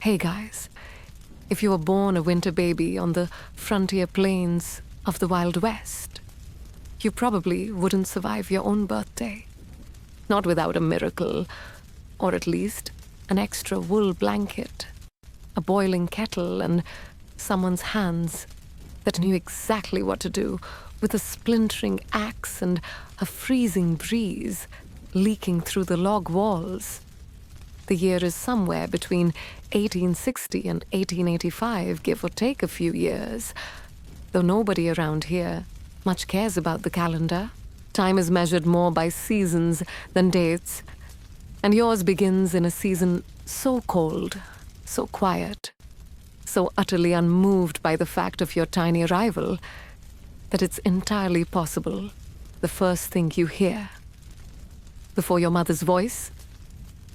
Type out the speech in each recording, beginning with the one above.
Hey guys, if you were born a winter baby on the frontier plains of the Wild West, you probably wouldn't survive your own birthday. Not without a miracle, or at least an extra wool blanket, a boiling kettle, and someone's hands that knew exactly what to do with a splintering axe and a freezing breeze leaking through the log walls. The year is somewhere between 1860 and 1885, give or take a few years. Though nobody around here much cares about the calendar. Time is measured more by seasons than dates, and yours begins in a season so cold, so quiet, so utterly unmoved by the fact of your tiny arrival that it's entirely possible the first thing you hear, before your mother's voice,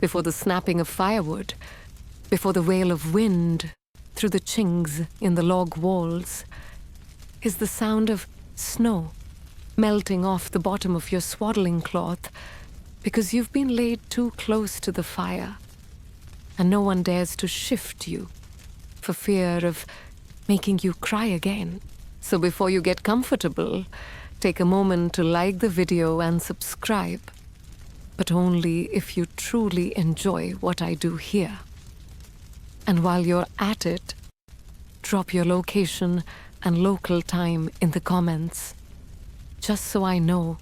before the snapping of firewood, before the wail of wind through the chinks in the log walls, is the sound of snow melting off the bottom of your swaddling cloth because you've been laid too close to the fire, and no one dares to shift you for fear of making you cry again. So before you get comfortable, take a moment to like the video and subscribe, but only if you truly enjoy what I do here. And while you're at it, drop your location and local time in the comments, just so I know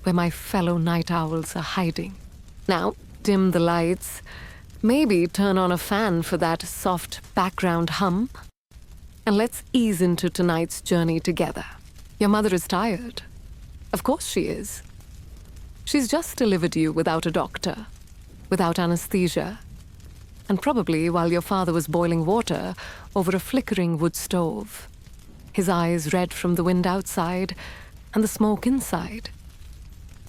where my fellow night owls are hiding. Now, dim the lights, maybe turn on a fan for that soft background hum, and let's ease into tonight's journey together. Your mother is tired. Of course she is. She's just delivered you without a doctor, without anesthesia, and probably while your father was boiling water over a flickering wood stove, his eyes red from the wind outside and the smoke inside.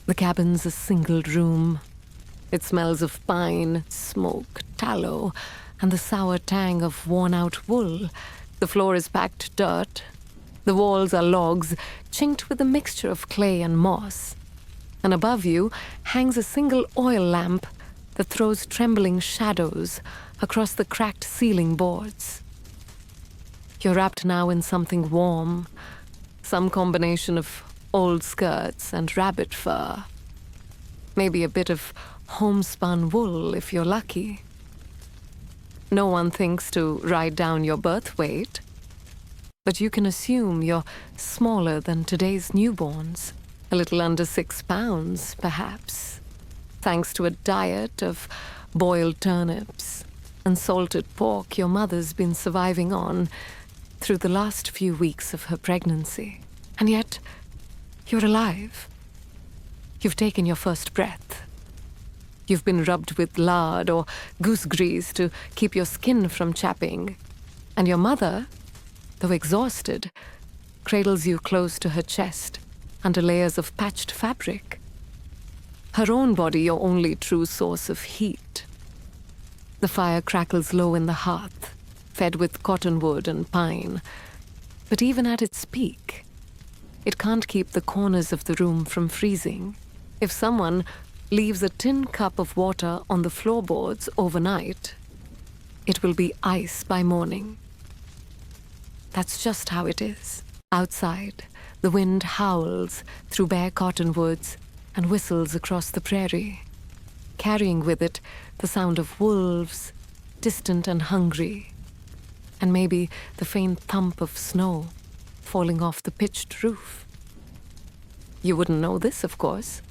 The cabin's a singled room. It smells of pine, smoke, tallow, and the sour tang of worn-out wool. The floor is packed dirt. The walls are logs, chinked with a mixture of clay and moss. And above you hangs a single oil lamp that throws trembling shadows across the cracked ceiling boards. You're wrapped now in something warm, some combination of old skirts and rabbit fur. Maybe a bit of homespun wool if you're lucky. No one thinks to write down your birth weight, but you can assume you're smaller than today's newborns. A little under 6 pounds, perhaps, thanks to a diet of boiled turnips and salted pork your mother's been surviving on through the last few weeks of her pregnancy. And yet, you're alive. You've taken your first breath. You've been rubbed with lard or goose grease to keep your skin from chapping. And your mother, though exhausted, cradles you close to her chest under layers of patched fabric. Her own body your only true source of heat. The fire crackles low in the hearth, fed with cottonwood and pine. But even at its peak, it can't keep the corners of the room from freezing. If someone leaves a tin cup of water on the floorboards overnight, it will be ice by morning. That's just how it is. Outside, the wind howls through bare cottonwoods and whistles across the prairie, carrying with it the sound of wolves, distant and hungry, and maybe the faint thump of snow falling off the pitched roof. You wouldn't know this, of course.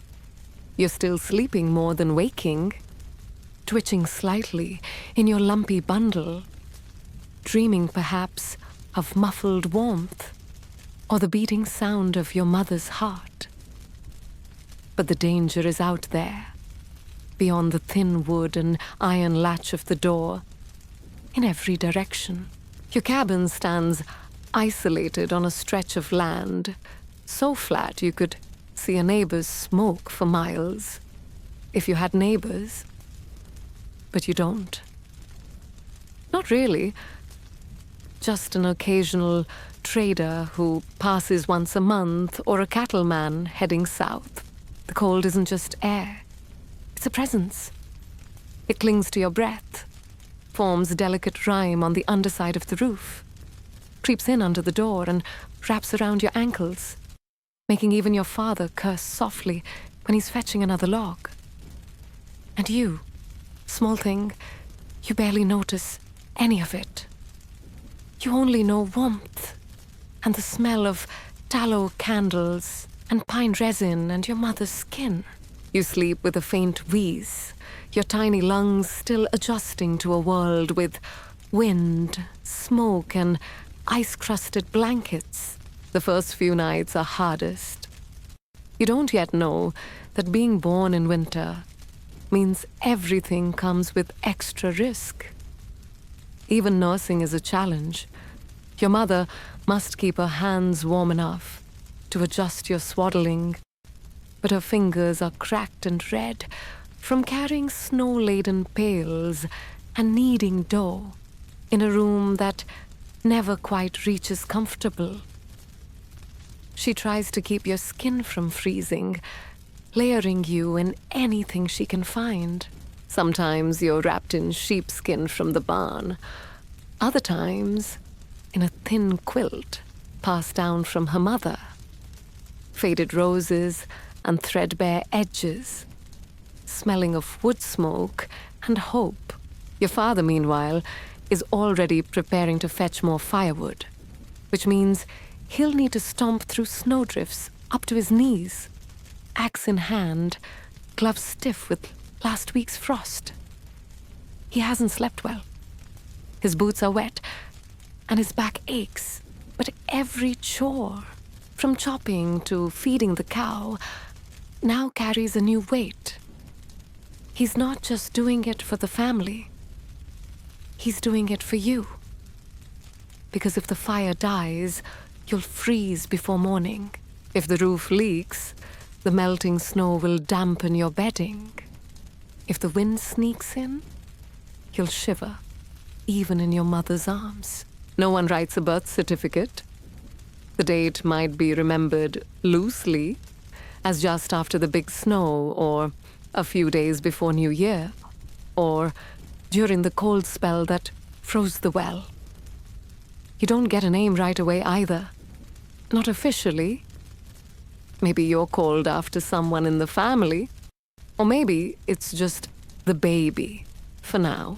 You're still sleeping more than waking, twitching slightly in your lumpy bundle, dreaming perhaps of muffled warmth or the beating sound of your mother's heart. But the danger is out there, beyond the thin wood and iron latch of the door, in every direction. Your cabin stands isolated on a stretch of land, so flat you could see a neighbor's smoke for miles, if you had neighbors. But you don't. Not really. Just an occasional trader who passes once a month, or a cattleman heading south. The cold isn't just air. It's a presence. It clings to your breath, forms delicate rime on the underside of the roof, creeps in under the door and wraps around your ankles, making even your father curse softly when he's fetching another log. And you, small thing, you barely notice any of it. You only know warmth and the smell of tallow candles and pine resin and your mother's skin. You sleep with a faint wheeze, your tiny lungs still adjusting to a world with wind, smoke, and ice-crusted blankets. The first few nights are hardest. You don't yet know that being born in winter means everything comes with extra risk. Even nursing is a challenge. Your mother must keep her hands warm enough to adjust your swaddling, but her fingers are cracked and red from carrying snow-laden pails and kneading dough in a room that never quite reaches comfortable. She tries to keep your skin from freezing, layering you in anything she can find. Sometimes you're wrapped in sheepskin from the barn. Other times, in a thin quilt passed down from her mother. Faded roses and threadbare edges, smelling of wood smoke and hope. Your father, meanwhile, is already preparing to fetch more firewood, which means he'll need to stomp through snowdrifts up to his knees, axe in hand, gloves stiff with last week's frost. He hasn't slept well. His boots are wet, and his back aches, but every chore, from chopping to feeding the cow, now carries a new weight. He's not just doing it for the family. He's doing it for you. Because if the fire dies, you'll freeze before morning. If the roof leaks, the melting snow will dampen your bedding. If the wind sneaks in, you'll shiver, even in your mother's arms. No one writes a birth certificate. The date might be remembered loosely, as just after the big snow, or a few days before New Year, or during the cold spell that froze the well. You don't get a name right away either. Not officially. Maybe you're called after someone in the family, or maybe it's just the baby for now.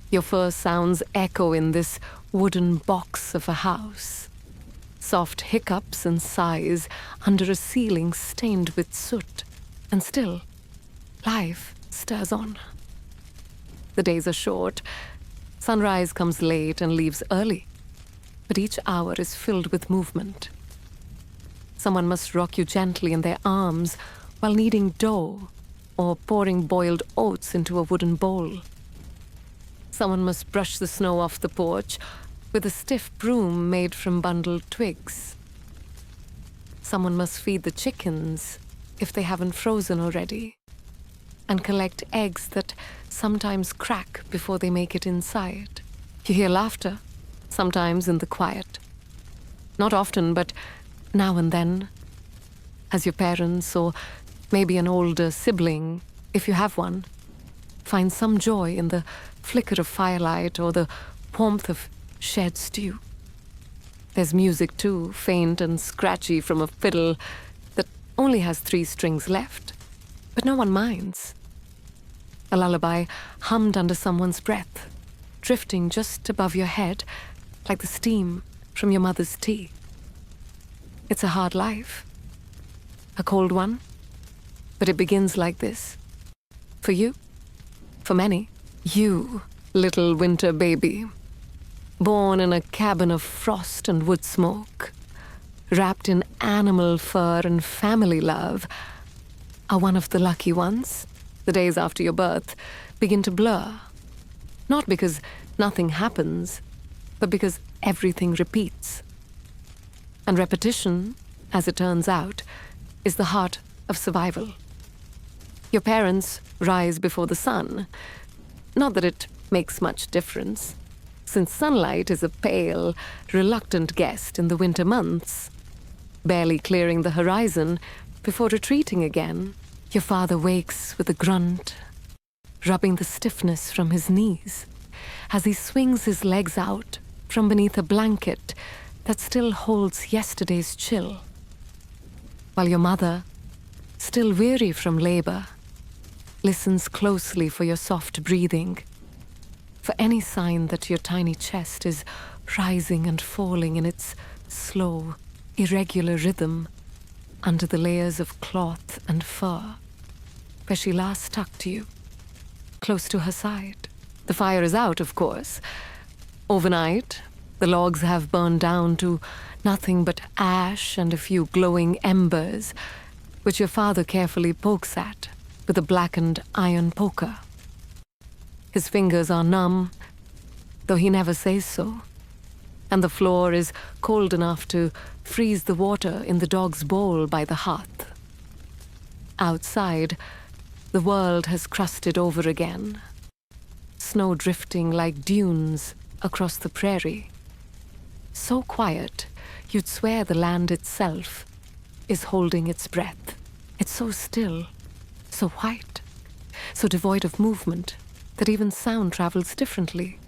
Your first sounds echo in this wooden box of a house. Soft hiccups and sighs under a ceiling stained with soot. And still, life stirs on. The days are short. Sunrise comes late and leaves early. But each hour is filled with movement. Someone must rock you gently in their arms while kneading dough or pouring boiled oats into a wooden bowl. Someone must brush the snow off the porch with a stiff broom made from bundled twigs. Someone must feed the chickens if they haven't frozen already, and collect eggs that sometimes crack before they make it inside. You hear laughter, sometimes in the quiet. Not often, but now and then, as your parents or maybe an older sibling, if you have one, find some joy in the flicker of firelight or the warmth of shared stew. There's music too, faint and scratchy from a fiddle that only has 3 strings left, but no one minds. A lullaby hummed under someone's breath, drifting just above your head like the steam from your mother's tea. It's a hard life, a cold one, but it begins like this. For you, for many, you, little winter baby, born in a cabin of frost and wood smoke, wrapped in animal fur and family love, are one of the lucky ones. The days after your birth begin to blur, not because nothing happens, but because everything repeats. And repetition, as it turns out, is the heart of survival. Your parents rise before the sun. Not that it makes much difference, since sunlight is a pale, reluctant guest in the winter months, barely clearing the horizon before retreating again. Your father wakes with a grunt, rubbing the stiffness from his knees as he swings his legs out from beneath a blanket that still holds yesterday's chill, while your mother, still weary from labor, listens closely for your soft breathing, for any sign that your tiny chest is rising and falling in its slow, irregular rhythm under the layers of cloth and fur where she last tucked you, close to her side. The fire is out, of course. Overnight, the logs have burned down to nothing but ash and a few glowing embers, which your father carefully pokes at with a blackened iron poker. His fingers are numb, though he never says so, and the floor is cold enough to freeze the water in the dog's bowl by the hearth. Outside, the world has crusted over again, snow drifting like dunes across the prairie. So quiet, you'd swear the land itself is holding its breath. It's so still, so white, so devoid of movement that even sound travels differently,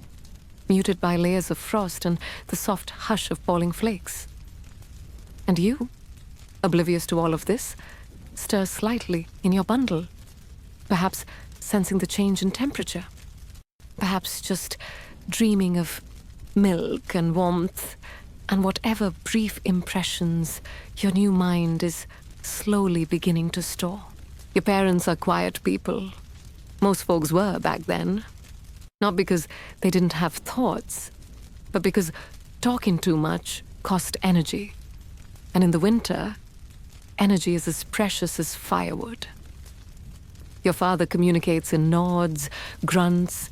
muted by layers of frost and the soft hush of falling flakes. And you, oblivious to all of this, stir slightly in your bundle, perhaps sensing the change in temperature, perhaps just dreaming of milk and warmth and whatever brief impressions your new mind is slowly beginning to store. Your parents are quiet people. Most folks were back then. Not because they didn't have thoughts, but because talking too much cost energy. And in the winter, energy is as precious as firewood. Your father communicates in nods, grunts,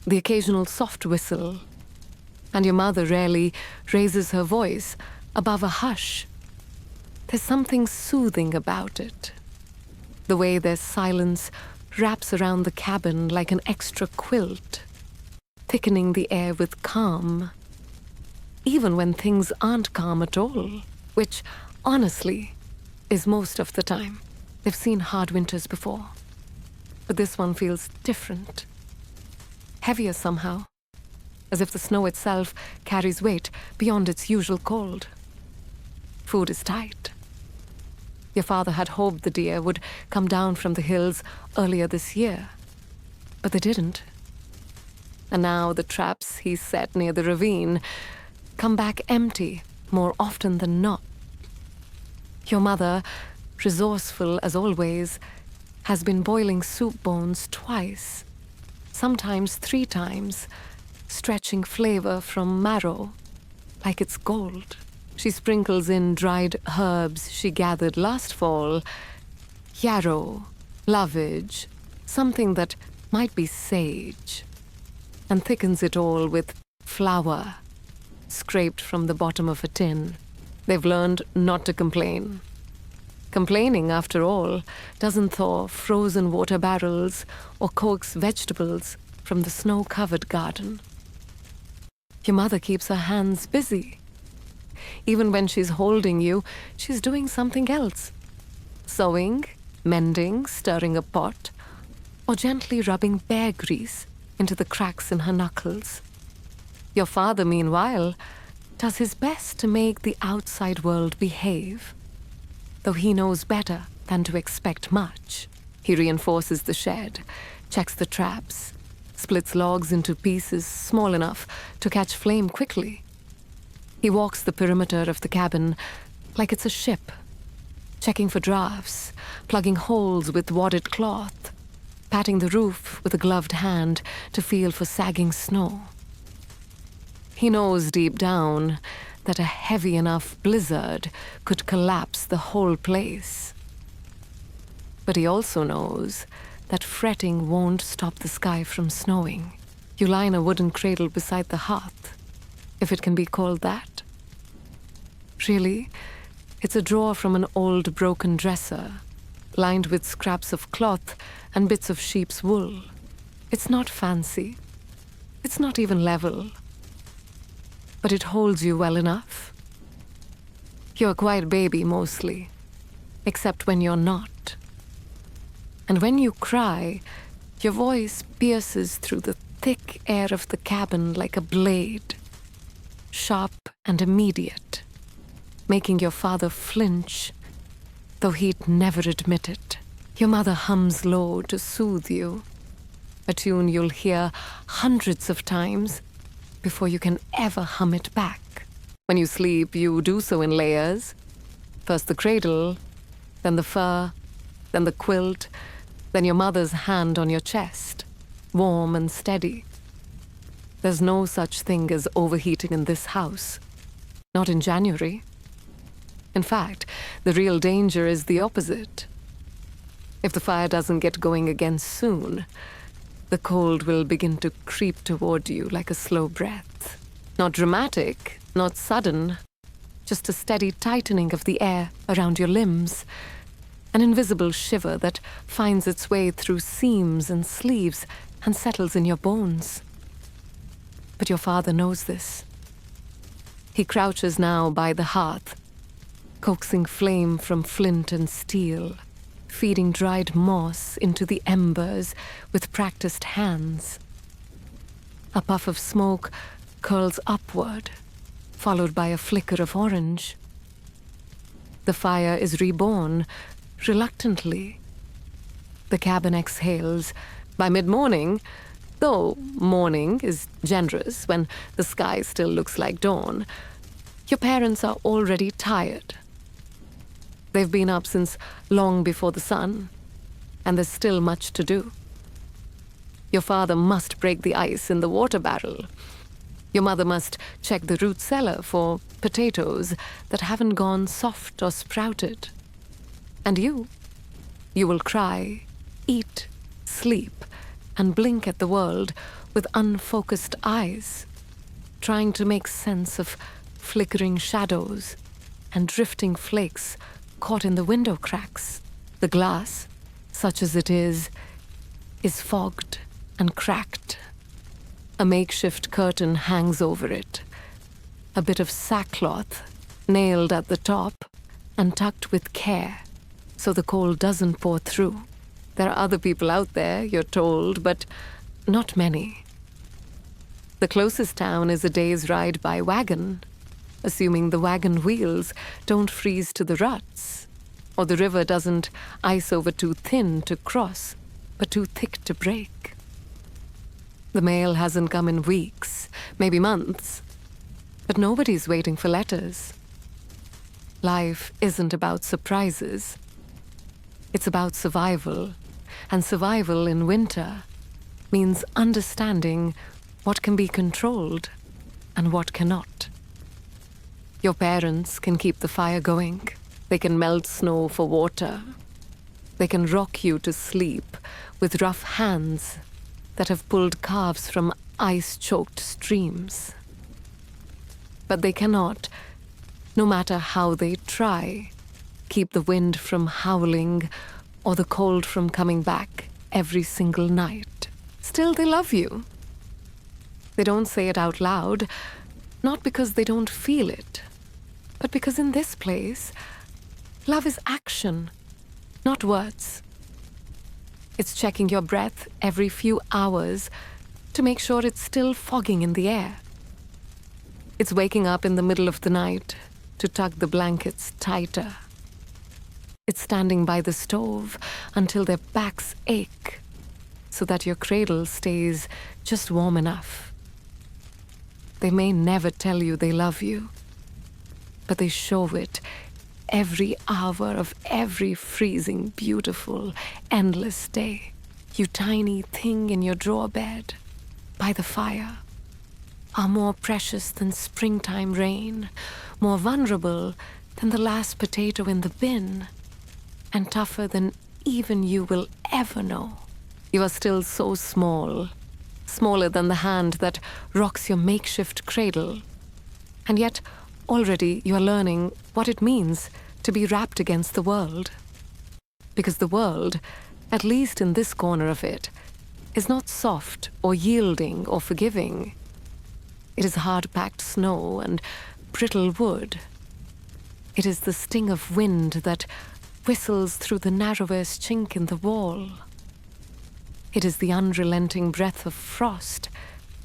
the occasional soft whistle, and your mother rarely raises her voice above a hush. There's something soothing about it. The way their silence wraps around the cabin like an extra quilt, thickening the air with calm, even when things aren't calm at all, which, honestly, is most of the time. They've seen hard winters before, but this one feels different, heavier somehow, as if the snow itself carries weight beyond its usual cold. Food is tight. Your father had hoped the deer would come down from the hills earlier this year, but they didn't. And now the traps he set near the ravine come back empty more often than not. Your mother, resourceful as always, has been boiling soup bones twice, sometimes 3 times, stretching flavor from marrow like it's gold. She sprinkles in dried herbs she gathered last fall, yarrow, lovage, something that might be sage, and thickens it all with flour scraped from the bottom of a tin. They've learned not to complain. Complaining, after all, doesn't thaw frozen water barrels or coax vegetables from the snow-covered garden. Your mother keeps her hands busy. Even when she's holding you, she's doing something else. Sewing, mending, stirring a pot, or gently rubbing bear grease into the cracks in her knuckles. Your father, meanwhile, does his best to make the outside world behave, though he knows better than to expect much. He reinforces the shed, checks the traps, splits logs into pieces small enough to catch flame quickly. He walks the perimeter of the cabin like it's a ship, checking for drafts, plugging holes with wadded cloth, patting the roof with a gloved hand to feel for sagging snow. He knows deep down that a heavy enough blizzard could collapse the whole place. But he also knows that fretting won't stop the sky from snowing. You lie in a wooden cradle beside the hearth, if it can be called that. Really, it's a drawer from an old broken dresser, lined with scraps of cloth and bits of sheep's wool. It's not fancy. It's not even level. But it holds you well enough. You're a quiet baby mostly, except when you're not. And when you cry, Your voice pierces through the thick air of the cabin like a blade, sharp and immediate, making your father flinch, though he'd never admit it. Your mother hums low to soothe you, a tune you'll hear hundreds of times before you can ever hum it back. When you sleep, you do so in layers. First the cradle, then the fur, then the quilt, then your mother's hand on your chest, warm and steady. There's no such thing as overheating in this house, not in January. In fact, the real danger is the opposite. If the fire doesn't get going again soon, the cold will begin to creep toward you like a slow breath. Not dramatic, not sudden, just a steady tightening of the air around your limbs, an invisible shiver that finds its way through seams and sleeves and settles in your bones. But your father knows this. He crouches now by the hearth, coaxing flame from flint and steel, feeding dried moss into the embers with practiced hands. A puff of smoke curls upward, followed by a flicker of orange. The fire is reborn, reluctantly. The cabin exhales. By mid-morning, though morning is generous when the sky still looks like dawn, your parents are already tired. They've been up since long before the sun, and there's still much to do. Your father must break the ice in the water barrel. Your mother must check the root cellar for potatoes that haven't gone soft or sprouted. And you will cry, eat, sleep, and blink at the world with unfocused eyes, trying to make sense of flickering shadows and drifting flakes caught in the window cracks. The glass, such as it is fogged and cracked. A makeshift curtain hangs over it, a bit of sackcloth nailed at the top and tucked with care so the cold doesn't pour through. There are other people out there, you're told, but not many. The closest town is a day's ride by wagon, assuming the wagon wheels don't freeze to the ruts, or the river doesn't ice over too thin to cross, but too thick to break. The mail hasn't come in weeks, maybe months, but nobody's waiting for letters. Life isn't about surprises. It's about survival, and survival in winter means understanding what can be controlled and what cannot. Your parents can keep the fire going. They can melt snow for water. They can rock you to sleep with rough hands that have pulled calves from ice-choked streams. But they cannot, no matter how they try, keep the wind from howling or the cold from coming back every single night. Still, they love you. They don't say it out loud, not because they don't feel it, but because in this place, love is action, not words. It's checking your breath every few hours to make sure it's still fogging in the air. It's waking up in the middle of the night to tuck the blankets tighter. It's standing by the stove until their backs ache so that your cradle stays just warm enough. They may never tell you they love you, but they show it every hour of every freezing, beautiful, endless day. You tiny thing in your drawer bed, by the fire, are more precious than springtime rain, more vulnerable than the last potato in the bin, and tougher than even you will ever know. You are still so small, smaller than the hand that rocks your makeshift cradle, and yet already you are learning what it means to be wrapped against the world. Because the world, at least in this corner of it, is not soft or yielding or forgiving. It is hard-packed snow and brittle wood. It is the sting of wind that whistles through the narrowest chink in the wall. It is the unrelenting breath of frost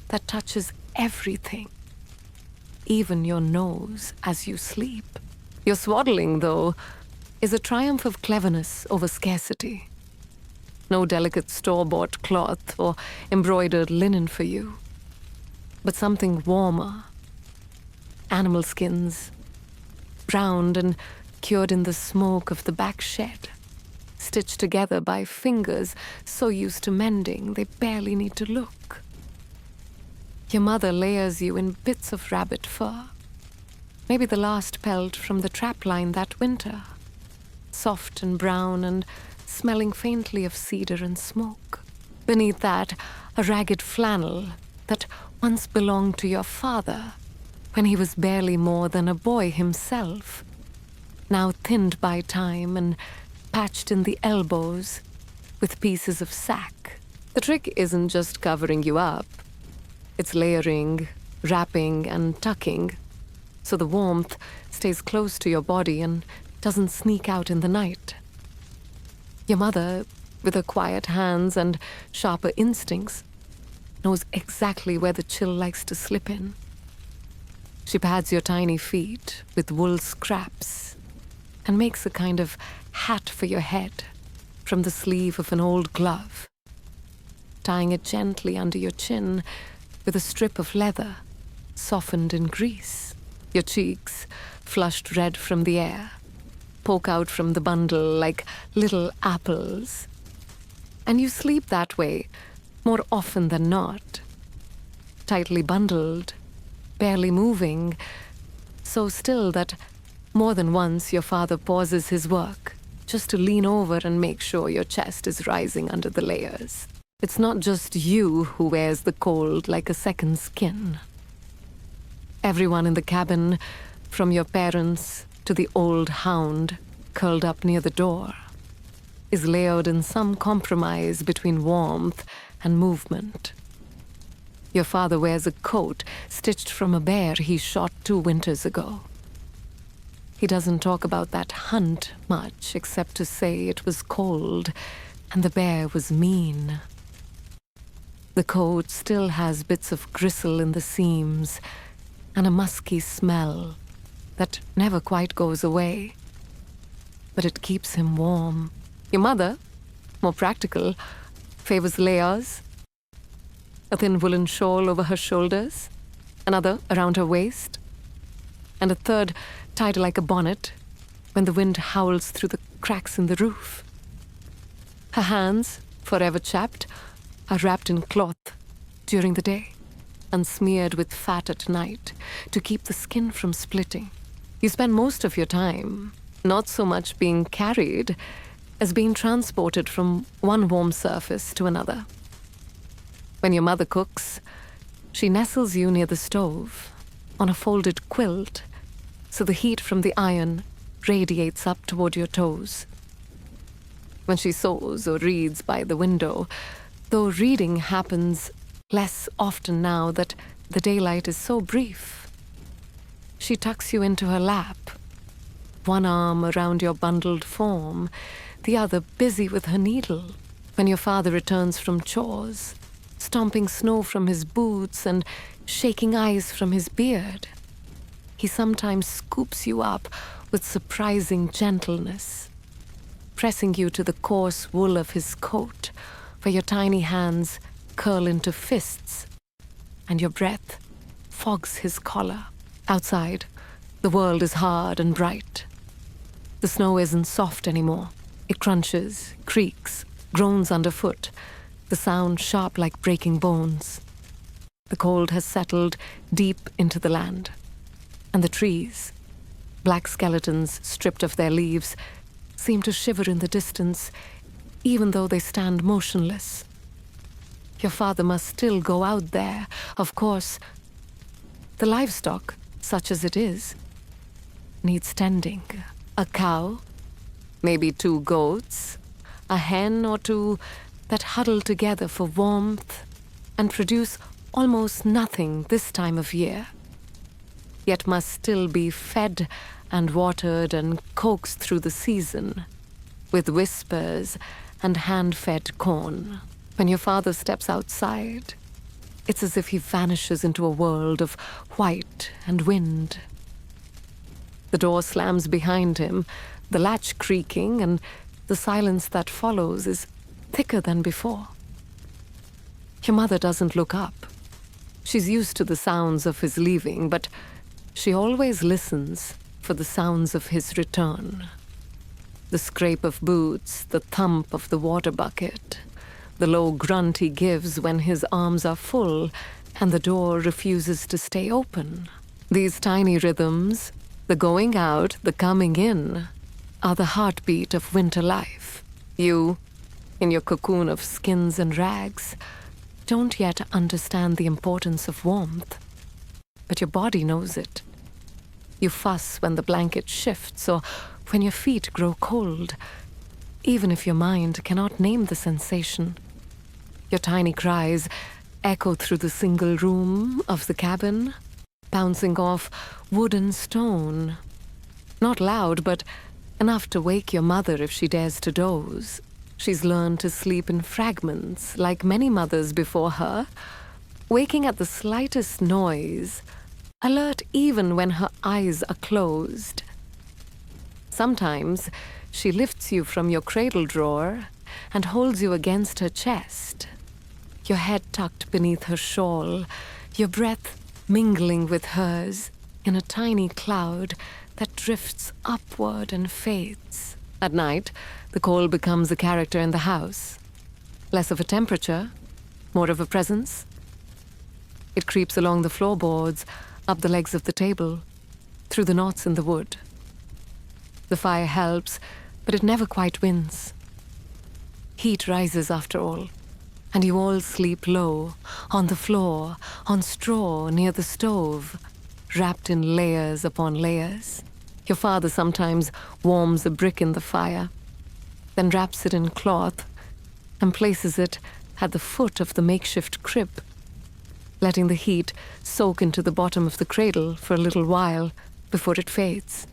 that touches everything, even your nose as you sleep. Your swaddling, though, is a triumph of cleverness over scarcity. No delicate store-bought cloth or embroidered linen for you, but something warmer. Animal skins, browned and cured in the smoke of the back shed, stitched together by fingers so used to mending they barely need to look. Your mother layers you in bits of rabbit fur, maybe the last pelt from the trapline that winter, soft and brown and smelling faintly of cedar and smoke. Beneath that, a ragged flannel that once belonged to your father when he was barely more than a boy himself, now thinned by time and patched in the elbows with pieces of sack. The trick isn't just covering you up. It's layering, wrapping, and tucking, so the warmth stays close to your body and doesn't sneak out in the night. Your mother, with her quiet hands and sharper instincts, knows exactly where the chill likes to slip in. She pads your tiny feet with wool scraps and makes a kind of hat for your head from the sleeve of an old glove, tying it gently under your chin with a strip of leather softened in grease. Your cheeks, flushed red from the air, poke out from the bundle like little apples. And you sleep that way more often than not, tightly bundled, barely moving, so still that more than once your father pauses his work just to lean over and make sure your chest is rising under the layers. It's not just you who wears the cold like a second skin. Everyone in the cabin, from your parents to the old hound curled up near the door, is layered in some compromise between warmth and movement. Your father wears a coat stitched from a bear he shot 2 winters ago. He doesn't talk about that hunt much, except to say it was cold and the bear was mean. The coat still has bits of gristle in the seams and a musky smell that never quite goes away, but it keeps him warm. Your mother, more practical, favors layers. A thin woolen shawl over her shoulders, another around her waist, and a third tied like a bonnet when the wind howls through the cracks in the roof. Her hands, forever chapped, are wrapped in cloth during the day and smeared with fat at night to keep the skin from splitting. You spend most of your time not so much being carried as being transported from one warm surface to another. When your mother cooks, she nestles you near the stove on a folded quilt so the heat from the iron radiates up toward your toes. When she sews or reads by the window, though reading happens less often now that the daylight is so brief, she tucks you into her lap, one arm around your bundled form, the other busy with her needle. When your father returns from chores, stomping snow from his boots and shaking ice from his beard, he sometimes scoops you up with surprising gentleness, pressing you to the coarse wool of his coat, where your tiny hands curl into fists and your breath fogs his collar. Outside, the world is hard and bright. The snow isn't soft anymore. It crunches, creaks, groans underfoot, the sound sharp like breaking bones. The cold has settled deep into the land, and the trees, black skeletons stripped of their leaves, seem to shiver in the distance, even though they stand motionless. Your father must still go out there, of course. The livestock, such as it is, needs tending. A cow, maybe 2 goats, a hen or 2 that huddle together for warmth and produce almost nothing this time of year, yet must still be fed and watered and coaxed through the season with whispers and hand-fed corn. When your father steps outside, it's as if he vanishes into a world of white and wind. The door slams behind him, the latch creaking, and the silence that follows is thicker than before. Your mother doesn't look up. She's used to the sounds of his leaving, but she always listens for the sounds of his return. The scrape of boots, the thump of the water bucket, the low grunt he gives when his arms are full and the door refuses to stay open. These tiny rhythms, the going out, the coming in, are the heartbeat of winter life. You, in your cocoon of skins and rags, don't yet understand the importance of warmth, but your body knows it. You fuss when the blanket shifts or when your feet grow cold, even if your mind cannot name the sensation. Your tiny cries echo through the single room of the cabin, bouncing off wood and stone. Not loud, but enough to wake your mother if she dares to doze. She's learned to sleep in fragments, like many mothers before her, waking at the slightest noise, alert even when her eyes are closed. Sometimes she lifts you from your cradle drawer and holds you against her chest, your head tucked beneath her shawl, your breath mingling with hers in a tiny cloud that drifts upward and fades. At night, the cold becomes a character in the house. Less of a temperature, more of a presence. It creeps along the floorboards, up the legs of the table, through the knots in the wood. The fire helps, but it never quite wins. Heat rises after all, and you all sleep low, on the floor, on straw near the stove, wrapped in layers upon layers. Your father sometimes warms a brick in the fire, then wraps it in cloth and places it at the foot of the makeshift crib, letting the heat soak into the bottom of the cradle for a little while before it fades.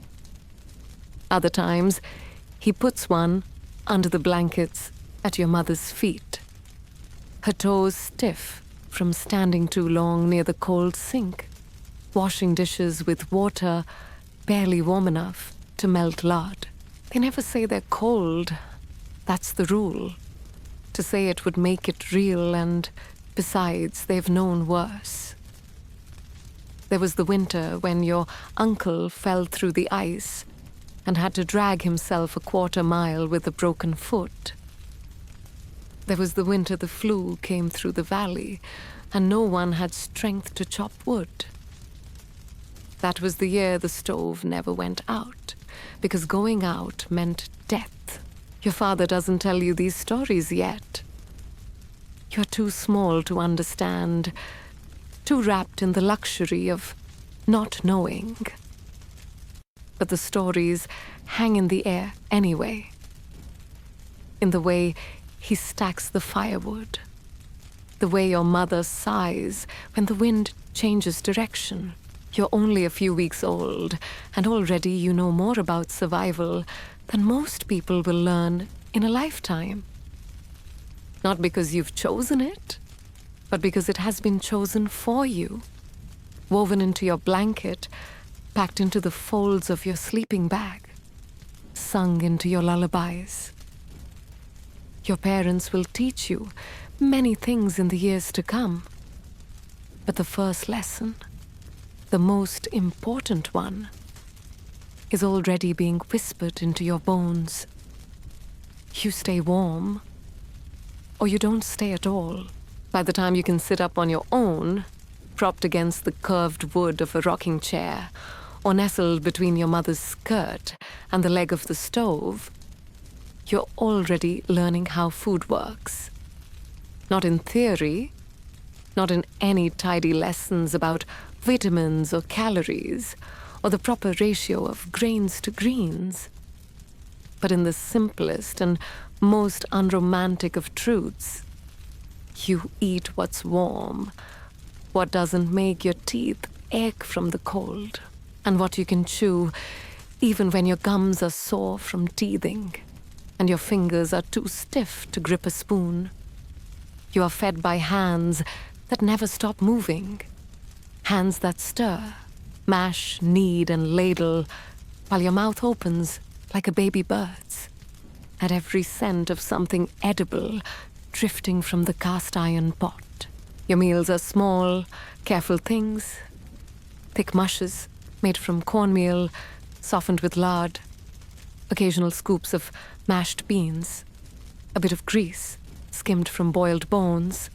Other times, he puts one under the blankets at your mother's feet, her toes stiff from standing too long near the cold sink, washing dishes with water barely warm enough to melt lard. They never say they're cold. That's the rule. To say it would make it real, and besides, they've known worse. There was the winter when your uncle fell through the ice and had to drag himself a quarter-mile with a broken foot. There was the winter the flu came through the valley and no one had strength to chop wood. That was the year the stove never went out, because going out meant death. Your father doesn't tell you these stories yet. You're too small to understand, too wrapped in the luxury of not knowing. But the stories hang in the air anyway. In the way he stacks the firewood, the way your mother sighs when the wind changes direction. You're only a few weeks old, and already you know more about survival than most people will learn in a lifetime. Not because you've chosen it, but because it has been chosen for you, woven into your blanket, packed into the folds of your sleeping bag, sung into your lullabies. Your parents will teach you many things in the years to come, but the first lesson, the most important one, is already being whispered into your bones. You stay warm, or you don't stay at all. By the time you can sit up on your own, propped against the curved wood of a rocking chair, or nestled between your mother's skirt and the leg of the stove, you're already learning how food works. Not in theory, not in any tidy lessons about vitamins or calories, or the proper ratio of grains to greens, but in the simplest and most unromantic of truths. You eat what's warm, what doesn't make your teeth ache from the cold, and what you can chew even when your gums are sore from teething and your fingers are too stiff to grip a spoon. You are fed by hands that never stop moving. Hands that stir, mash, knead, and ladle, while your mouth opens like a baby bird's, at every scent of something edible drifting from the cast iron pot. Your meals are small, careful things, thick mushes made from cornmeal, softened with lard, occasional scoops of mashed beans, a bit of grease skimmed from boiled bones,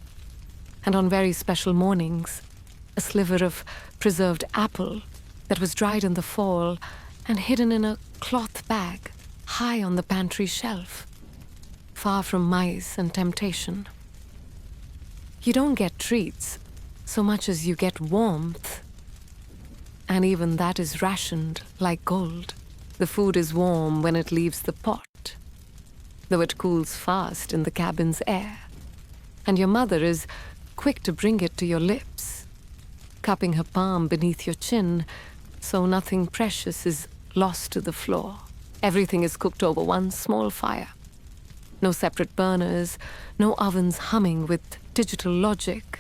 and on very special mornings, a sliver of preserved apple that was dried in the fall and hidden in a cloth bag high on the pantry shelf, far from mice and temptation. You don't get treats so much as you get warmth, and even that is rationed like gold. The food is warm when it leaves the pot, though it cools fast in the cabin's air, and your mother is quick to bring it to your lips, cupping her palm beneath your chin so nothing precious is lost to the floor. Everything is cooked over one small fire. No separate burners, no ovens humming with digital logic,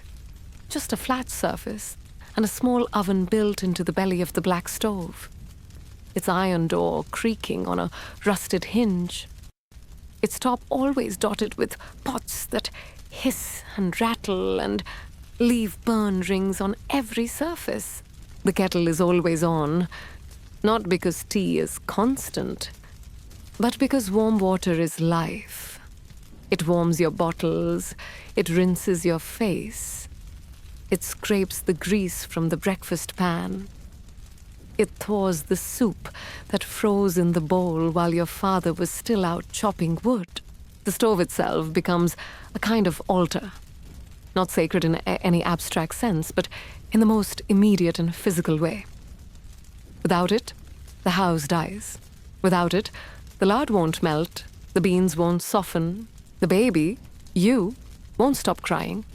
just a flat surface and a small oven built into the belly of the black stove, its iron door creaking on a rusted hinge, its top always dotted with pots that hiss and rattle and leave burn rings on every surface. The kettle is always on, not because tea is constant, but because warm water is life. It warms your bottles, it rinses your face, it scrapes the grease from the breakfast pan, it thaws the soup that froze in the bowl while your father was still out chopping wood. The stove itself becomes a kind of altar, not sacred in any abstract sense, but in the most immediate and physical way. Without it, the house dies. Without it, the lard won't melt, the beans won't soften, the baby, you, won't stop crying.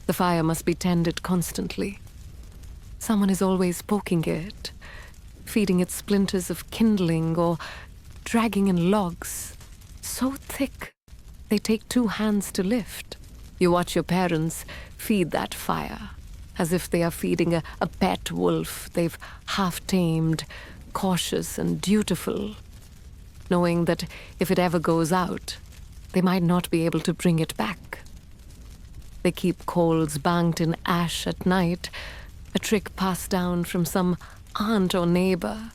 The fire must be tended constantly. Someone is always poking it, feeding it splinters of kindling or dragging in logs, so thick they take 2 hands to lift. You watch your parents feed that fire, as if they are feeding a pet wolf they've half-tamed, cautious and dutiful, knowing that if it ever goes out, they might not be able to bring it back. They keep coals banked in ash at night, a trick passed down from some aunt or neighbor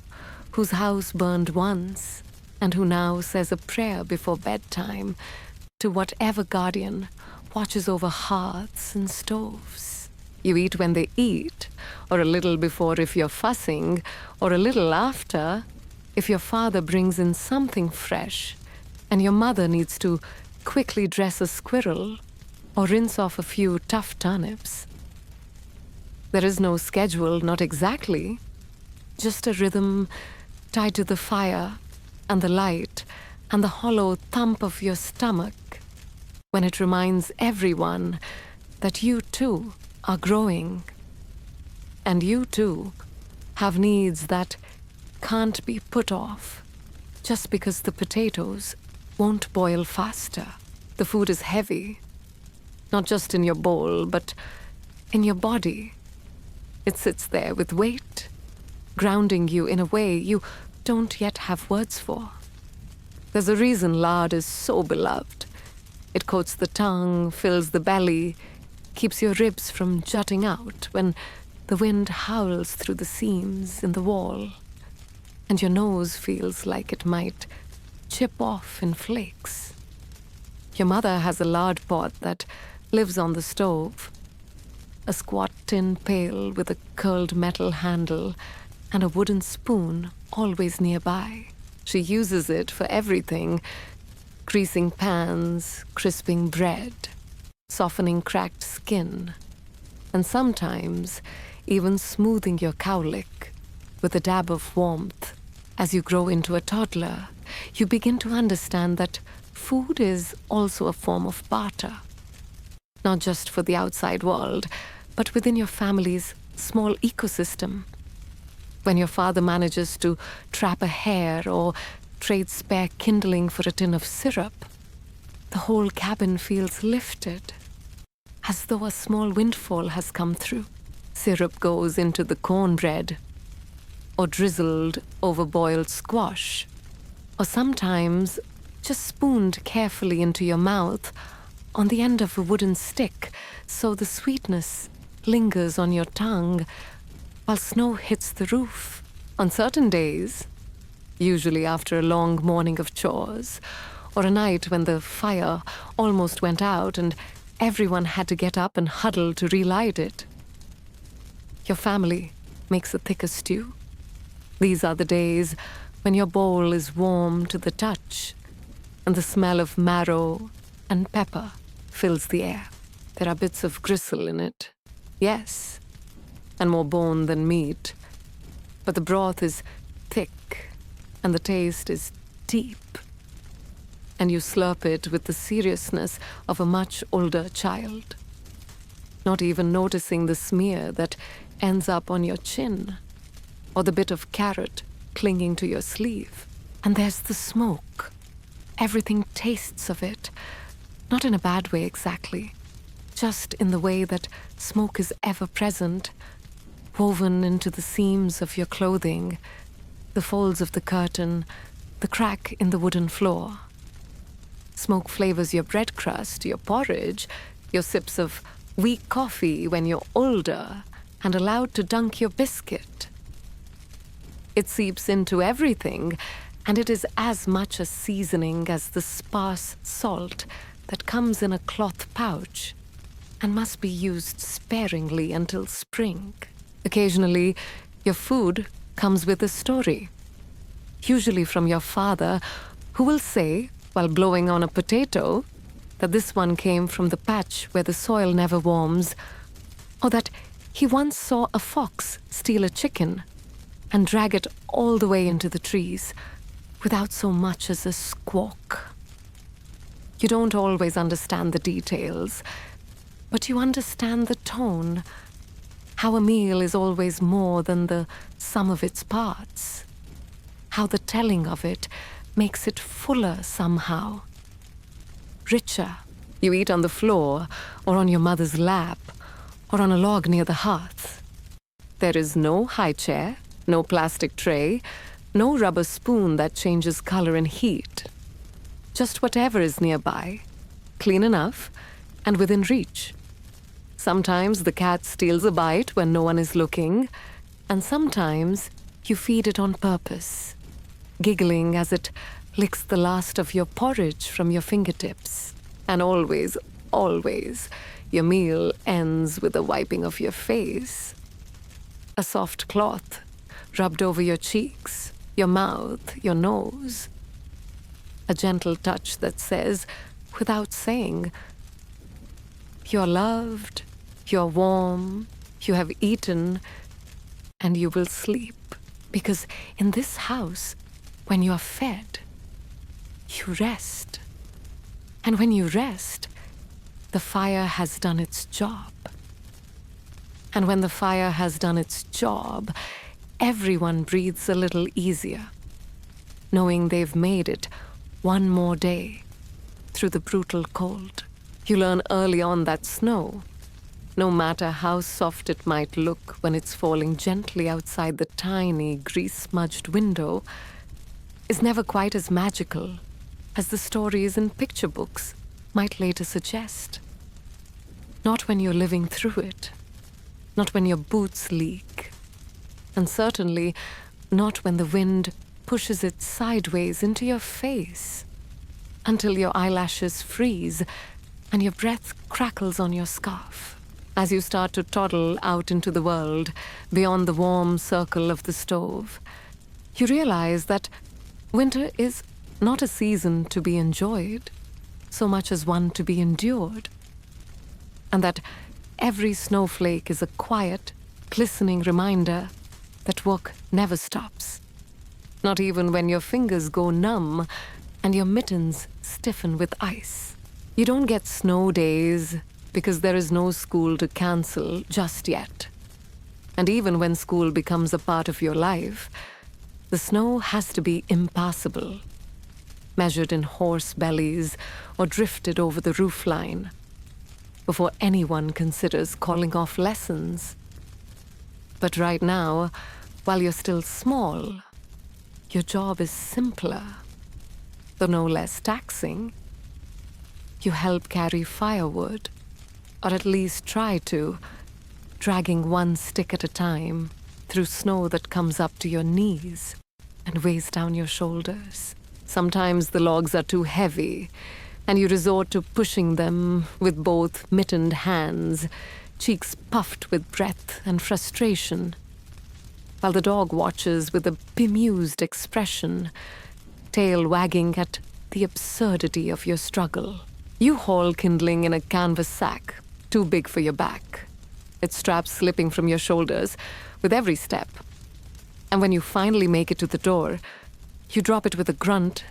whose house burned once and who now says a prayer before bedtime to whatever guardian watches over hearths and stoves. You eat when they eat, or a little before if you're fussing, or a little after if your father brings in something fresh and your mother needs to quickly dress a squirrel or rinse off a few tough turnips. There is no schedule, not exactly, just a rhythm tied to the fire and the light and the hollow thump of your stomach when it reminds everyone that you too are growing, and you too have needs that can't be put off just because the potatoes won't boil faster. The food is heavy, not just in your bowl, but in your body. It sits there with weight, grounding you in a way you don't yet have words for. There's a reason lard is so beloved. It coats the tongue, fills the belly, keeps your ribs from jutting out when the wind howls through the seams in the wall, and your nose feels like it might chip off in flakes. Your mother has a lard pot that lives on the stove, a squat tin pail with a curled metal handle and a wooden spoon always nearby. She uses it for everything: greasing pans, crisping bread, softening cracked skin, and sometimes even smoothing your cowlick with a dab of warmth. As you grow into a toddler, you begin to understand that food is also a form of barter, not just for the outside world, but within your family's small ecosystem. When your father manages to trap a hare or trade spare kindling for a tin of syrup, the whole cabin feels lifted. as though a small windfall has come through. Syrup goes into the cornbread, or drizzled over boiled squash, or sometimes just spooned carefully into your mouth on the end of a wooden stick, so the sweetness lingers on your tongue while snow hits the roof. On certain days, usually after a long morning of chores, or a night when the fire almost went out and everyone had to get up and huddle to relight it, your family makes a thicker stew. These are the days when your bowl is warm to the touch and the smell of marrow and pepper fills the air. There are bits of gristle in it, yes, and more bone than meat, but the broth is thick and the taste is deep, and you slurp it with the seriousness of a much older child, not even noticing the smear that ends up on your chin, or the bit of carrot clinging to your sleeve. And there's the smoke. Everything tastes of it, not in a bad way exactly, just in the way that smoke is ever present, woven into the seams of your clothing, the folds of the curtain, the crack in the wooden floor. Smoke flavors your bread crust, your porridge, your sips of weak coffee when you're older and allowed to dunk your biscuit. It seeps into everything, and it is as much a seasoning as the sparse salt that comes in a cloth pouch and must be used sparingly until spring. Occasionally, your food comes with a story, usually from your father, who will say, while blowing on a potato, that this one came from the patch where the soil never warms, or that he once saw a fox steal a chicken and drag it all the way into the trees without so much as a squawk. You don't always understand the details, but you understand the tone, how a meal is always more than the sum of its parts, how the telling of it makes it fuller somehow, richer. You eat on the floor, or on your mother's lap, or on a log near the hearth. There is no high chair, no plastic tray, no rubber spoon that changes color and heat. Just whatever is nearby, clean enough, and within reach. Sometimes the cat steals a bite when no one is looking, and sometimes you feed it on purpose, giggling as it licks the last of your porridge from your fingertips. And always, always, your meal ends with a wiping of your face. A soft cloth rubbed over your cheeks, your mouth, your nose. A gentle touch that says, without saying, you're loved, you're warm, you have eaten, and you will sleep. Because in this house, when you are fed, you rest. And when you rest, the fire has done its job. And when the fire has done its job, everyone breathes a little easier, knowing they've made it one more day through the brutal cold. You learn early on that snow, no matter how soft it might look when it's falling gently outside the tiny, grease-smudged window, is never quite as magical as the stories in picture books might later suggest. Not when you're living through it, not when your boots leak, and certainly not when the wind pushes it sideways into your face until your eyelashes freeze and your breath crackles on your scarf. As you start to toddle out into the world beyond the warm circle of the stove, you realize that winter is not a season to be enjoyed so much as one to be endured, and that every snowflake is a quiet, glistening reminder that work never stops, not even when your fingers go numb and your mittens stiffen with ice. You don't get snow days because there is no school to cancel just yet. And even when school becomes a part of your life, the snow has to be impassable, measured in horse bellies or drifted over the roofline. before anyone considers calling off lessons. But right now, while you're still small, your job is simpler, though no less taxing. You help carry firewood, or at least try to, dragging one stick at a time through snow that comes up to your knees and weighs down your shoulders. Sometimes the logs are too heavy, and you resort to pushing them with both mittened hands, cheeks puffed with breath and frustration, while the dog watches with a bemused expression, tail wagging at the absurdity of your struggle. You haul kindling in a canvas sack, too big for your back, its straps slipping from your shoulders with every step. And when you finally make it to the door, you drop it with a grunt,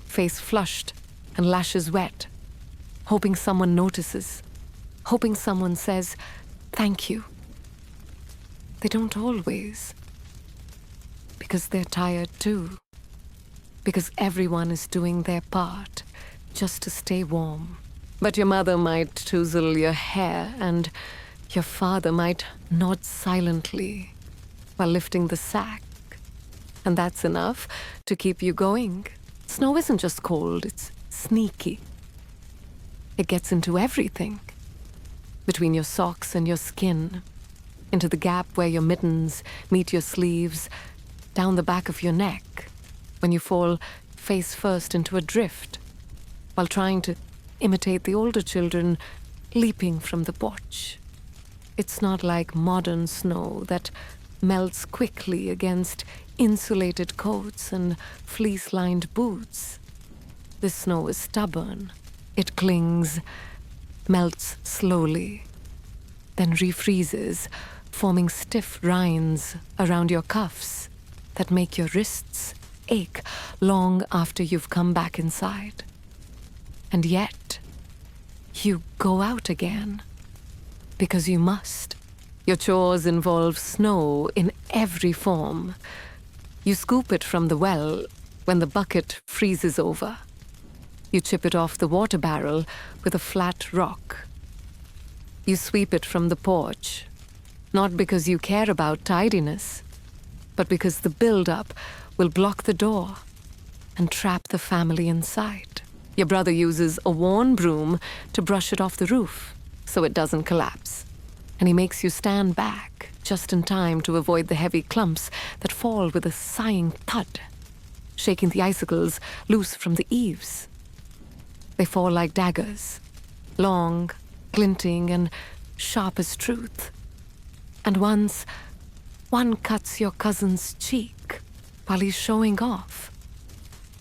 face flushed and lashes wet, hoping someone notices, hoping someone says, "Thank you." They don't always, because they're tired too, because everyone is doing their part just to stay warm. But your mother might touzle your hair, and your father might nod silently while lifting the sack, and that's enough to keep you going. Snow isn't just cold, it's sneaky. It gets into everything, between your socks and your skin, into the gap where your mittens meet your sleeves, down the back of your neck, when you fall face first into a drift, while trying to imitate the older children leaping from the porch. It's not like modern snow that melts quickly against insulated coats and fleece-lined boots. This snow is stubborn. It clings, melts slowly, then refreezes, forming stiff rinds around your cuffs that make your wrists ache long after you've come back inside. And yet, you go out again, because you must. Your chores involve snow in every form. You scoop it from the well when the bucket freezes over. You chip it off the water barrel with a flat rock. You sweep it from the porch, not because you care about tidiness, but because the build-up will block the door and trap the family inside. Your brother uses a worn broom to brush it off the roof so it doesn't collapse, and he makes you stand back just in time to avoid the heavy clumps that fall with a sighing thud, shaking the icicles loose from the eaves. They fall like daggers, long, glinting, and sharp as truth. And once, one cuts your cousin's cheek while he's showing off.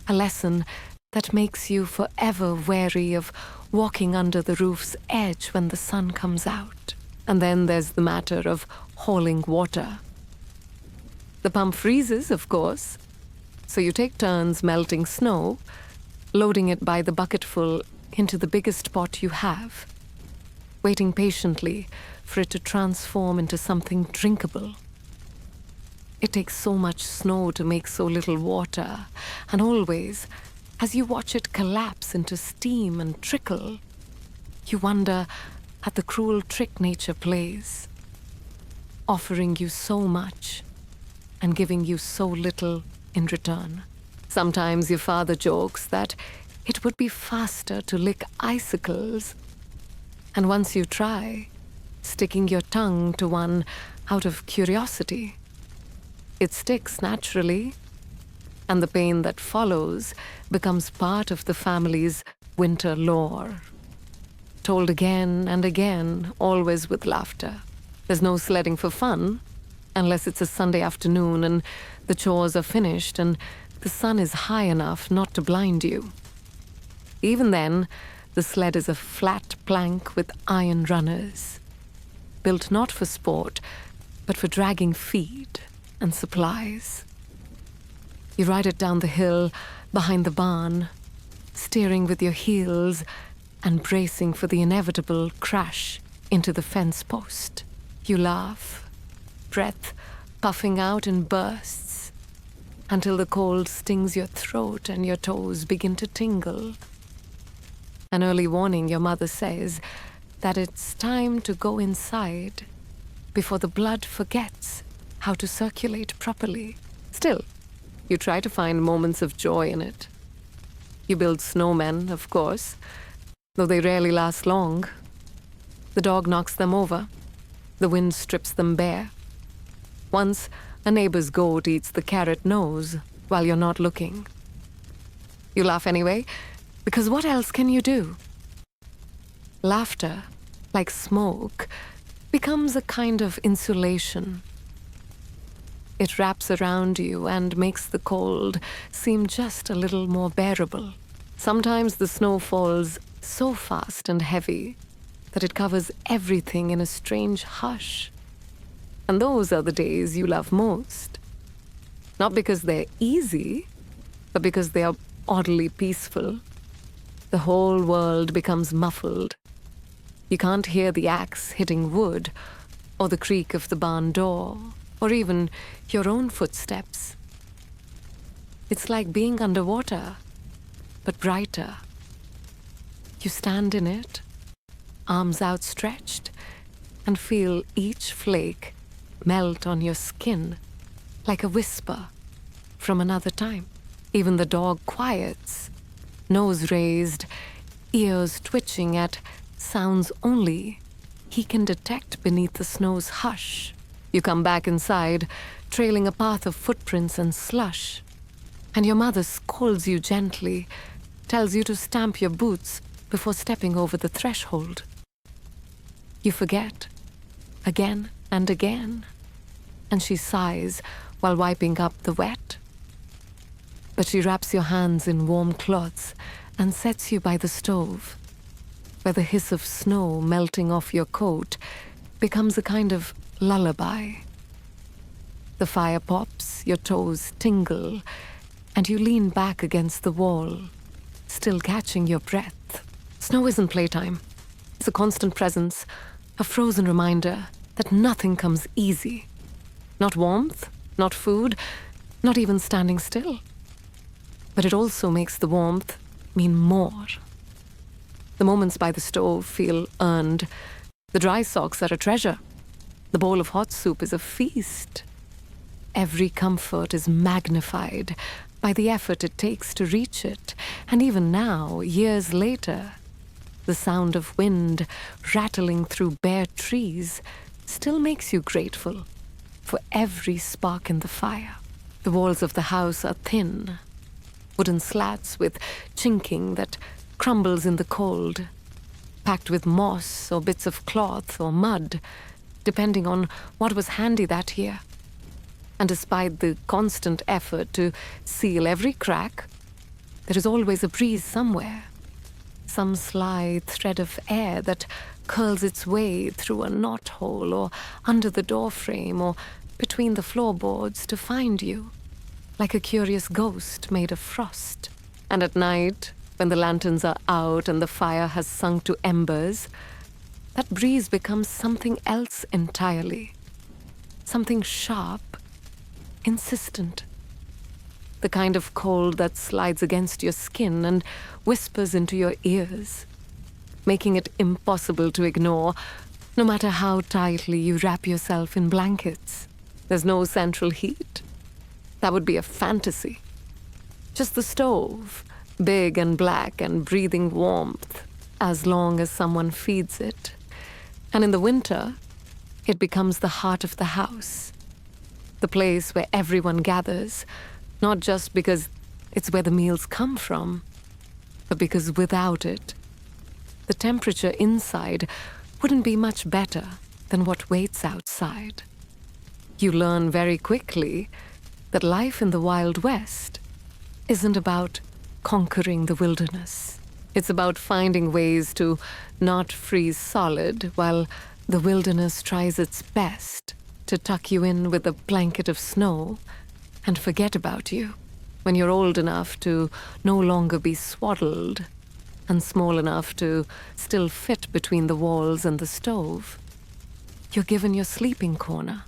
A lesson that makes you forever wary of walking under the roof's edge when the sun comes out. And then there's the matter of hauling water. The pump freezes, of course, so you take turns melting snow, loading it by the bucketful into the biggest pot you have, waiting patiently for it to transform into something drinkable. It takes so much snow to make so little water, and always, as you watch it collapse into steam and trickle, you wonder at the cruel trick nature plays, offering you so much and giving you so little in return. Sometimes your father jokes that it would be faster to lick icicles, and once you try, sticking your tongue to one out of curiosity, it sticks naturally, and the pain that follows becomes part of the family's winter lore. Told again and again, always with laughter. There's no sledding for fun, unless it's a Sunday afternoon and the chores are finished and the sun is high enough not to blind you. Even then, the sled is a flat plank with iron runners, built not for sport, but for dragging feed and supplies. You ride it down the hill behind the barn, steering with your heels and bracing for the inevitable crash into the fence post. You laugh, breath puffing out in bursts, until the cold stings your throat and your toes begin to tingle. An early warning, your mother says, that it's time to go inside before the blood forgets how to circulate properly. Still, you try to find moments of joy in it. You build snowmen, of course, though they rarely last long. The dog knocks them over. The wind strips them bare. Once, a neighbor's goat eats the carrot nose while you're not looking. You laugh anyway, because what else can you do? Laughter, like smoke, becomes a kind of insulation. It wraps around you and makes the cold seem just a little more bearable. Sometimes the snow falls so fast and heavy that it covers everything in a strange hush. And those are the days you love most. Not because they're easy, but because they are oddly peaceful. The whole world becomes muffled. You can't hear the axe hitting wood, or the creak of the barn door, or even your own footsteps. It's like being underwater, but brighter. You stand in it, arms outstretched, and feel each flake melt on your skin like a whisper from another time. Even the dog quiets, nose raised, ears twitching at sounds only he can detect beneath the snow's hush. You come back inside, trailing a path of footprints and slush, and your mother scolds you gently, tells you to stamp your boots before stepping over the threshold. You forget, again and again, and she sighs while wiping up the wet. But she wraps your hands in warm cloths and sets you by the stove, where the hiss of snow melting off your coat becomes a kind of lullaby. The fire pops, your toes tingle, and you lean back against the wall, still catching your breath. Snow isn't playtime. It's a constant presence, a frozen reminder that nothing comes easy. Not warmth, not food, not even standing still. But it also makes the warmth mean more. The moments by the stove feel earned. The dry socks are a treasure. The bowl of hot soup is a feast. Every comfort is magnified by the effort it takes to reach it. And even now, years later, the sound of wind rattling through bare trees still makes you grateful for every spark in the fire. The walls of the house are thin, wooden slats with chinking that crumbles in the cold, packed with moss or bits of cloth or mud, depending on what was handy that year. And despite the constant effort to seal every crack, there is always a breeze somewhere, some sly thread of air that curls its way through a knothole or under the doorframe or between the floorboards to find you, like a curious ghost made of frost. And at night, when the lanterns are out and the fire has sunk to embers, that breeze becomes something else entirely. Something sharp, insistent. The kind of cold that slides against your skin and whispers into your ears, making it impossible to ignore, no matter how tightly you wrap yourself in blankets. There's no central heat. That would be a fantasy. Just the stove, big and black and breathing warmth, as long as someone feeds it. And in the winter, it becomes the heart of the house, the place where everyone gathers, not just because it's where the meals come from, but because without it, the temperature inside wouldn't be much better than what waits outside. You learn very quickly that life in the Wild West isn't about conquering the wilderness. It's about finding ways to not freeze solid while the wilderness tries its best to tuck you in with a blanket of snow and forget about you when you're old enough to no longer be swaddled and small enough to still fit between the walls and the stove. You're given your sleeping corner.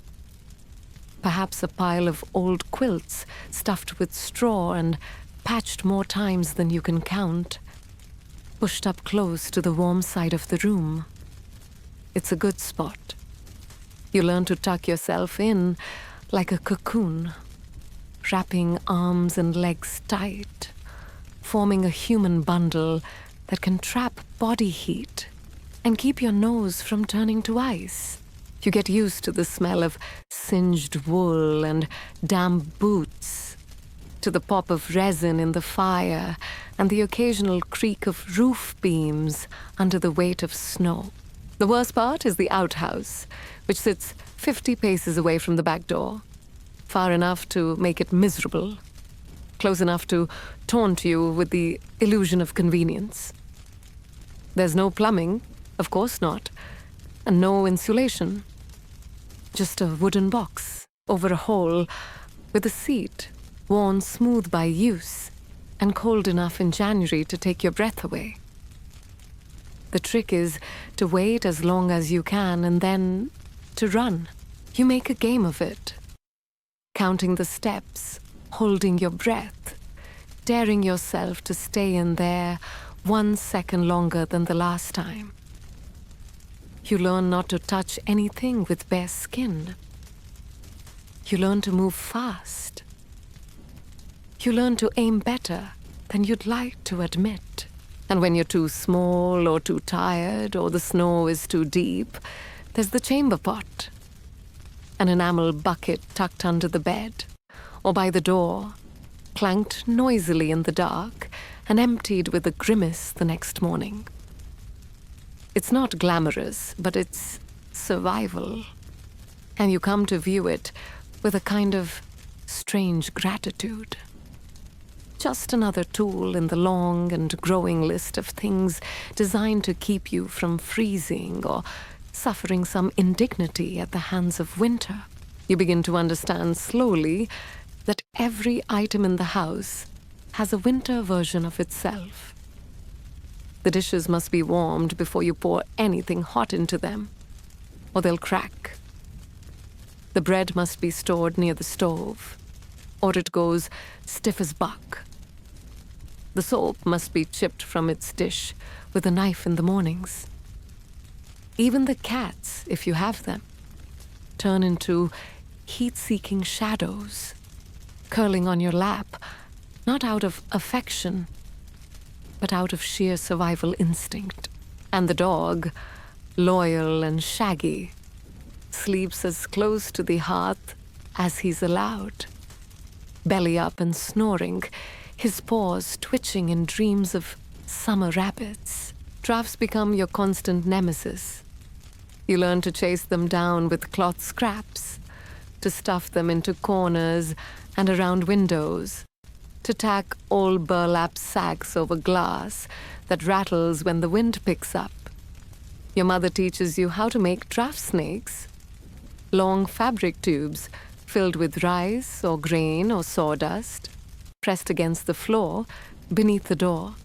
Perhaps a pile of old quilts stuffed with straw and patched more times than you can count, pushed up close to the warm side of the room. it's a good spot. You learn to tuck yourself in like a cocoon, wrapping arms and legs tight, forming a human bundle that can trap body heat and keep your nose from turning to ice. You get used to the smell of singed wool and damp boots, to the pop of resin in the fire and the occasional creak of roof beams under the weight of snow. The worst part is the outhouse, which sits 50 paces away from the back door, far enough to make it miserable, close enough to taunt you with the illusion of convenience. There's no plumbing, of course not, and no insulation. Just a wooden box over a hole with a seat worn smooth by use and cold enough in January to take your breath away. The trick is to wait as long as you can and then to run. You make a game of it, counting the steps, holding your breath, daring yourself to stay in there 1 second longer than the last time. You learn not to touch anything with bare skin. You learn to move fast. You learn to aim better than you'd like to admit. And when you're too small or too tired or the snow is too deep, there's the chamber pot, an enamel bucket tucked under the bed or by the door, clanked noisily in the dark and emptied with a grimace the next morning. It's not glamorous, but it's survival, and you come to view it with a kind of strange gratitude. Just another tool in the long and growing list of things designed to keep you from freezing or suffering some indignity at the hands of winter. You begin to understand slowly that every item in the house has a winter version of itself. The dishes must be warmed before you pour anything hot into them, or they'll crack. The bread must be stored near the stove, or it goes stiff as buck. The soap must be chipped from its dish with a knife in the mornings. Even the cats, if you have them, turn into heat-seeking shadows, curling on your lap, not out of affection, but out of sheer survival instinct. And the dog, loyal and shaggy, sleeps as close to the hearth as he's allowed, belly up and snoring, his paws twitching in dreams of summer rabbits. Drafts become your constant nemesis. You learn to chase them down with cloth scraps, to stuff them into corners and around windows, to tack old burlap sacks over glass that rattles when the wind picks up. Your mother teaches you how to make draft snakes, long fabric tubes filled with rice or grain or sawdust, pressed against the floor beneath the door.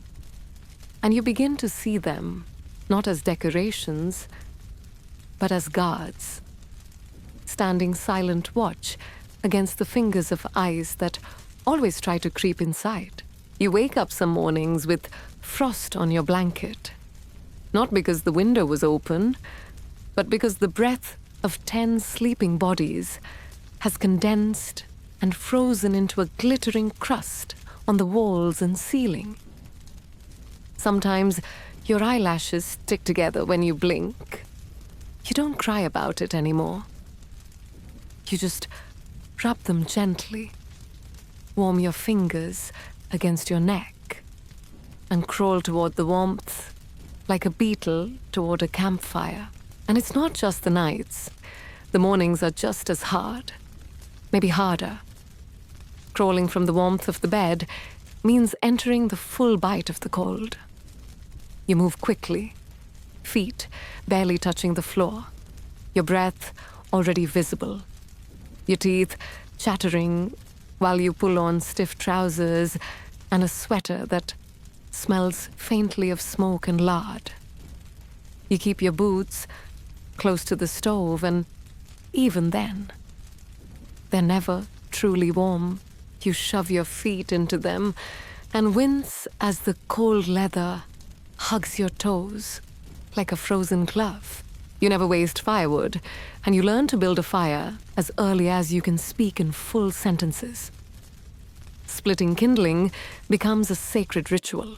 And you begin to see them not as decorations, but as guards, standing silent watch against the fingers of ice that always try to creep inside. You wake up some mornings with frost on your blanket, not because the window was open, but because the breath of 10 sleeping bodies has condensed and frozen into a glittering crust on the walls and ceiling. Sometimes your eyelashes stick together when you blink. You don't cry about it anymore. You just rub them gently, warm your fingers against your neck, and crawl toward the warmth like a beetle toward a campfire. And it's not just the nights. The mornings are just as hard, maybe harder. Crawling from the warmth of the bed means entering the full bite of the cold. You move quickly, feet barely touching the floor, your breath already visible, your teeth chattering while you pull on stiff trousers and a sweater that smells faintly of smoke and lard. You keep your boots close to the stove, and even then, they're never truly warm. You shove your feet into them and wince as the cold leather hugs your toes like a frozen glove. You never waste firewood, and you learn to build a fire as early as you can speak in full sentences. Splitting kindling becomes a sacred ritual,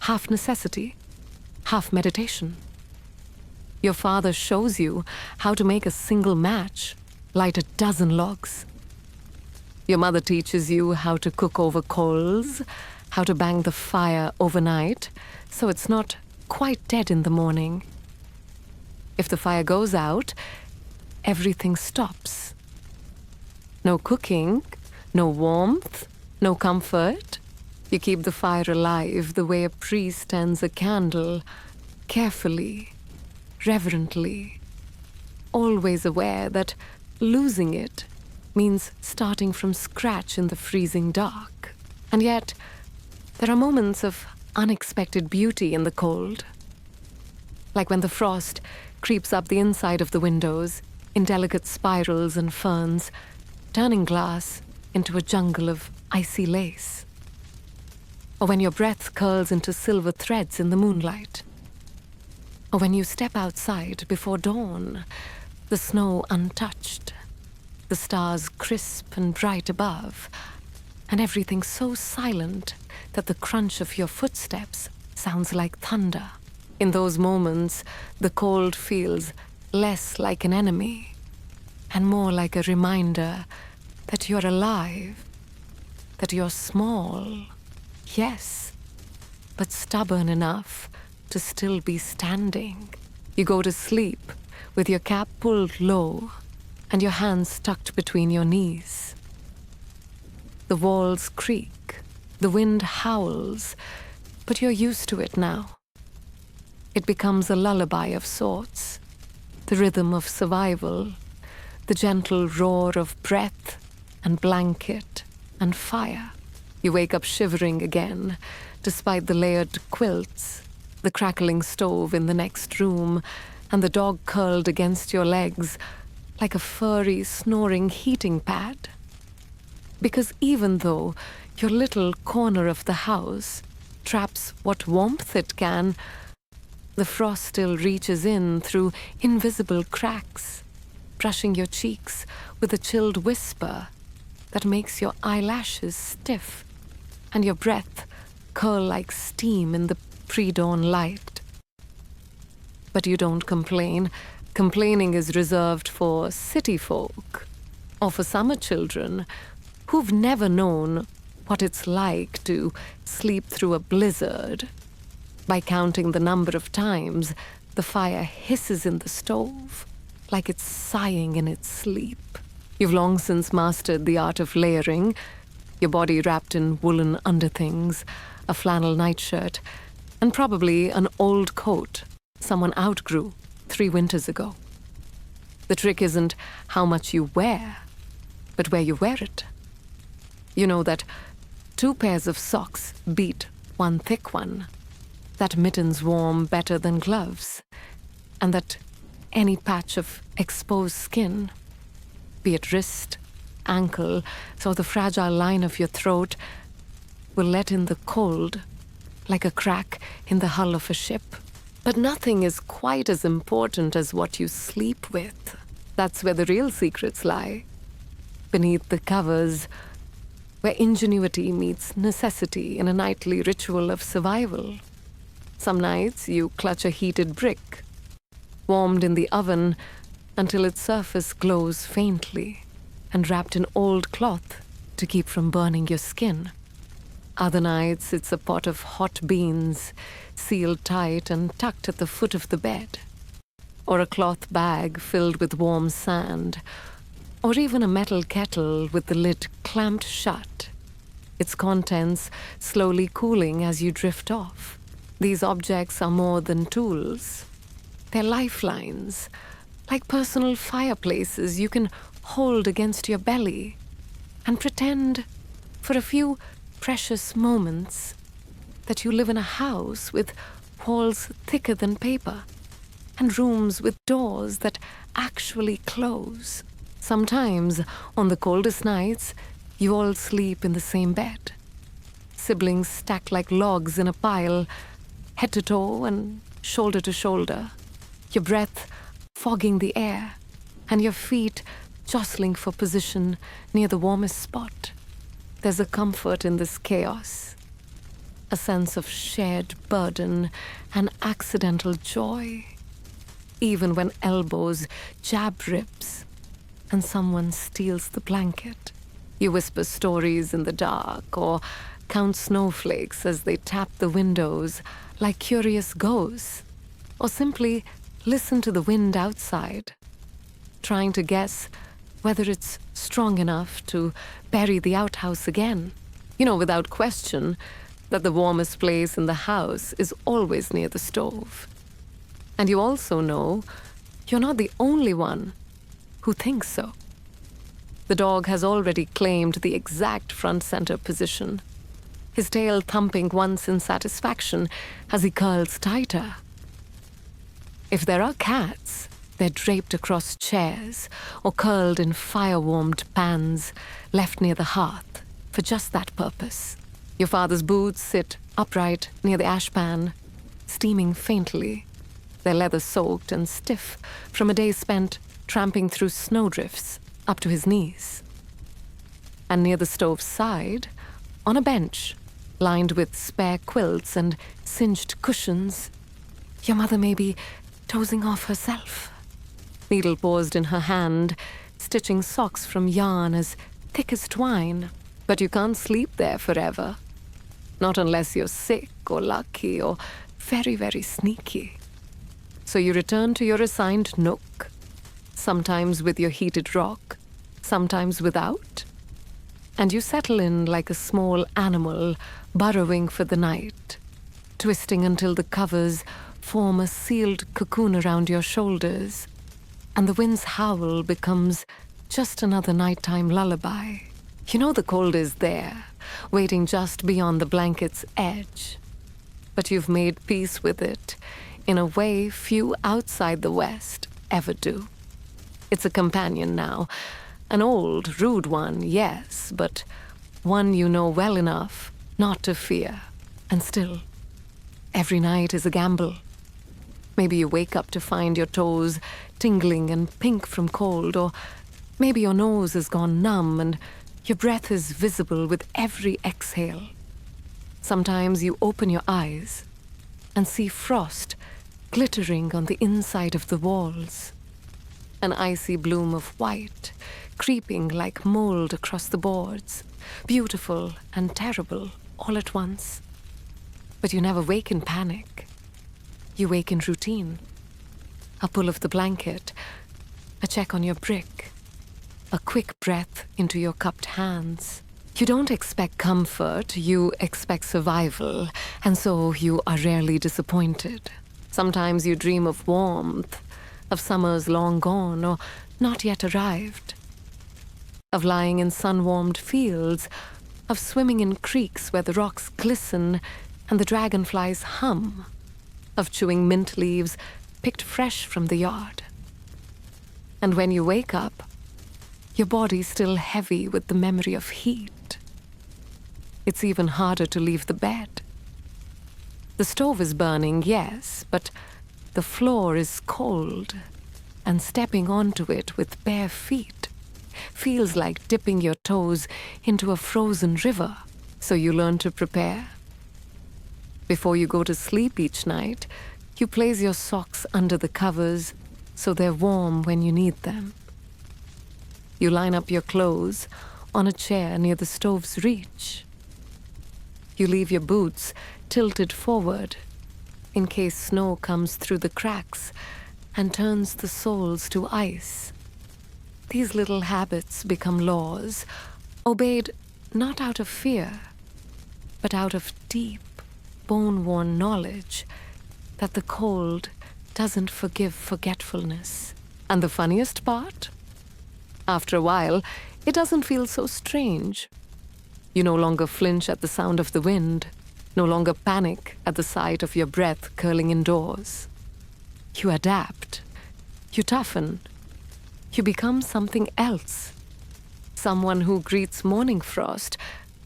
half necessity, half meditation. Your father shows you how to make a single match light a dozen logs. Your mother teaches you how to cook over coals, how to bang the fire overnight so it's not quite dead in the morning. If the fire goes out, everything stops. No cooking, no warmth, no comfort. You keep the fire alive the way a priest tends a candle, carefully, reverently, always aware that losing it means starting from scratch in the freezing dark. And yet, there are moments of unexpected beauty in the cold. Like when the frost creeps up the inside of the windows in delicate spirals and ferns, turning glass into a jungle of icy lace. Or when your breath curls into silver threads in the moonlight. Or when you step outside before dawn, the snow untouched, the stars crisp and bright above, and everything so silent that the crunch of your footsteps sounds like thunder. In those moments, the cold feels less like an enemy and more like a reminder that you're alive, that you're small, yes, but stubborn enough to still be standing. You go to sleep with your cap pulled low and your hands tucked between your knees. The walls creak, the wind howls, but you're used to it now. It becomes a lullaby of sorts, the rhythm of survival, the gentle roar of breath and blanket and fire. You wake up shivering again, despite the layered quilts, the crackling stove in the next room, and the dog curled against your legs like a furry, snoring heating pad. Because even though your little corner of the house traps what warmth it can, the frost still reaches in through invisible cracks, brushing your cheeks with a chilled whisper that makes your eyelashes stiff and your breath curl like steam in the pre-dawn light. But you don't complain. Complaining is reserved for city folk or for summer children who've never known what it's like to sleep through a blizzard by counting the number of times the fire hisses in the stove like it's sighing in its sleep. You've long since mastered the art of layering, your body wrapped in woolen underthings, a flannel nightshirt, and probably an old coat someone outgrew 3 winters ago. The trick isn't how much you wear, but where you wear it. You know that 2 pairs of socks beat 1 thick one, that mittens warm better than gloves, and that any patch of exposed skin, be it wrist, ankle, or the fragile line of your throat, will let in the cold like a crack in the hull of a ship. But nothing is quite as important as what you sleep with. That's where the real secrets lie. Beneath the covers, where ingenuity meets necessity in a nightly ritual of survival. Some nights you clutch a heated brick, warmed in the oven until its surface glows faintly, and wrapped in old cloth to keep from burning your skin. Other nights it's a pot of hot beans, sealed tight and tucked at the foot of the bed, or a cloth bag filled with warm sand, or even a metal kettle with the lid clamped shut, its contents slowly cooling as you drift off. These objects are more than tools. They're lifelines, like personal fireplaces you can hold against your belly and pretend for a few precious moments that you live in a house with walls thicker than paper and rooms with doors that actually close. Sometimes, on the coldest nights, you all sleep in the same bed, siblings stacked like logs in a pile, head to toe and shoulder to shoulder, your breath fogging the air, and your feet jostling for position near the warmest spot. There's a comfort in this chaos, a sense of shared burden and accidental joy. Even when elbows jab ribs and someone steals the blanket, you whisper stories in the dark or count snowflakes as they tap the windows like curious ghosts, or simply listen to the wind outside, trying to guess whether it's strong enough to bury the outhouse again. You know, without question, that the warmest place in the house is always near the stove. And you also know you're not the only one who thinks so. The dog has already claimed the exact front center position, his tail thumping once in satisfaction as he curls tighter. If there are cats, they're draped across chairs or curled in fire-warmed pans left near the hearth for just that purpose. Your father's boots sit upright near the ashpan, steaming faintly, their leather soaked and stiff from a day spent tramping through snowdrifts up to his knees. And near the stove's side, on a bench lined with spare quilts and singed cushions, your mother may be dozing off herself, needle paused in her hand, stitching socks from yarn as thick as twine. But you can't sleep there forever. Not unless you're sick or lucky or very, very sneaky. So you return to your assigned nook, sometimes with your heated rock, sometimes without. And you settle in like a small animal burrowing for the night, twisting until the covers form a sealed cocoon around your shoulders, and the wind's howl becomes just another nighttime lullaby. You know the cold is there, waiting just beyond the blanket's edge. But you've made peace with it in a way few outside the West ever do. It's a companion now, an old, rude one, yes, but one you know well enough not to fear. And still, every night is a gamble. Maybe you wake up to find your toes tingling and pink from cold, or maybe your nose has gone numb and your breath is visible with every exhale. Sometimes you open your eyes and see frost glittering on the inside of the walls, an icy bloom of white creeping like mold across the boards, beautiful and terrible all at once. But you never wake in panic. You wake in routine. A pull of the blanket, a check on your brick, a quick breath into your cupped hands. You don't expect comfort, you expect survival, and so you are rarely disappointed. Sometimes you dream of warmth, of summers long gone or not yet arrived, of lying in sun-warmed fields, of swimming in creeks where the rocks glisten and the dragonflies hum, of chewing mint leaves picked fresh from the yard. And when you wake up, your body's still heavy with the memory of heat. It's even harder to leave the bed. The stove is burning, yes, but the floor is cold, and stepping onto it with bare feet feels like dipping your toes into a frozen river. So you learn to prepare. Before you go to sleep each night, you place your socks under the covers so they're warm when you need them. You line up your clothes on a chair near the stove's reach. You leave your boots tilted forward in case snow comes through the cracks and turns the soles to ice. These little habits become laws, obeyed not out of fear, but out of deep, bone-worn knowledge that the cold doesn't forgive forgetfulness. And the funniest part? After a while, it doesn't feel so strange. You no longer flinch at the sound of the wind, no longer panic at the sight of your breath curling indoors. You adapt. You toughen. You become something else. Someone who greets morning frost,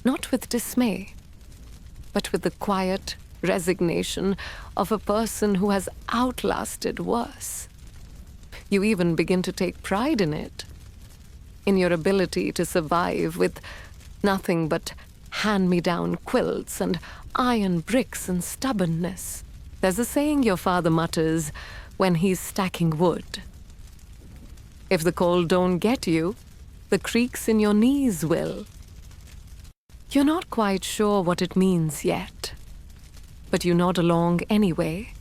not with dismay, but with the quiet resignation of a person who has outlasted worse. You even begin to take pride in it, in your ability to survive with nothing but hand-me-down quilts and iron bricks and stubbornness. There's a saying your father mutters when he's stacking wood. If the cold don't get you, the creaks in your knees will. You're not quite sure what it means yet, but you nod along anyway,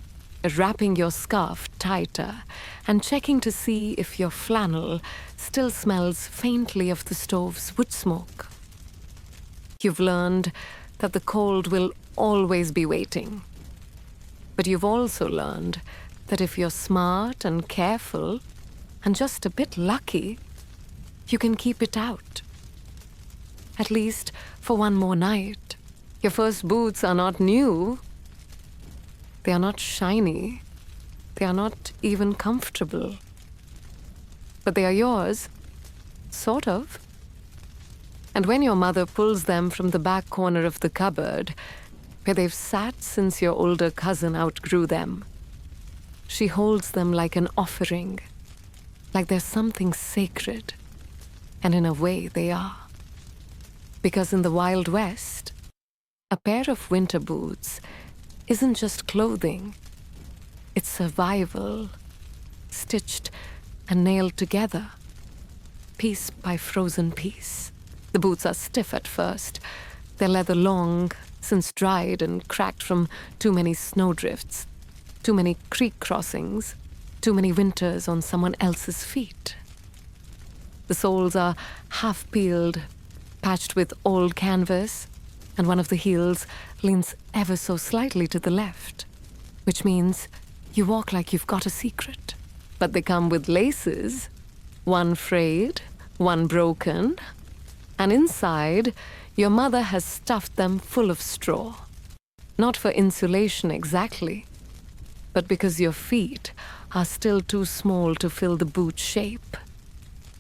wrapping your scarf tighter and checking to see if your flannel still smells faintly of the stove's wood smoke. You've learned that the cold will always be waiting. But you've also learned that if you're smart and careful and just a bit lucky, you can keep it out. At least for one more night. Your first boots are not new. They are not shiny. They are not even comfortable. But they are yours, sort of. And when your mother pulls them from the back corner of the cupboard, where they've sat since your older cousin outgrew them, she holds them like an offering, like they're something sacred. And in a way they are. Because in the Wild West, a pair of winter boots isn't just clothing, it's survival, stitched and nailed together, piece by frozen piece. The boots are stiff at first, their leather long, since dried and cracked from too many snowdrifts, too many creek crossings, too many winters on someone else's feet. The soles are half-peeled, patched with old canvas, and one of the heels leans ever so slightly to the left, which means you walk like you've got a secret. But they come with laces, one frayed, one broken, and inside, your mother has stuffed them full of straw. Not for insulation exactly, but because your feet are still too small to fill the boot shape.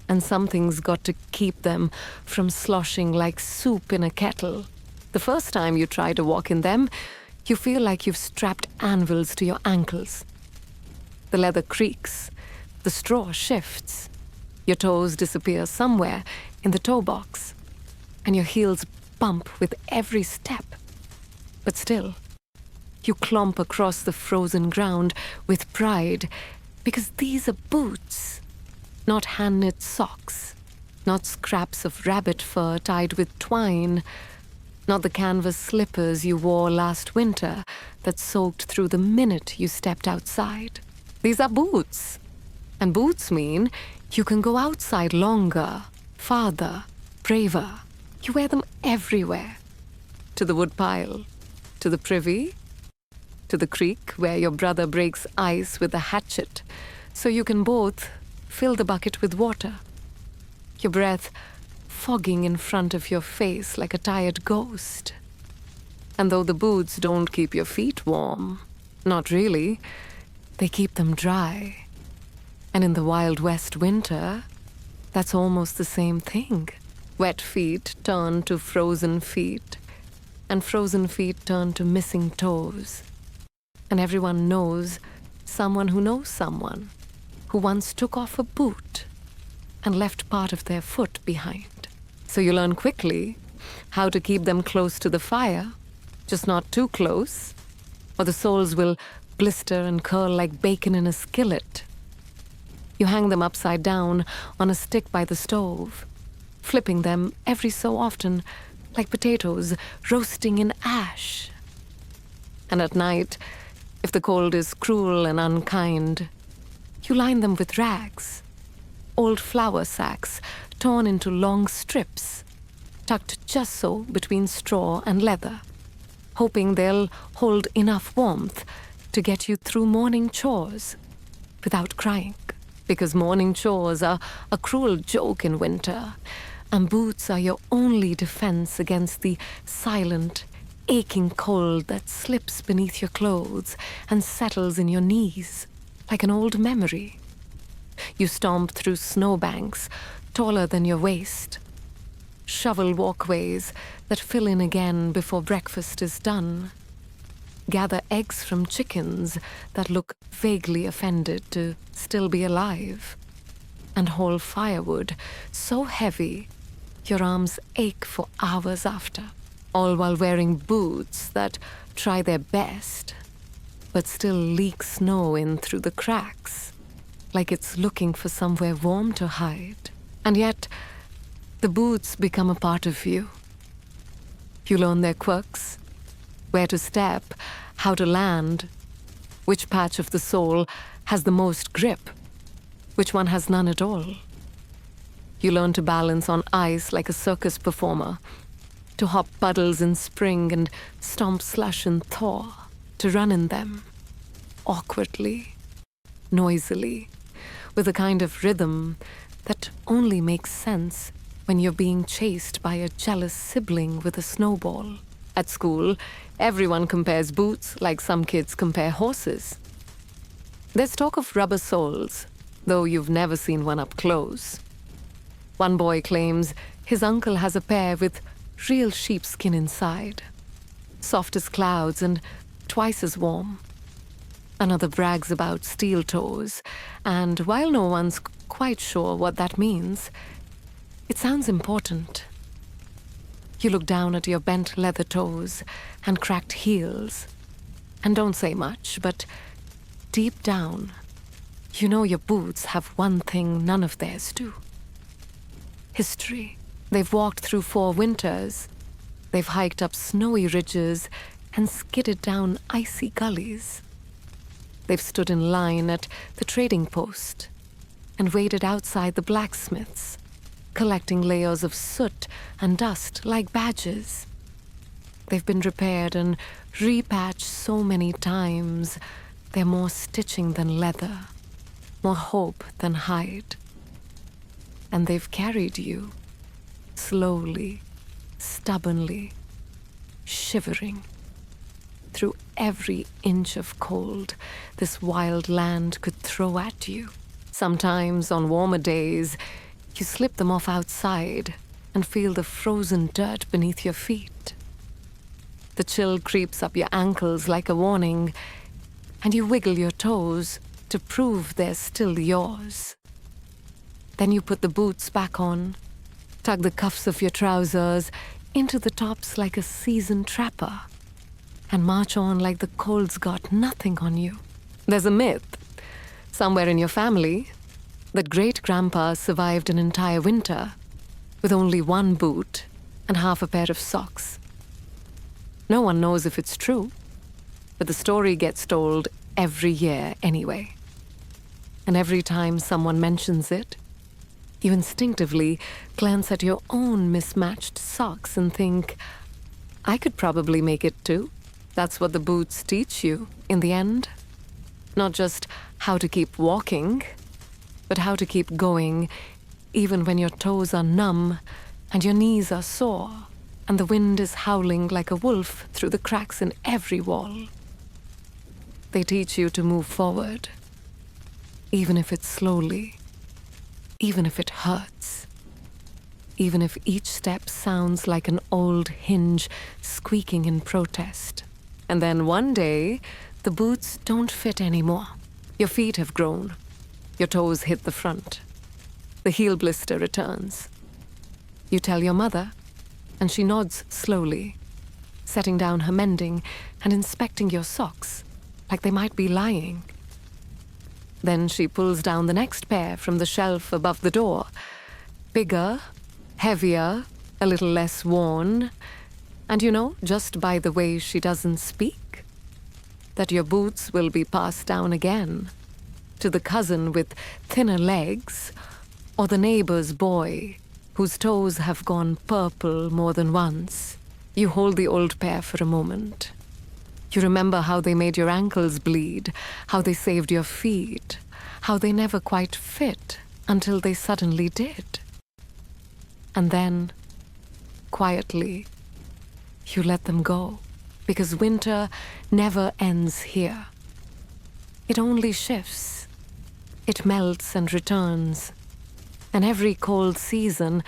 And something's got to keep them from sloshing like soup in a kettle. The first time you try to walk in them, you feel like you've strapped anvils to your ankles. The leather creaks, the straw shifts, your toes disappear somewhere in the toe box, and your heels bump with every step. But still, you clomp across the frozen ground with pride, because these are boots. Not hand-knit socks, not scraps of rabbit fur tied with twine, not the canvas slippers you wore last winter that soaked through the minute you stepped outside. These are boots. And boots mean you can go outside longer, farther, braver. You wear them everywhere. To the woodpile, to the privy, to the creek where your brother breaks ice with a hatchet, so you can both fill the bucket with water, your breath fogging in front of your face like a tired ghost. And though the boots don't keep your feet warm, not really, they keep them dry. And in the Wild West winter, that's almost the same thing. Wet feet turn to frozen feet, and frozen feet turn to missing toes. And everyone knows someone who knows someone who once took off a boot and left part of their foot behind. So you learn quickly how to keep them close to the fire, just not too close, or the soles will blister and curl like bacon in a skillet. You hang them upside down on a stick by the stove, flipping them every so often like potatoes roasting in ash. And at night, if the cold is cruel and unkind, you line them with rags, old flour sacks torn into long strips, tucked just so between straw and leather, hoping they'll hold enough warmth to get you through morning chores without crying. Because morning chores are a cruel joke in winter, and boots are your only defense against the silent, aching cold that slips beneath your clothes and settles in your knees like an old memory. You stomp through snowbanks taller than your waist, shovel walkways that fill in again before breakfast is done, gather eggs from chickens that look vaguely offended to still be alive, and haul firewood so heavy your arms ache for hours after, all while wearing boots that try their best but still leak snow in through the cracks, like it's looking for somewhere warm to hide. And yet, the boots become a part of you. You learn their quirks, where to step, how to land, which patch of the sole has the most grip, which one has none at all. You learn to balance on ice like a circus performer, to hop puddles in spring and stomp slush in thaw, to run in them, awkwardly, noisily, with a kind of rhythm that only makes sense when you're being chased by a jealous sibling with a snowball. At school, everyone compares boots like some kids compare horses. There's talk of rubber soles, though you've never seen one up close. One boy claims his uncle has a pair with real sheepskin inside, soft as clouds and twice as warm. Another brags about steel toes, and while no one's quite sure what that means, it sounds important. You look down at your bent leather toes and cracked heels, and don't say much, but deep down, you know your boots have one thing none of theirs do. History. They've walked through 4 winters. They've hiked up snowy ridges and skidded down icy gullies. They've stood in line at the trading post and waited outside the blacksmith's, collecting layers of soot and dust like badges. They've been repaired and repatched so many times, they're more stitching than leather, more hope than hide. And they've carried you, slowly, stubbornly, shivering, through every inch of cold this wild land could throw at you. Sometimes, on warmer days, you slip them off outside and feel the frozen dirt beneath your feet. The chill creeps up your ankles like a warning, and you wiggle your toes to prove they're still yours. Then you put the boots back on, tug the cuffs of your trousers into the tops like a seasoned trapper, and march on like the cold's got nothing on you. There's a myth, somewhere in your family, that great-grandpa survived an entire winter with only 1 boot and half a pair of socks. No one knows if it's true, but the story gets told every year anyway. And every time someone mentions it, you instinctively glance at your own mismatched socks and think, I could probably make it too. That's what the boots teach you in the end. Not just how to keep walking, but how to keep going even when your toes are numb and your knees are sore and the wind is howling like a wolf through the cracks in every wall. They teach you to move forward, even if it's slowly, even if it hurts, even if each step sounds like an old hinge squeaking in protest. And then one day, the boots don't fit anymore. Your feet have grown. Your toes hit the front. The heel blister returns. You tell your mother, and she nods slowly, setting down her mending and inspecting your socks like they might be lying. Then she pulls down the next pair from the shelf above the door. Bigger, heavier, a little less worn. And you know, just by the way she doesn't speak, that your boots will be passed down again to the cousin with thinner legs, or the neighbor's boy whose toes have gone purple more than once. You hold the old pair for a moment. You remember how they made your ankles bleed, how they saved your feet, how they never quite fit until they suddenly did. And then, quietly, you let them go, because winter never ends here. It only shifts. It melts and returns. And every cold season,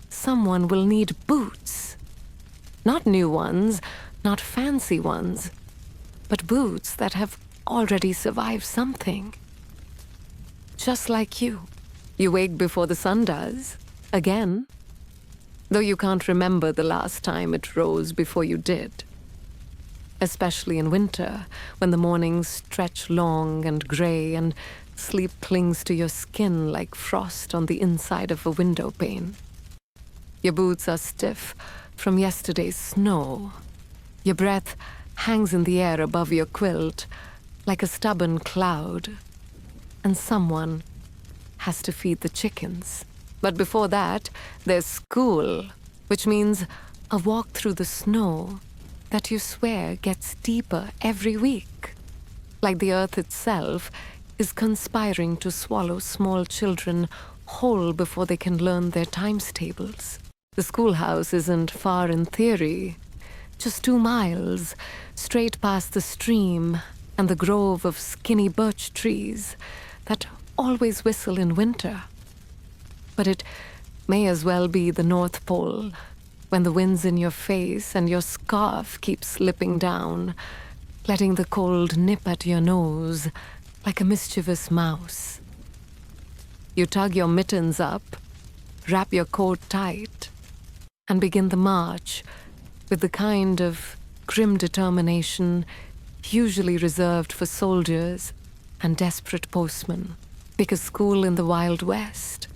someone will need boots. Not new ones, not fancy ones, but boots that have already survived something. Just like you. You wake before the sun does, again, though you can't remember the last time it rose before you did. Especially in winter, when the mornings stretch long and gray and sleep clings to your skin like frost on the inside of a window pane. Your boots are stiff from yesterday's snow. Your breath hangs in the air above your quilt like a stubborn cloud. And someone has to feed the chickens. But before that, there's school, which means a walk through the snow that you swear gets deeper every week. Like the earth itself is conspiring to swallow small children whole before they can learn their times tables. The schoolhouse isn't far in theory, just 2 miles, straight past the stream and the grove of skinny birch trees that always whistle in winter. But it may as well be the North Pole when the wind's in your face and your scarf keeps slipping down, letting the cold nip at your nose like a mischievous mouse. You tug your mittens up, wrap your coat tight, and begin the march with the kind of grim determination usually reserved for soldiers and desperate postmen. Because school in the Wild West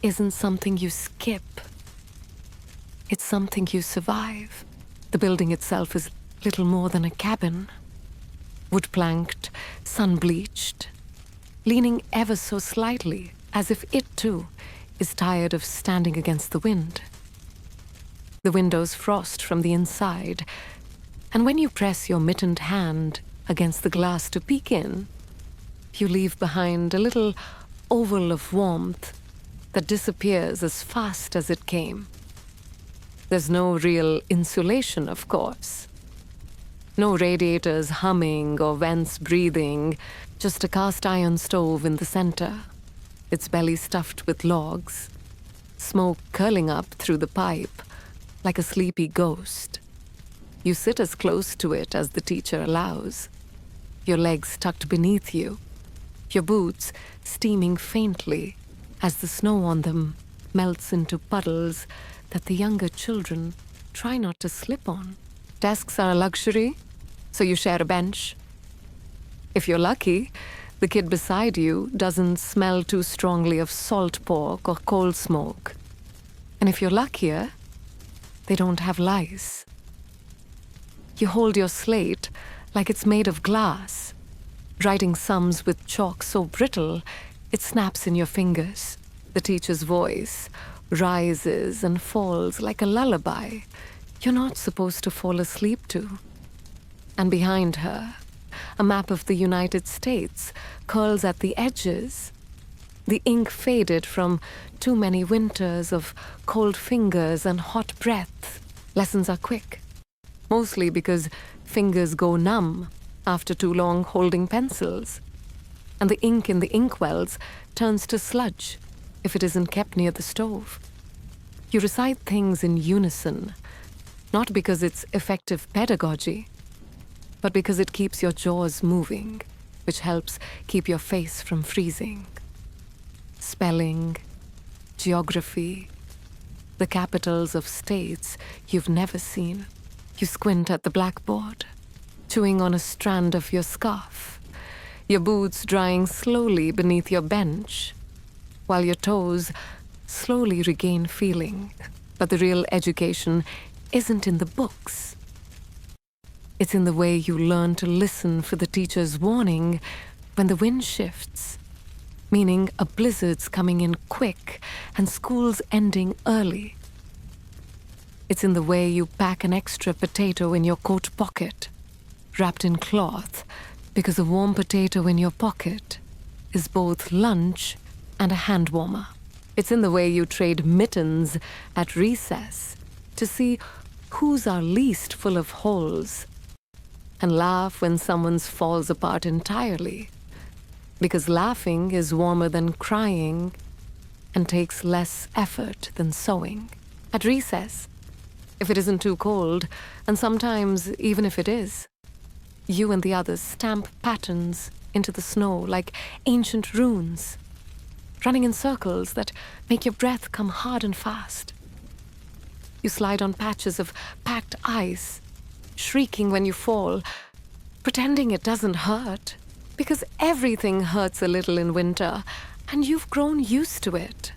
isn't something you skip. It's something you survive. The building itself is little more than a cabin. Wood-planked, sun-bleached, leaning ever so slightly as if it too is tired of standing against the wind. The windows frost from the inside, and when you press your mittened hand against the glass to peek in, you leave behind a little oval of warmth that disappears as fast as it came. There's no real insulation, of course. No radiators humming or vents breathing, just a cast iron stove in the center, its belly stuffed with logs, smoke curling up through the pipe like a sleepy ghost. You sit as close to it as the teacher allows, your legs tucked beneath you, your boots steaming faintly as the snow on them melts into puddles that the younger children try not to slip on. Desks are a luxury, so you share a bench. If you're lucky, the kid beside you doesn't smell too strongly of salt pork or coal smoke. And if you're luckier, they don't have lice. You hold your slate like it's made of glass, writing sums with chalk so brittle it snaps in your fingers. The teacher's voice rises and falls like a lullaby you're not supposed to fall asleep to. And behind her, a map of the United States curls at the edges, the ink faded from too many winters of cold fingers and hot breath. Lessons are quick, mostly because fingers go numb after too long holding pencils, and the ink in the inkwells turns to sludge if it isn't kept near the stove. You recite things in unison, not because it's effective pedagogy, but because it keeps your jaws moving, which helps keep your face from freezing. Spelling, geography, the capitals of states you've never seen. You squint at the blackboard, chewing on a strand of your scarf, your boots drying slowly beneath your bench, while your toes slowly regain feeling. But the real education isn't in the books. It's in the way you learn to listen for the teacher's warning when the wind shifts, meaning a blizzard's coming in quick and school's ending early. It's in the way you pack an extra potato in your coat pocket, wrapped in cloth, because a warm potato in your pocket is both lunch and a hand warmer. It's in the way you trade mittens at recess to see whose are least full of holes, and laugh when someone's falls apart entirely, because laughing is warmer than crying and takes less effort than sewing. At recess, if it isn't too cold, and sometimes even if it is, you and the others stamp patterns into the snow like ancient runes, running in circles that make your breath come hard and fast. You slide on patches of packed ice, shrieking when you fall, pretending it doesn't hurt, because everything hurts a little in winter, and you've grown used to it.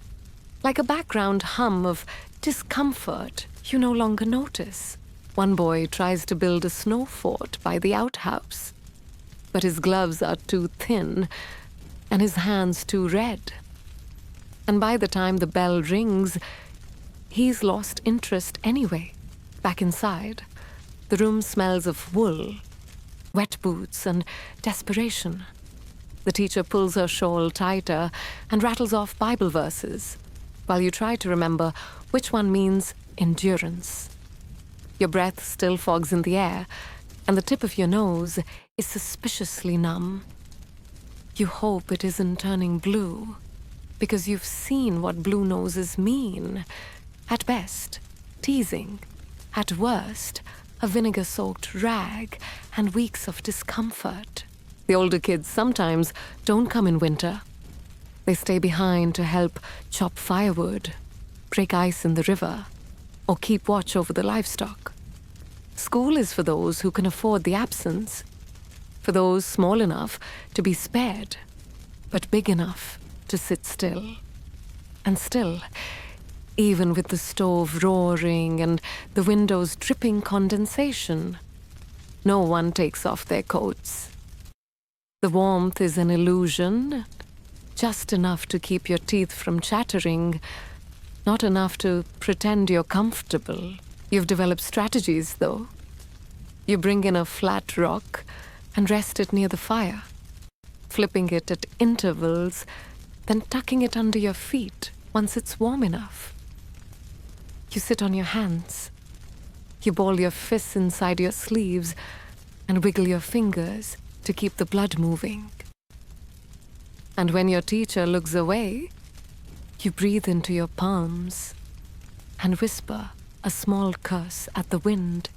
Like a background hum of discomfort you no longer notice. One boy tries to build a snow fort by the outhouse, but his gloves are too thin and his hands too red. And by the time the bell rings, he's lost interest anyway. Back inside, the room smells of wool, wet boots, and desperation. The teacher pulls her shawl tighter and rattles off Bible verses, while you try to remember which one means endurance. Your breath still fogs in the air, and the tip of your nose is suspiciously numb. You hope it isn't turning blue, because you've seen what blue noses mean. At best, teasing. At worst, a vinegar-soaked rag and weeks of discomfort. The older kids sometimes don't come in winter. They stay behind to help chop firewood, break ice in the river, or keep watch over the livestock. School is for those who can afford the absence, for those small enough to be spared, but big enough to sit still. And still, even with the stove roaring and the windows dripping condensation, no one takes off their coats. The warmth is an illusion, just enough to keep your teeth from chattering, not enough to pretend you're comfortable. You've developed strategies, though. You bring in a flat rock and rest it near the fire, flipping it at intervals, then tucking it under your feet once it's warm enough. You sit on your hands. You ball your fists inside your sleeves and wiggle your fingers to keep the blood moving. And when your teacher looks away, you breathe into your palms and whisper a small curse at the wind,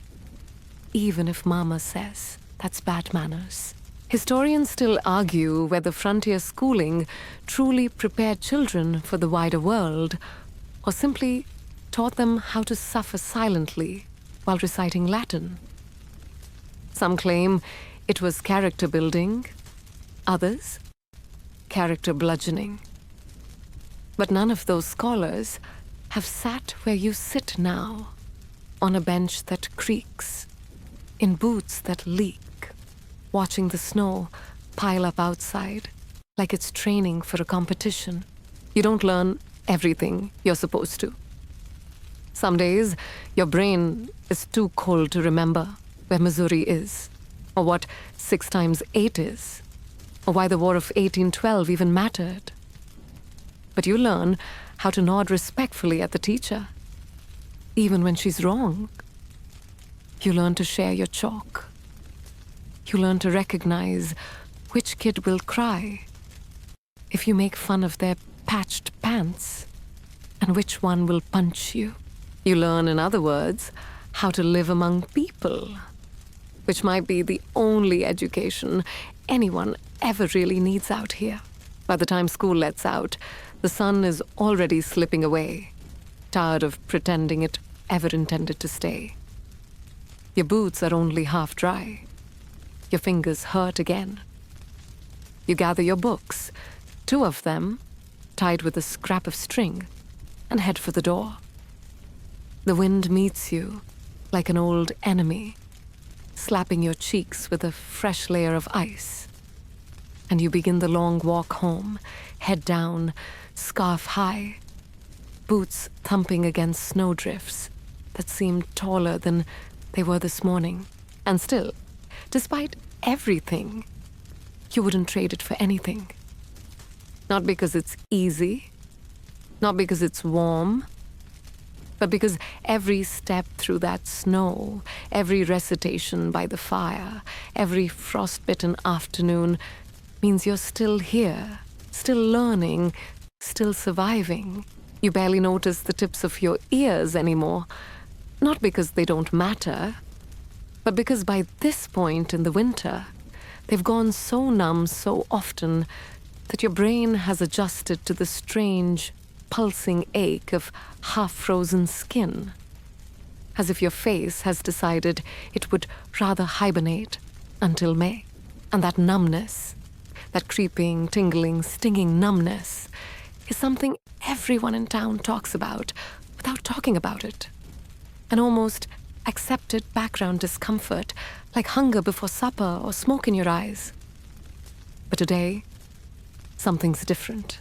even if Mama says that's bad manners. Historians still argue whether frontier schooling truly prepared children for the wider world, or simply taught them how to suffer silently while reciting Latin. Some claim it was character building, others character bludgeoning. But none of those scholars have sat where you sit now, on a bench that creaks, in boots that leak, watching the snow pile up outside like it's training for a competition. You don't learn everything you're supposed to. Some days, your brain is too cold to remember where Missouri is, or what 6 times 8 is, or why the War of 1812 even mattered. But you learn how to nod respectfully at the teacher, even when she's wrong. You learn to share your chalk. You learn to recognize which kid will cry if you make fun of their patched pants, and which one will punch you. You learn, in other words, how to live among people, which might be the only education anyone ever really needs out here. By the time school lets out, the sun is already slipping away, tired of pretending it ever intended to stay. Your boots are only half dry. Your fingers hurt again. You gather your books, 2 of them tied with a scrap of string, and head for the door. The wind meets you like an old enemy, slapping your cheeks with a fresh layer of ice. And you begin the long walk home, head down, scarf high, boots thumping against snowdrifts that seem taller than they were this morning. And still, despite everything, you wouldn't trade it for anything. Not because it's easy, not because it's warm, but because every step through that snow, every recitation by the fire, every frostbitten afternoon means you're still here, still learning, still surviving. You barely notice the tips of your ears anymore, not because they don't matter, But because by this point in the winter, they've gone so numb so often that your brain has adjusted to the strange, pulsing ache of half-frozen skin, as if your face has decided it would rather hibernate until May. And that numbness, that creeping, tingling, stinging numbness, is something everyone in town talks about without talking about it. An almost accepted background discomfort, like hunger before supper or smoke in your eyes. But today, something's different.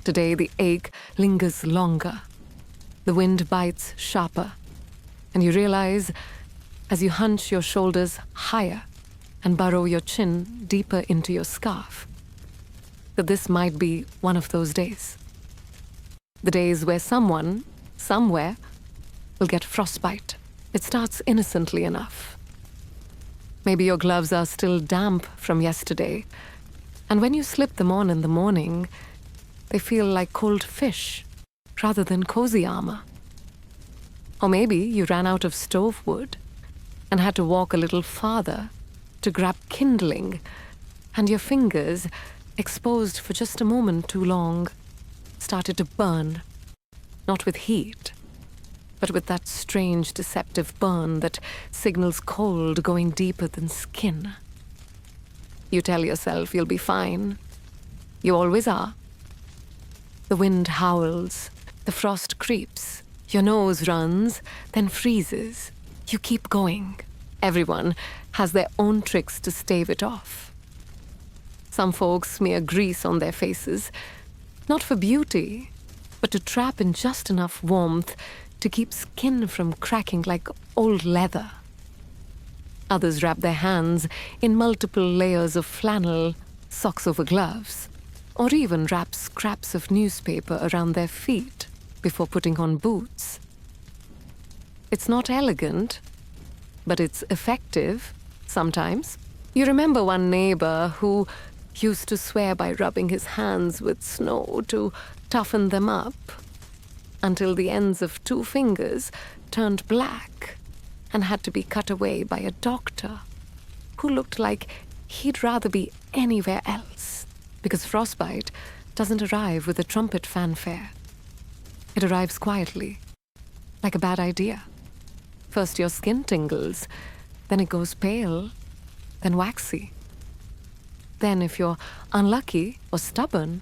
Today, the ache lingers longer. The wind bites sharper. And you realize, as you hunch your shoulders higher and burrow your chin deeper into your scarf, that this might be one of those days. The days where someone, somewhere, will get frostbite. It starts innocently enough. Maybe your gloves are still damp from yesterday, and when you slip them on in the morning, they feel like cold fish rather than cozy armor. Or maybe you ran out of stove wood and had to walk a little farther to grab kindling, and your fingers, exposed for just a moment too long, started to burn, not with heat, but with that strange deceptive burn that signals cold going deeper than skin. You tell yourself you'll be fine. You always are. The wind howls, the frost creeps, your nose runs, then freezes. You keep going. Everyone has their own tricks to stave it off. Some folks smear grease on their faces, not for beauty, but to trap in just enough warmth to keep skin from cracking like old leather. Others wrap their hands in multiple layers of flannel, socks over gloves, or even wrap scraps of newspaper around their feet before putting on boots. It's not elegant, but it's effective, sometimes. You remember one neighbor who used to swear by rubbing his hands with snow to toughen them up, until the ends of 2 fingers turned black and had to be cut away by a doctor who looked like he'd rather be anywhere else, because frostbite doesn't arrive with a trumpet fanfare. It arrives quietly, like a bad idea. First your skin tingles, then it goes pale, then waxy. Then if you're unlucky or stubborn,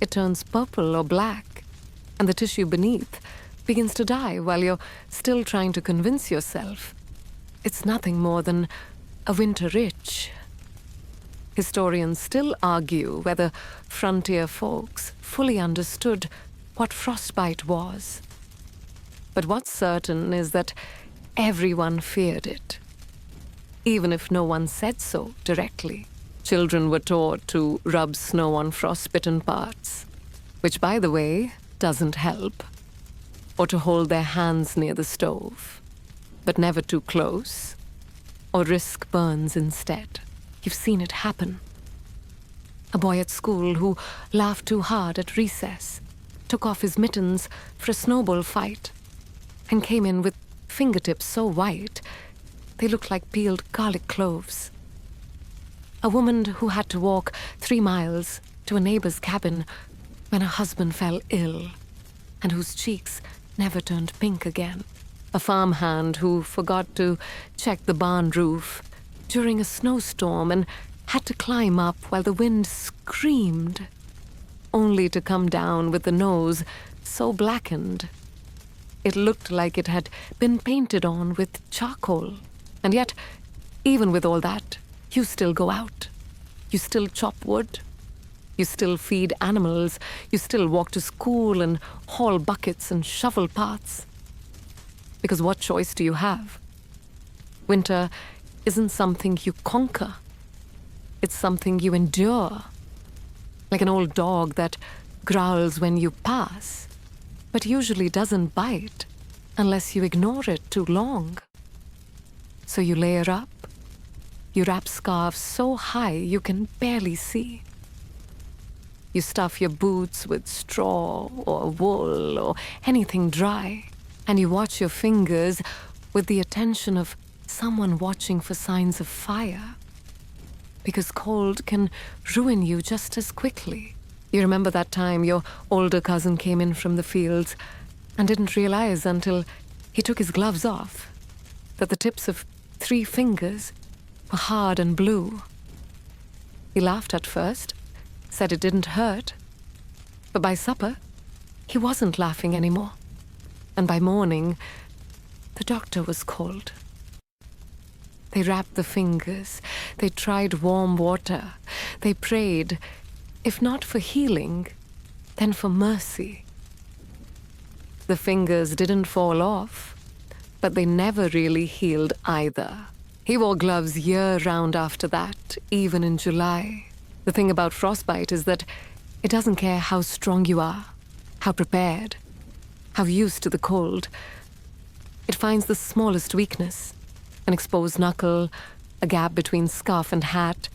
it turns purple or black, and the tissue beneath begins to die while you're still trying to convince yourself it's nothing more than a winter itch. Historians still argue whether frontier folks fully understood what frostbite was. But what's certain is that everyone feared it. Even if no one said so directly, children were taught to rub snow on frostbitten parts, which, by the way, doesn't help, or to hold their hands near the stove, but never too close, or risk burns instead. You've seen it happen. A boy at school who laughed too hard at recess took off his mittens for a snowball fight and came in with fingertips so white they looked like peeled garlic cloves. A woman who had to walk 3 miles to a neighbor's cabin when her husband fell ill and whose cheeks never turned pink again. A farmhand who forgot to check the barn roof during a snowstorm and had to climb up while the wind screamed, only to come down with the nose so blackened it looked like it had been painted on with charcoal. And yet, even with all that, you still go out. You still chop wood. You still feed animals. You still walk to school and haul buckets and shovel paths. Because what choice do you have? Winter isn't something you conquer. It's something you endure. Like an old dog that growls when you pass, but usually doesn't bite unless you ignore it too long. So you layer up. You wrap scarves so high you can barely see. You stuff your boots with straw or wool or anything dry, and you watch your fingers with the attention of someone watching for signs of fire. Because cold can ruin you just as quickly. You remember that time your older cousin came in from the fields and didn't realize until he took his gloves off that the tips of 3 fingers were hard and blue. He laughed at first, said it didn't hurt, but by supper, he wasn't laughing anymore. And by morning, the doctor was called. They wrapped the fingers, they tried warm water, they prayed, if not for healing, then for mercy. The fingers didn't fall off, but they never really healed either. He wore gloves year-round after that, even in July. The thing about frostbite is that it doesn't care how strong you are, how prepared, how used to the cold. It finds the smallest weakness, an exposed knuckle, a gap between scarf and hat,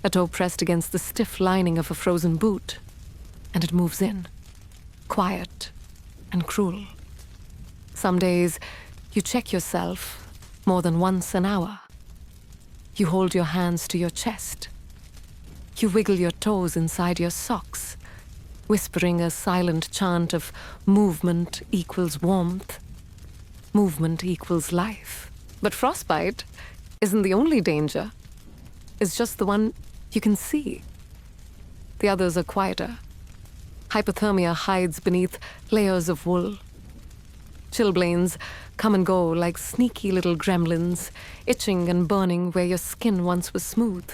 a toe pressed against the stiff lining of a frozen boot, and it moves in, quiet and cruel. Some days, you check yourself more than once an hour. You hold your hands to your chest. You wiggle your toes inside your socks, whispering a silent chant of movement equals warmth, movement equals life. But frostbite isn't the only danger. It's just the one you can see. The others are quieter. Hypothermia hides beneath layers of wool. Chilblains come and go like sneaky little gremlins, itching and burning where your skin once was smooth.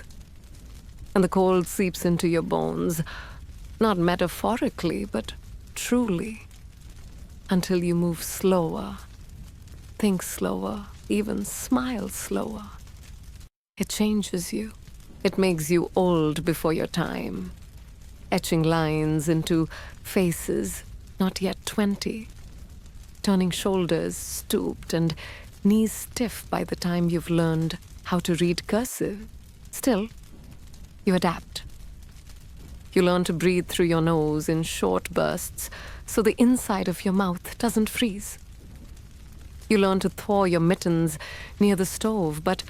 And the cold seeps into your bones, not metaphorically, but truly, until you move slower, think slower, even smile slower. It changes you. It makes you old before your time, etching lines into faces not yet 20, turning shoulders stooped and knees stiff by the time you've learned how to read cursive. Still, you adapt. You learn to breathe through your nose in short bursts so the inside of your mouth doesn't freeze. You learn to thaw your mittens near the stove, but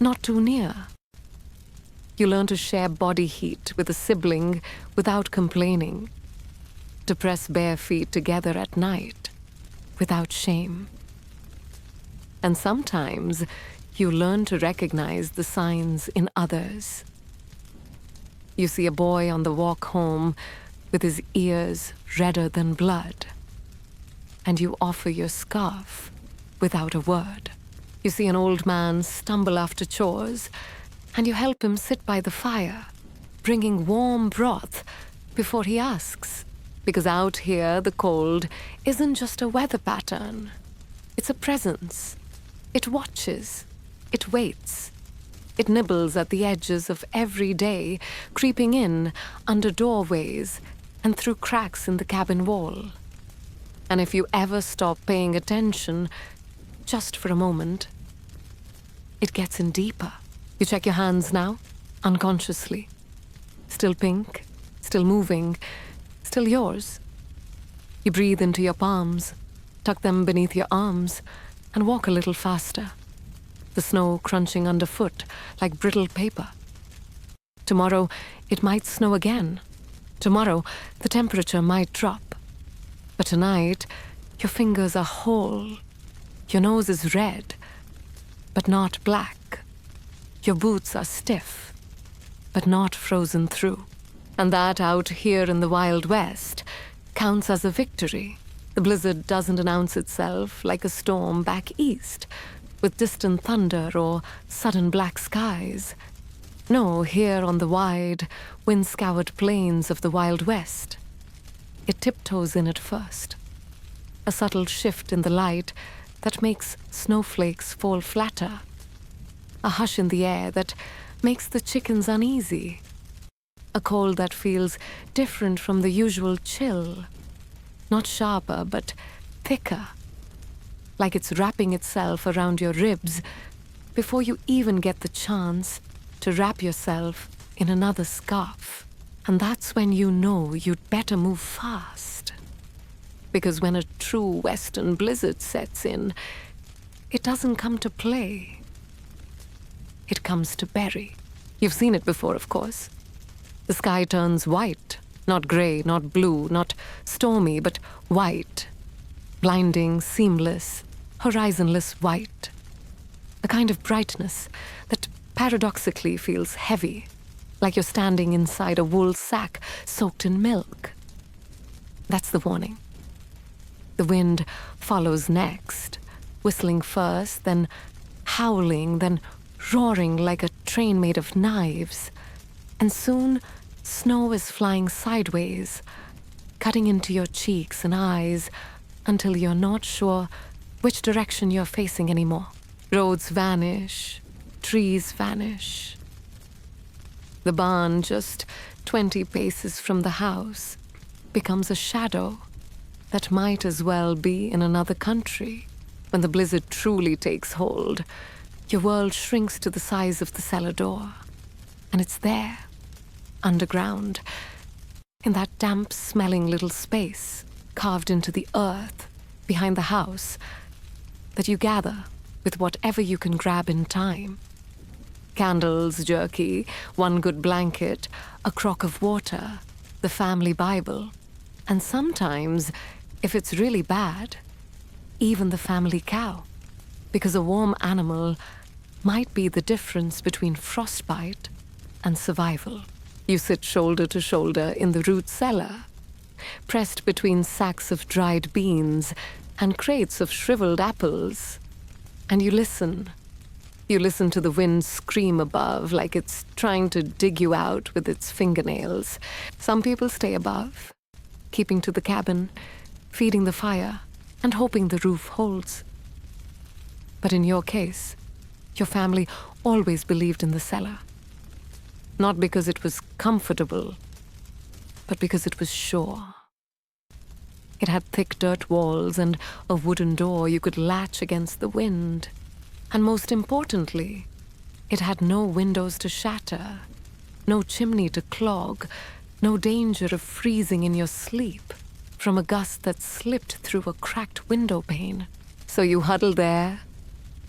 not too near. You learn to share body heat with a sibling without complaining, to press bare feet together at night without shame. And sometimes you learn to recognize the signs in others. You see a boy on the walk home with his ears redder than blood, and you offer your scarf without a word. You see an old man stumble after chores, and you help him sit by the fire, bringing warm broth before he asks. Because out here, the cold isn't just a weather pattern. It's a presence. It watches. It waits. It nibbles at the edges of every day, creeping in under doorways and through cracks in the cabin wall. And if you ever stop paying attention, just for a moment, it gets in deeper. You check your hands now, unconsciously. Still pink, still moving, still yours. You breathe into your palms, tuck them beneath your arms, and walk a little faster. The snow crunching underfoot like brittle paper. Tomorrow, it might snow again. Tomorrow, the temperature might drop. But tonight, your fingers are whole. Your nose is red, but not black. Your boots are stiff, but not frozen through. And that out here in the Wild West counts as a victory. The blizzard doesn't announce itself like a storm back east, with distant thunder or sudden black skies. No, here on the wide, wind-scoured plains of the Wild West, it tiptoes in at first. A subtle shift in the light that makes snowflakes fall flatter. A hush in the air that makes the chickens uneasy. A cold that feels different from the usual chill. Not sharper, but thicker. Like it's wrapping itself around your ribs before you even get the chance to wrap yourself in another scarf. And that's when you know you'd better move fast. Because when a true western blizzard sets in, it doesn't come to play. it comes to bury. You've seen it before, of course. The sky turns white, not gray, not blue, not stormy, but white. Blinding, seamless, horizonless white. A kind of brightness that paradoxically feels heavy, like you're standing inside a wool sack soaked in milk. That's the warning. The wind follows next, whistling first, then howling, then roaring like a train made of knives. And soon, snow is flying sideways, cutting into your cheeks and eyes until you're not sure which direction you're facing anymore. Roads vanish, trees vanish. The barn, just 20 paces from the house, becomes a shadow that might as well be in another country. When the blizzard truly takes hold, your world shrinks to the size of the cellar door. And it's there, underground, in that damp-smelling little space carved into the earth behind the house, that you gather with whatever you can grab in time. Candles, jerky, one good blanket, a crock of water, the family Bible, and sometimes, if it's really bad, even the family cow, because a warm animal might be the difference between frostbite and survival. You sit shoulder to shoulder in the root cellar, pressed between sacks of dried beans and crates of shriveled apples, and you listen. You listen to the wind scream above like it's trying to dig you out with its fingernails. Some people stay above, keeping to the cabin, feeding the fire, and hoping the roof holds. But in your case, your family always believed in the cellar. Not because it was comfortable, but because it was sure. It had thick dirt walls and a wooden door you could latch against the wind. And most importantly, it had no windows to shatter, no chimney to clog, no danger of freezing in your sleep from a gust that slipped through a cracked window pane. So you huddle there,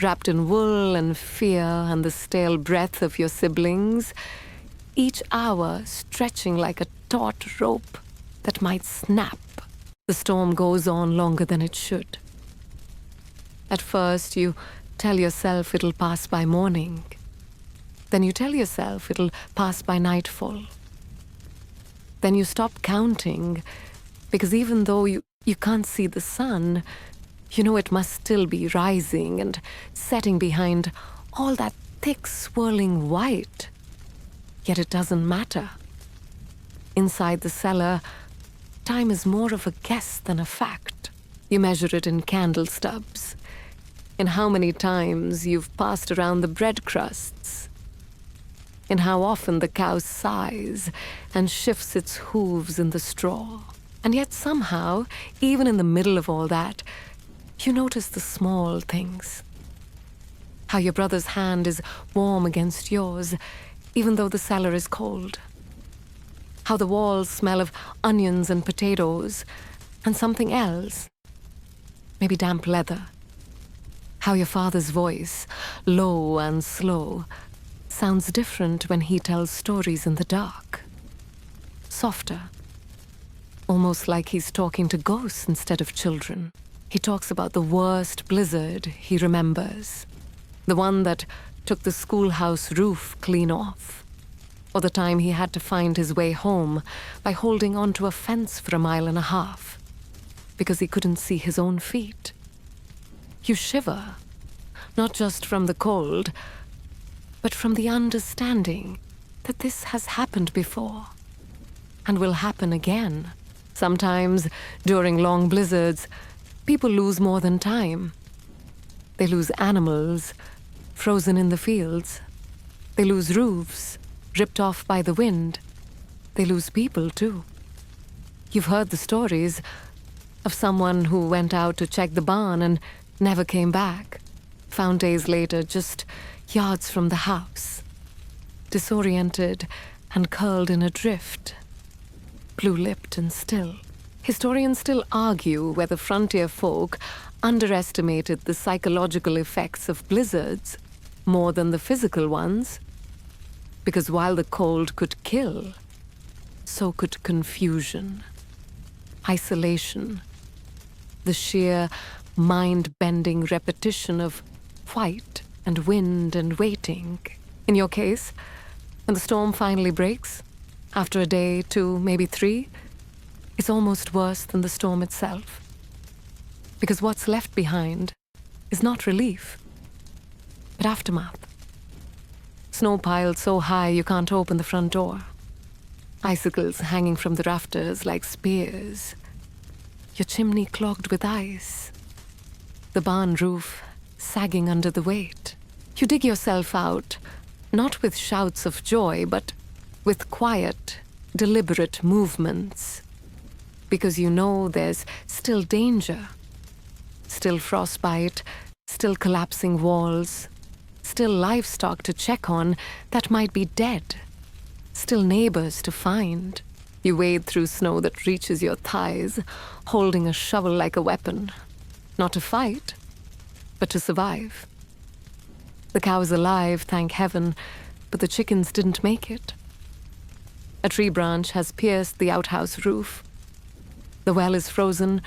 wrapped in wool and fear and the stale breath of your siblings, each hour stretching like a taut rope that might snap. The storm goes on longer than it should. At first, you tell yourself it'll pass by morning. Then you tell yourself it'll pass by nightfall. Then you stop counting, because even though you can't see the sun, you know it must still be rising and setting behind all that thick swirling white. Yet it doesn't matter. Inside the cellar, time is more of a guess than a fact. You measure it in candle stubs, in how many times you've passed around the bread crusts, in how often the cow sighs and shifts its hooves in the straw. And yet somehow, even in the middle of all that, you notice the small things. How your brother's hand is warm against yours, even though the cellar is cold. How the walls smell of onions and potatoes, and something else, maybe damp leather. How your father's voice, low and slow, sounds different when he tells stories in the dark. Softer. Almost like he's talking to ghosts instead of children. He talks about the worst blizzard he remembers. The one that took the schoolhouse roof clean off. Or the time he had to find his way home by holding onto a fence for 1.5 miles because he couldn't see his own feet. You shiver, not just from the cold, but from the understanding that this has happened before and will happen again. Sometimes, during long blizzards, people lose more than time. They lose animals, frozen in the fields. They lose roofs, ripped off by the wind. They lose people, too. You've heard the stories of someone who went out to check the barn and never came back, found days later just yards from the house, disoriented and curled in a drift, blue-lipped and still. Historians still argue whether frontier folk underestimated the psychological effects of blizzards more than the physical ones. Because while the cold could kill, so could confusion, isolation, the sheer mind-bending repetition of white and wind and waiting. In your case, when the storm finally breaks, after a day, 2, maybe 3, it's almost worse than the storm itself. Because what's left behind is not relief, but aftermath. Snow piled so high you can't open the front door. Icicles hanging from the rafters like spears. Your chimney clogged with ice. The barn roof sagging under the weight. You dig yourself out, not with shouts of joy, but with quiet, deliberate movements. Because you know there's still danger. Still frostbite, still collapsing walls, still livestock to check on that might be dead, still neighbors to find. You wade through snow that reaches your thighs, holding a shovel like a weapon, not to fight, but to survive. The cow's alive, thank heaven, but the chickens didn't make it. A tree branch has pierced the outhouse roof. The well is frozen.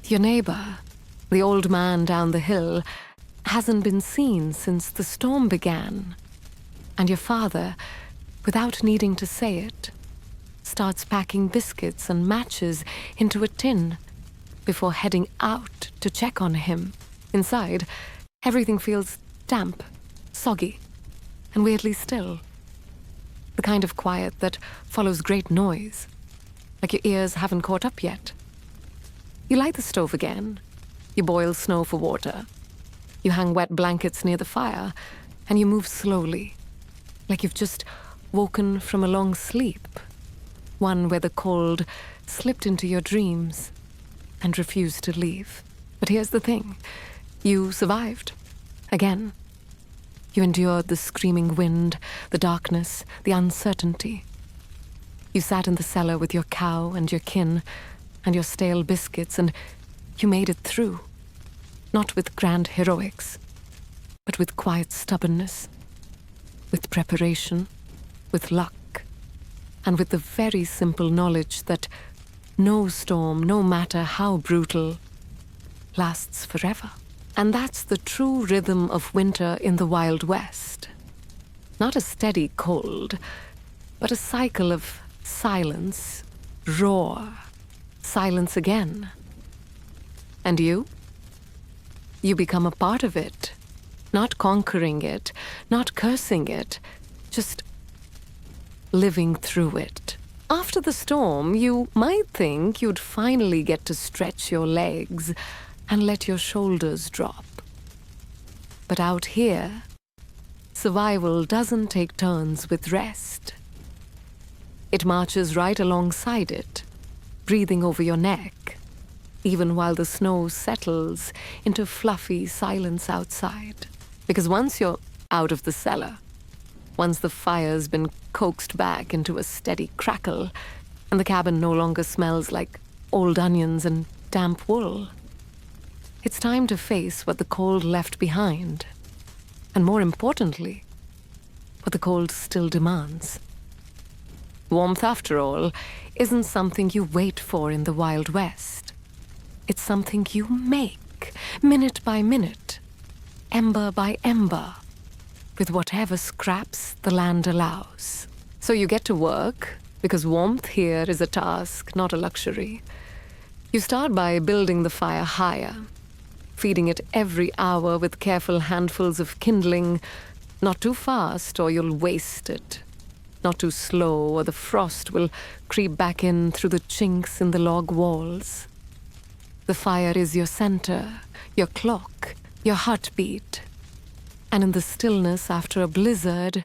Your neighbor, the old man down the hill, hasn't been seen since the storm began. And your father, without needing to say it, starts packing biscuits and matches into a tin before heading out to check on him. Inside, everything feels damp, soggy, and weirdly still. The kind of quiet that follows great noise, like your ears haven't caught up yet. You light the stove again. You boil snow for water. You hang wet blankets near the fire, and you move slowly, like you've just woken from a long sleep, one where the cold slipped into your dreams and refused to leave. But here's the thing. You survived. Again. You endured the screaming wind, the darkness, the uncertainty. You sat in the cellar with your cow and your kin and your stale biscuits, and you made it through. Not with grand heroics, but with quiet stubbornness, with preparation, with luck, and with the very simple knowledge that no storm, no matter how brutal, lasts forever. And that's the true rhythm of winter in the Wild West. Not a steady cold, but a cycle of silence, roar, silence again. And you? You become a part of it, not conquering it, not cursing it, just living through it. After the storm, you might think you'd finally get to stretch your legs and let your shoulders drop. But out here, survival doesn't take turns with rest. It marches right alongside it, breathing over your neck, even while the snow settles into fluffy silence outside. Because once you're out of the cellar, once the fire's been coaxed back into a steady crackle, and the cabin no longer smells like old onions and damp wool, it's time to face what the cold left behind. And more importantly, what the cold still demands. Warmth, after all, isn't something you wait for in the Wild West. It's something you make, minute by minute, ember by ember, with whatever scraps the land allows. So you get to work, because warmth here is a task, not a luxury. You start by building the fire higher, feeding it every hour with careful handfuls of kindling, not too fast or you'll waste it, not too slow or the frost will creep back in through the chinks in the log walls. The fire is your center, your clock, your heartbeat. And in the stillness after a blizzard,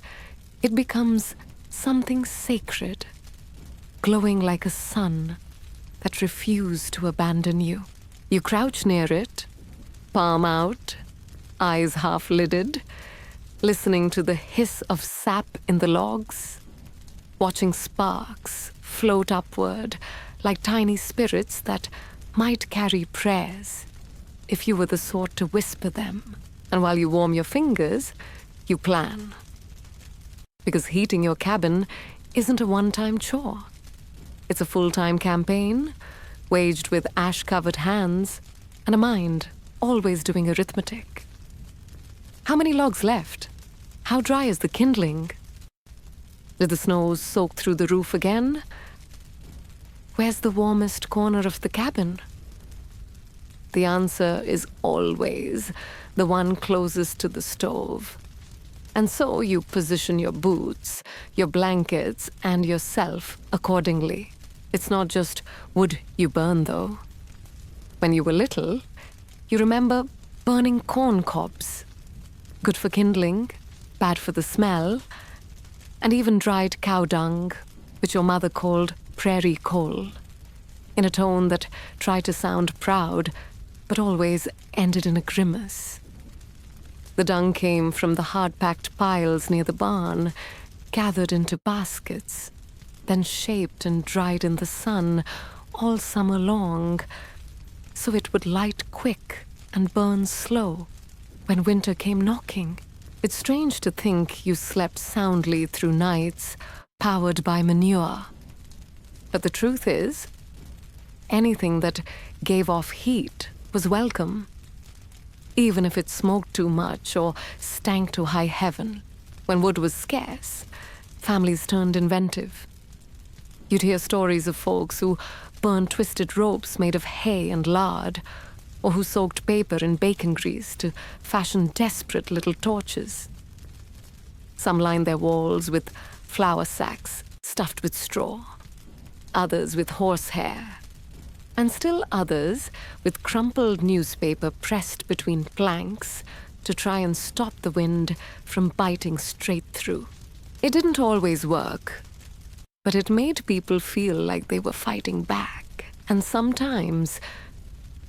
it becomes something sacred, glowing like a sun that refused to abandon you. You crouch near it, palm out, eyes half-lidded, listening to the hiss of sap in the logs, watching sparks float upward like tiny spirits that might carry prayers if you were the sort to whisper them. And while you warm your fingers, you plan. Because heating your cabin isn't a one-time chore. It's a full-time campaign, waged with ash-covered hands and a mind always doing arithmetic. How many logs left? How dry is the kindling? Did the snow soak through the roof again? Where's the warmest corner of the cabin? The answer is always the one closest to the stove. And so you position your boots, your blankets, and yourself accordingly. It's not just wood you burn, though. When you were little, you remember burning corn cobs. Good for kindling, bad for the smell, and even dried cow dung, which your mother called prairie coal, in a tone that tried to sound proud, but always ended in a grimace. The dung came from the hard-packed piles near the barn, gathered into baskets, then shaped and dried in the sun all summer long, so it would light quick and burn slow when winter came knocking. It's strange to think you slept soundly through nights powered by manure. But the truth is, anything that gave off heat was welcome, even if it smoked too much or stank to high heaven. When wood was scarce, families turned inventive. You'd hear stories of folks who burned twisted ropes made of hay and lard, or who soaked paper in bacon grease to fashion desperate little torches. Some lined their walls with flour sacks stuffed with straw, others with horsehair, and still others with crumpled newspaper pressed between planks to try and stop the wind from biting straight through. It didn't always work, but it made people feel like they were fighting back, and sometimes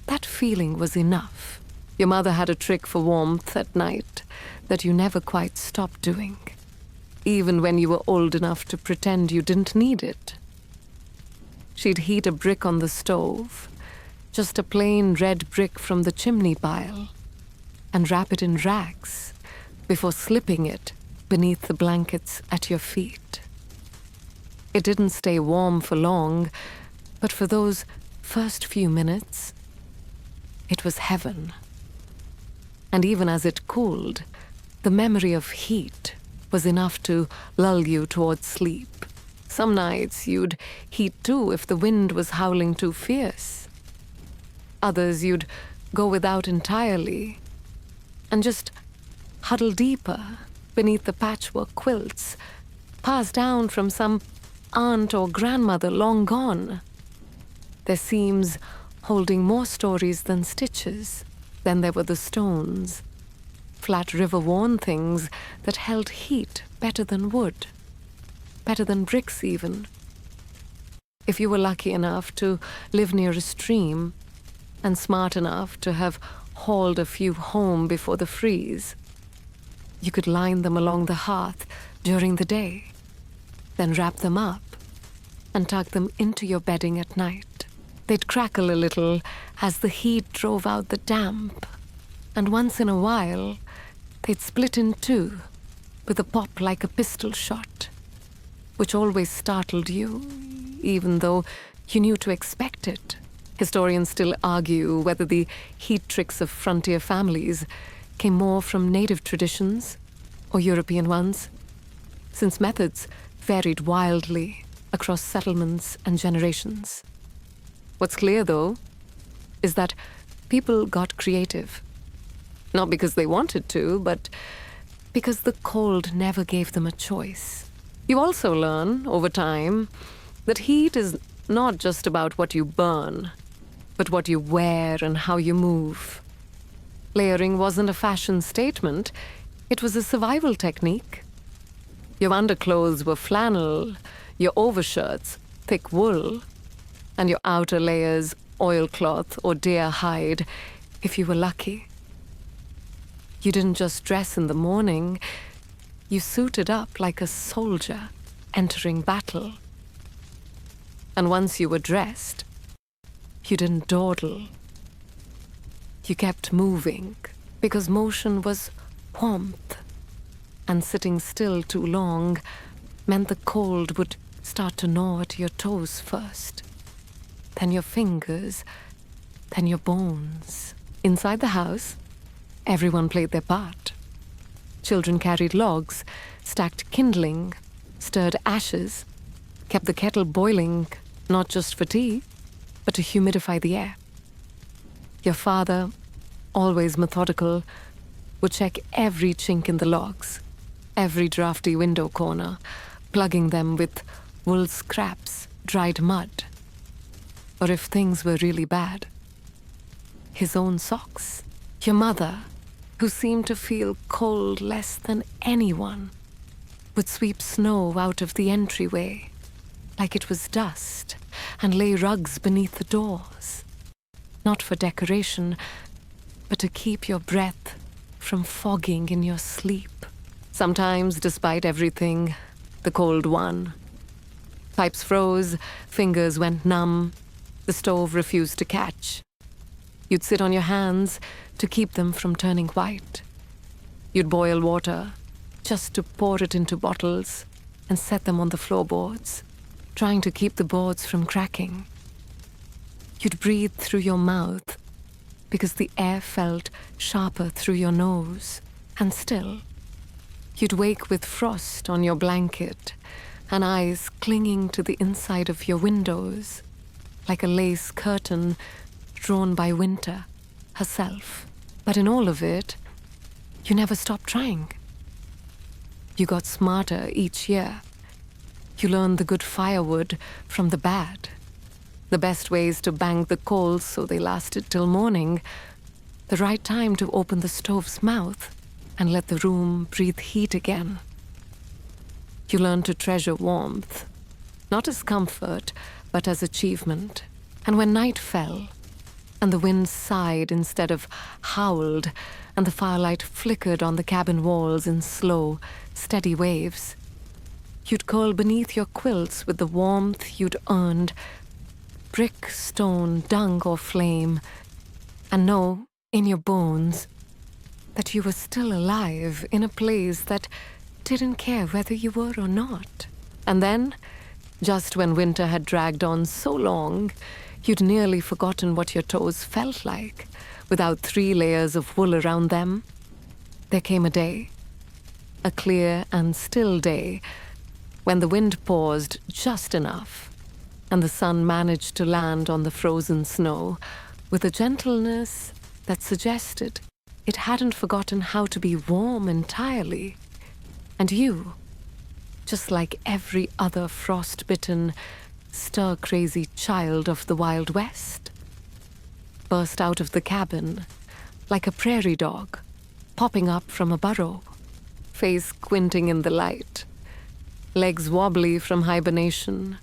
that feeling was enough. Your mother had a trick for warmth at night that you never quite stopped doing, even when you were old enough to pretend you didn't need it. She'd heat a brick on the stove, just a plain red brick from the chimney pile, and wrap it in rags before slipping it beneath the blankets at your feet. It didn't stay warm for long, but for those first few minutes, it was heaven. And even as it cooled, the memory of heat was enough to lull you towards sleep. Some nights you'd heat too if the wind was howling too fierce. Others you'd go without entirely and just huddle deeper beneath the patchwork quilts passed down from some aunt or grandmother long gone, their seams holding more stories than stitches. Then there were the stones, flat river-worn things that held heat better than wood, better than bricks even. If you were lucky enough to live near a stream and smart enough to have hauled a few home before the freeze, you could line them along the hearth during the day, then wrap them up and tuck them into your bedding at night. They'd crackle a little as the heat drove out the damp, and once in a while, they'd split in two with a pop like a pistol shot, which always startled you, even though you knew to expect it. Historians still argue whether the heat tricks of frontier families came more from native traditions or European ones, since methods varied wildly across settlements and generations. What's clear, though, is that people got creative. Not because they wanted to, but because the cold never gave them a choice. You also learn, over time, that heat is not just about what you burn, but what you wear and how you move. Layering wasn't a fashion statement, it was a survival technique. Your underclothes were flannel, your overshirts thick wool, and your outer layers oilcloth or deer hide, if you were lucky. You didn't just dress in the morning, you suited up like a soldier entering battle. And once you were dressed, you didn't dawdle. You kept moving, because motion was warmth, and sitting still too long meant the cold would start to gnaw at your toes first, then your fingers, then your bones. Inside the house, everyone played their part. Children carried logs, stacked kindling, stirred ashes, kept the kettle boiling, not just for tea, but to humidify the air. Your father, always methodical, would check every chink in the logs, every drafty window corner, plugging them with wool scraps, dried mud. Or if things were really bad, his own socks. Your mother, who seemed to feel cold less than anyone, would sweep snow out of the entryway like it was dust and lay rugs beneath the doors, not for decoration, but to keep your breath from fogging in your sleep. Sometimes, despite everything, the cold won. Pipes froze, fingers went numb, the stove refused to catch. You'd sit on your hands to keep them from turning white. You'd boil water just to pour it into bottles and set them on the floorboards, trying to keep the boards from cracking. You'd breathe through your mouth because the air felt sharper through your nose, and still, you'd wake with frost on your blanket and eyes clinging to the inside of your windows like a lace curtain drawn by winter herself. But in all of it, you never stopped trying. You got smarter each year. You learned the good firewood from the bad, the best ways to bang the coals so they lasted till morning, the right time to open the stove's mouth and let the room breathe heat again. You learned to treasure warmth, not as comfort, but as achievement. And when night fell, and the wind sighed instead of howled, and the firelight flickered on the cabin walls in slow, steady waves, you'd curl beneath your quilts with the warmth you'd earned, brick, stone, dung, or flame, and know in your bones that you were still alive in a place that didn't care whether you were or not. And then, just when winter had dragged on so long, you'd nearly forgotten what your toes felt like without 3 layers of wool around them. There came a day, a clear and still day, when the wind paused just enough and the sun managed to land on the frozen snow with a gentleness that suggested it hadn't forgotten how to be warm entirely. And you, just like every other frost-bitten, stir-crazy child of the Wild West, burst out of the cabin like a prairie dog popping up from a burrow, face squinting in the light, legs wobbly from hibernation,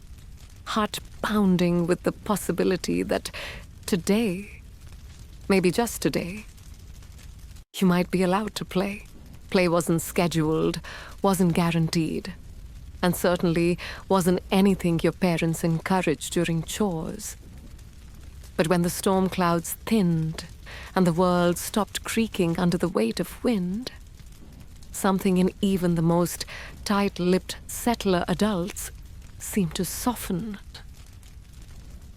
heart pounding with the possibility that today, maybe just today, you might be allowed to play. Play wasn't scheduled, wasn't guaranteed, and certainly wasn't anything your parents encouraged during chores. But when the storm clouds thinned and the world stopped creaking under the weight of wind, something in even the most tight-lipped settler adults seemed to soften.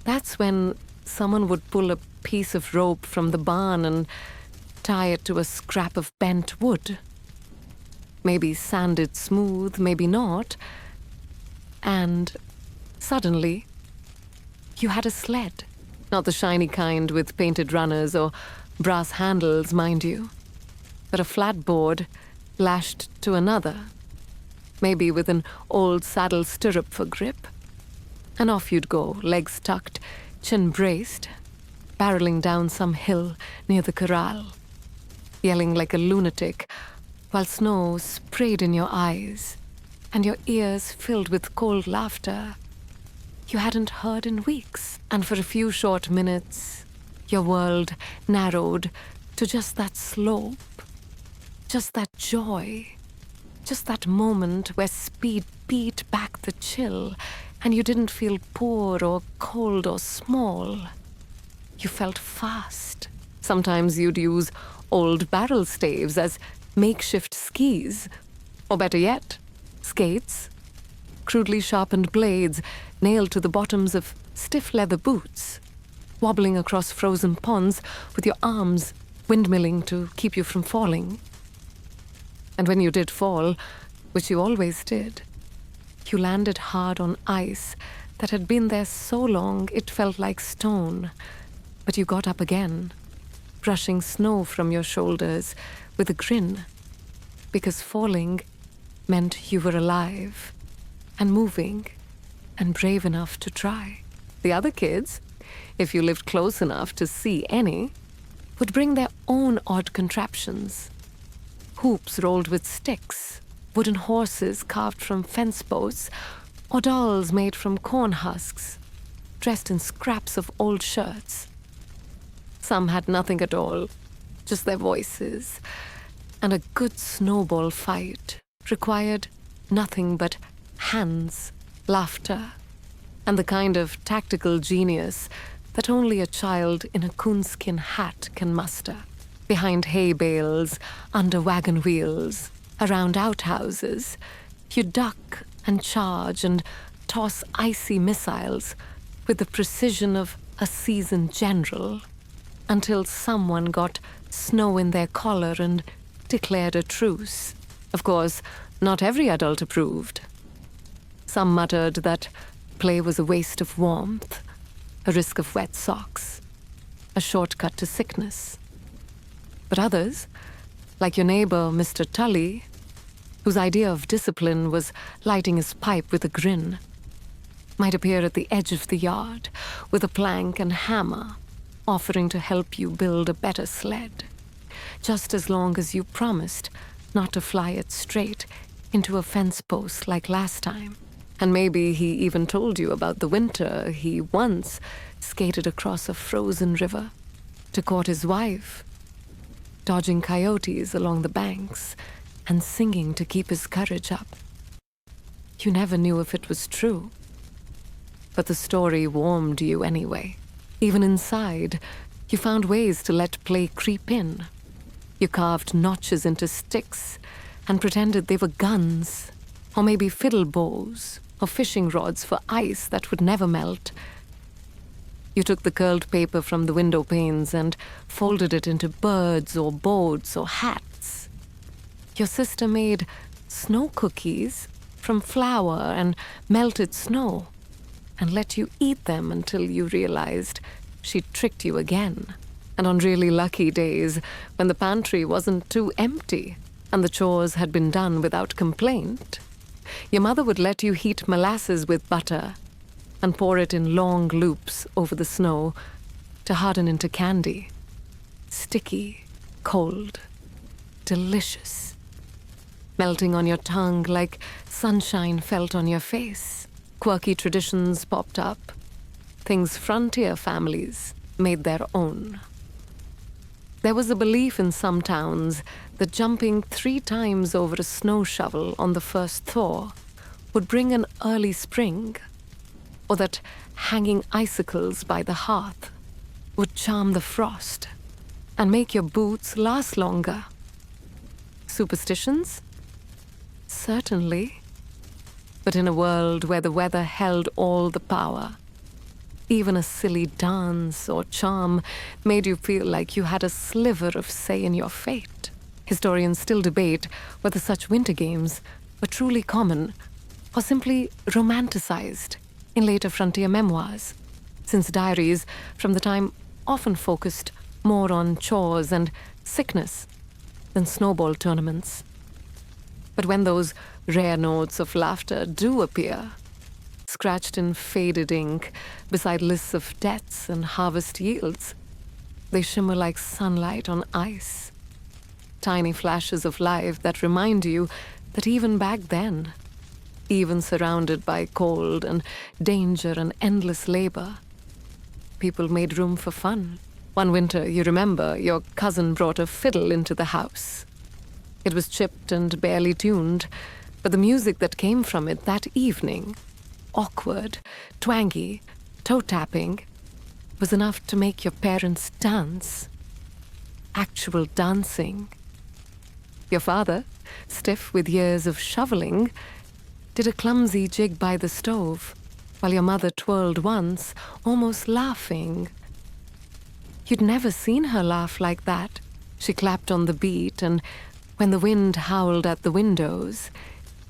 That's when someone would pull a piece of rope from the barn and tie it to a scrap of bent wood. Maybe sanded smooth, maybe not. And suddenly, you had a sled. Not the shiny kind with painted runners or brass handles, mind you, but a flat board lashed to another, maybe with an old saddle stirrup for grip. And off you'd go, legs tucked, chin braced, barreling down some hill near the corral, yelling like a lunatic while snow sprayed in your eyes and your ears filled with cold laughter you hadn't heard in weeks. And for a few short minutes, your world narrowed to just that slope, just that joy, just that moment where speed beat back the chill and you didn't feel poor or cold or small. You felt fast. Sometimes you'd use old barrel staves as makeshift skis, or better yet, skates, crudely sharpened blades nailed to the bottoms of stiff leather boots, wobbling across frozen ponds with your arms windmilling to keep you from falling. And when you did fall, which you always did, you landed hard on ice that had been there so long it felt like stone. But you got up again, brushing snow from your shoulders with a grin, because falling meant you were alive and moving and brave enough to try. The other kids, if you lived close enough to see any, would bring their own odd contraptions. Hoops rolled with sticks, wooden horses carved from fence posts, or dolls made from corn husks, dressed in scraps of old shirts. Some had nothing at all, just their voices, and a good snowball fight required nothing but hands, laughter, and the kind of tactical genius that only a child in a coonskin hat can muster. Behind hay bales, under wagon wheels, around outhouses, you duck and charge and toss icy missiles with the precision of a seasoned general until someone got snow in their collar and declared a truce. Of course, not every adult approved. Some muttered that play was a waste of warmth, a risk of wet socks, a shortcut to sickness. But others, like your neighbor, Mr. Tully, whose idea of discipline was lighting his pipe with a grin, might appear at the edge of the yard with a plank and hammer, offering to help you build a better sled, just as long as you promised not to fly it straight into a fence post like last time. And maybe he even told you about the winter he once skated across a frozen river to court his wife, dodging coyotes along the banks and singing to keep his courage up. You never knew if it was true, but the story warmed you anyway. Even inside, you found ways to let play creep in. You carved notches into sticks and pretended they were guns, or maybe fiddle bows, or fishing rods for ice that would never melt. You took the curled paper from the window panes and folded it into birds or boats or hats. Your sister made snow cookies from flour and melted snow and let you eat them until you realized she'd tricked you again. And on really lucky days, when the pantry wasn't too empty and the chores had been done without complaint, your mother would let you heat molasses with butter and pour it in long loops over the snow to harden into candy. Sticky, cold, delicious, melting on your tongue like sunshine felt on your face. Quirky traditions popped up, things frontier families made their own. There was a belief in some towns that jumping 3 times over a snow shovel on the first thaw would bring an early spring, or that hanging icicles by the hearth would charm the frost and make your boots last longer. Superstitions? Certainly. But in a world where the weather held all the power, even a silly dance or charm made you feel like you had a sliver of say in your fate. Historians still debate whether such winter games were truly common or simply romanticized in later frontier memoirs, since diaries from the time often focused more on chores and sickness than snowball tournaments. But when those rare notes of laughter do appear, scratched in faded ink beside lists of deaths and harvest yields, they shimmer like sunlight on ice. Tiny flashes of life that remind you that even back then, even surrounded by cold and danger and endless labor, people made room for fun. One winter, you remember, your cousin brought a fiddle into the house. It was chipped and barely tuned, but the music that came from it that evening, awkward, twangy, toe-tapping, was enough to make your parents dance. actual dancing. Your father, stiff with years of shoveling, did a clumsy jig by the stove, while your mother twirled once, almost laughing. You'd never seen her laugh like that. She clapped on the beat, and when the wind howled at the windows,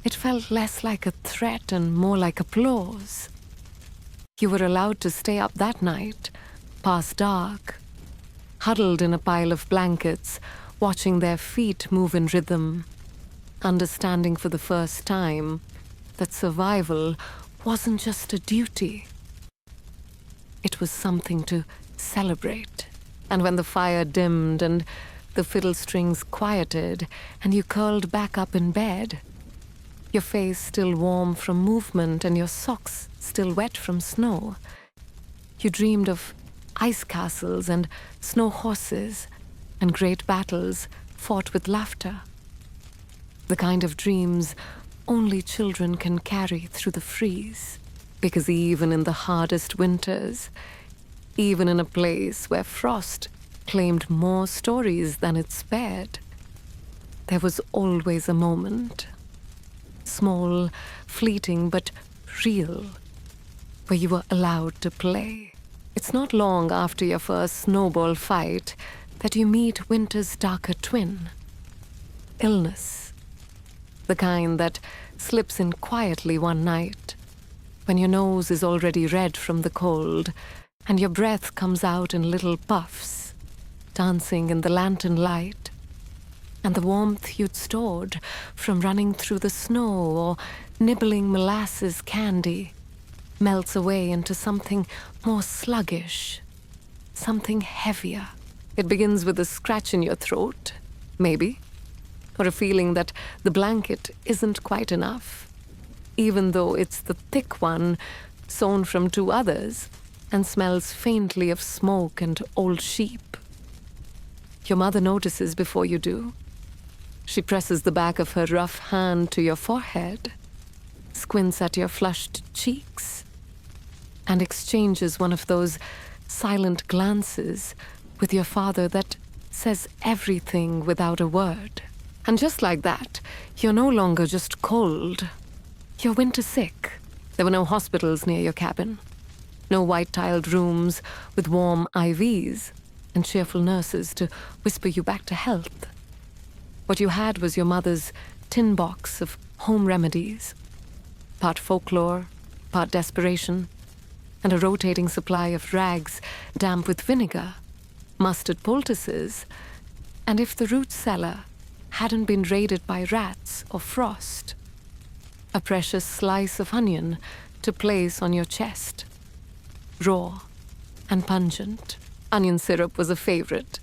it felt less like a threat and more like applause. You were allowed to stay up that night, past dark, huddled in a pile of blankets, watching their feet move in rhythm, understanding for the first time that survival wasn't just a duty. It was something to celebrate. And when the fire dimmed and the fiddle strings quieted and you curled back up in bed, your face still warm from movement and your socks still wet from snow, you dreamed of ice castles and snow horses and great battles fought with laughter. The kind of dreams only children can carry through the freeze, because even in the hardest winters, even in a place where frost claimed more stories than it spared, there was always a moment, small, fleeting, but real, where you were allowed to play. It's not long after your first snowball fight that you meet winter's darker twin, illness, the kind that slips in quietly one night, when your nose is already red from the cold, and your breath comes out in little puffs, dancing in the lantern light, and the warmth you'd stored from running through the snow or nibbling molasses candy melts away into something more sluggish, something heavier. It begins with a scratch in your throat, maybe, or a feeling that the blanket isn't quite enough, even though it's the thick one sewn from two others and smells faintly of smoke and old sheep. Your mother notices before you do. She presses the back of her rough hand to your forehead, squints at your flushed cheeks, and exchanges one of those silent glances with your father that says everything without a word. And just like that, you're no longer just cold. You're winter sick. There were no hospitals near your cabin. No white-tiled rooms with warm IVs and cheerful nurses to whisper you back to health. What you had was your mother's tin box of home remedies, part folklore, part desperation, and a rotating supply of rags damp with vinegar, mustard poultices, and if the root cellar hadn't been raided by rats or frost, a precious slice of onion to place on your chest, raw and pungent. Onion syrup was a favorite,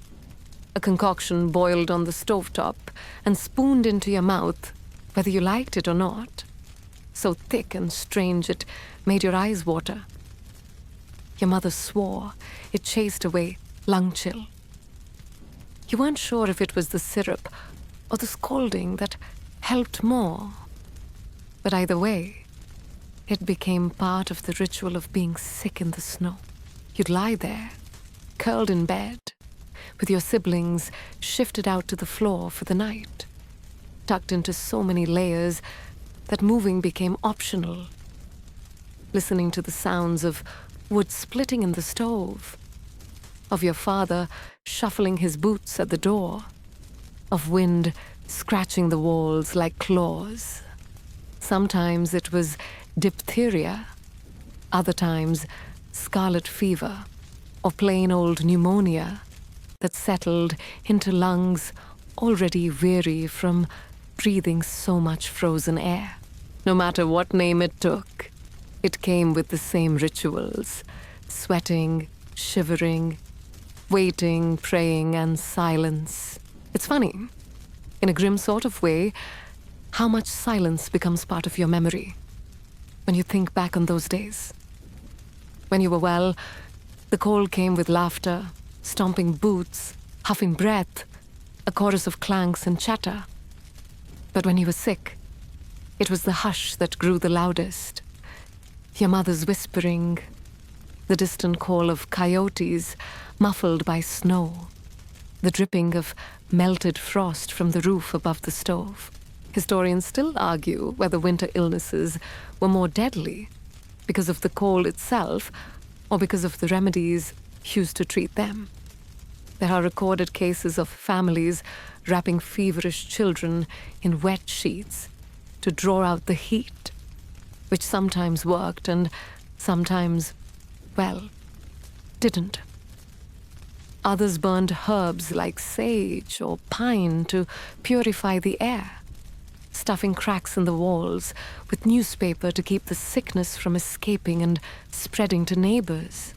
a concoction boiled on the stovetop and spooned into your mouth, whether you liked it or not, so thick and strange it made your eyes water. Your mother swore it chased away lung chill. You weren't sure if it was the syrup or the scolding that helped more, but either way, it became part of the ritual of being sick in the snow. You'd lie there, curled in bed, with your siblings shifted out to the floor for the night, tucked into so many layers that moving became optional, listening to the sounds of wood splitting in the stove, of your father shuffling his boots at the door, of wind scratching the walls like claws. Sometimes it was diphtheria, other times scarlet fever, or plain old pneumonia that settled into lungs already weary from breathing so much frozen air. No matter what name it took, it came with the same rituals: sweating, shivering, waiting, praying, and silence. It's funny, in a grim sort of way, how much silence becomes part of your memory when you think back on those days. When you were well, the cold came with laughter, stomping boots, huffing breath, a chorus of clanks and chatter. But when you were sick, it was the hush that grew the loudest. Your mother's whispering, the distant call of coyotes muffled by snow, the dripping of melted frost from the roof above the stove. Historians still argue whether winter illnesses were more deadly because of the cold itself or because of the remedies used to treat them. There are recorded cases of families wrapping feverish children in wet sheets to draw out the heat, which sometimes worked and sometimes, well, didn't. Others burned herbs like sage or pine to purify the air, stuffing cracks in the walls with newspaper to keep the sickness from escaping and spreading to neighbors.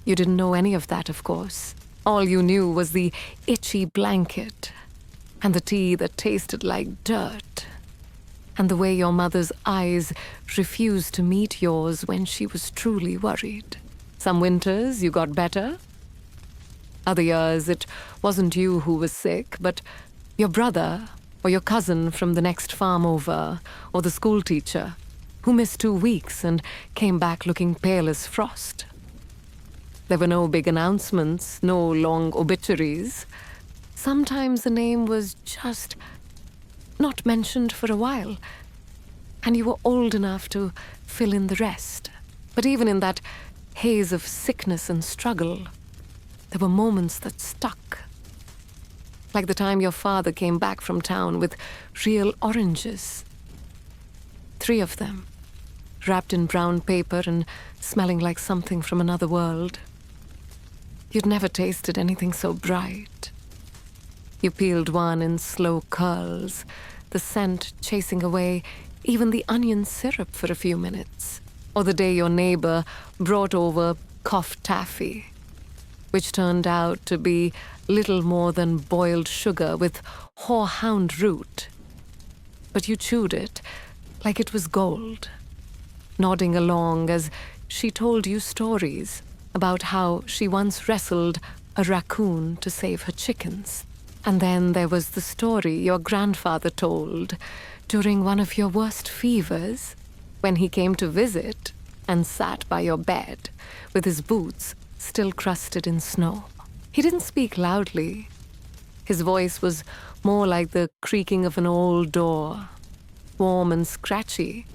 You didn't know any of that, of course. All you knew was the itchy blanket and the tea that tasted like dirt and the way your mother's eyes refused to meet yours when she was truly worried. Some winters you got better. Other years it wasn't you who was sick, but your brother or your cousin from the next farm over, or the school teacher who missed 2 weeks and came back looking pale as frost. There were no big announcements, no long obituaries. Sometimes the name was just not mentioned for a while, and you were old enough to fill in the rest. But even in that haze of sickness and struggle, there were moments that stuck. Like the time your father came back from town with real oranges. 3 of them, wrapped in brown paper and smelling like something from another world. You'd never tasted anything so bright. You peeled one in slow curls, the scent chasing away even the onion syrup for a few minutes. Or the day your neighbor brought over cough taffy, which turned out to be little more than boiled sugar with horehound root. But you chewed it like it was gold, nodding along as she told you stories about how she once wrestled a raccoon to save her chickens. And then there was the story your grandfather told during one of your worst fevers, when he came to visit and sat by your bed with his boots still crusted in snow. He didn't speak loudly. His voice was more like the creaking of an old door, warm and scratchy.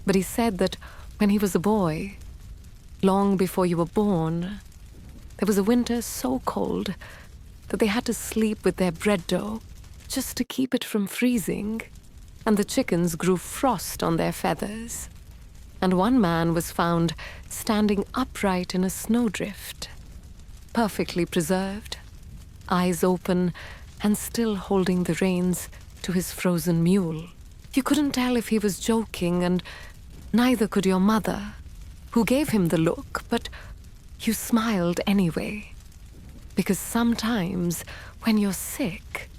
But he said that when he was a boy, long before you were born, there was a winter so cold that they had to sleep with their bread dough just to keep it from freezing, and the chickens grew frost on their feathers. And one man was found standing upright in a snowdrift, perfectly preserved, eyes open and still holding the reins to his frozen mule. You couldn't tell if he was joking, and neither could your mother, who gave him the look, but you smiled anyway. Because sometimes when you're sick,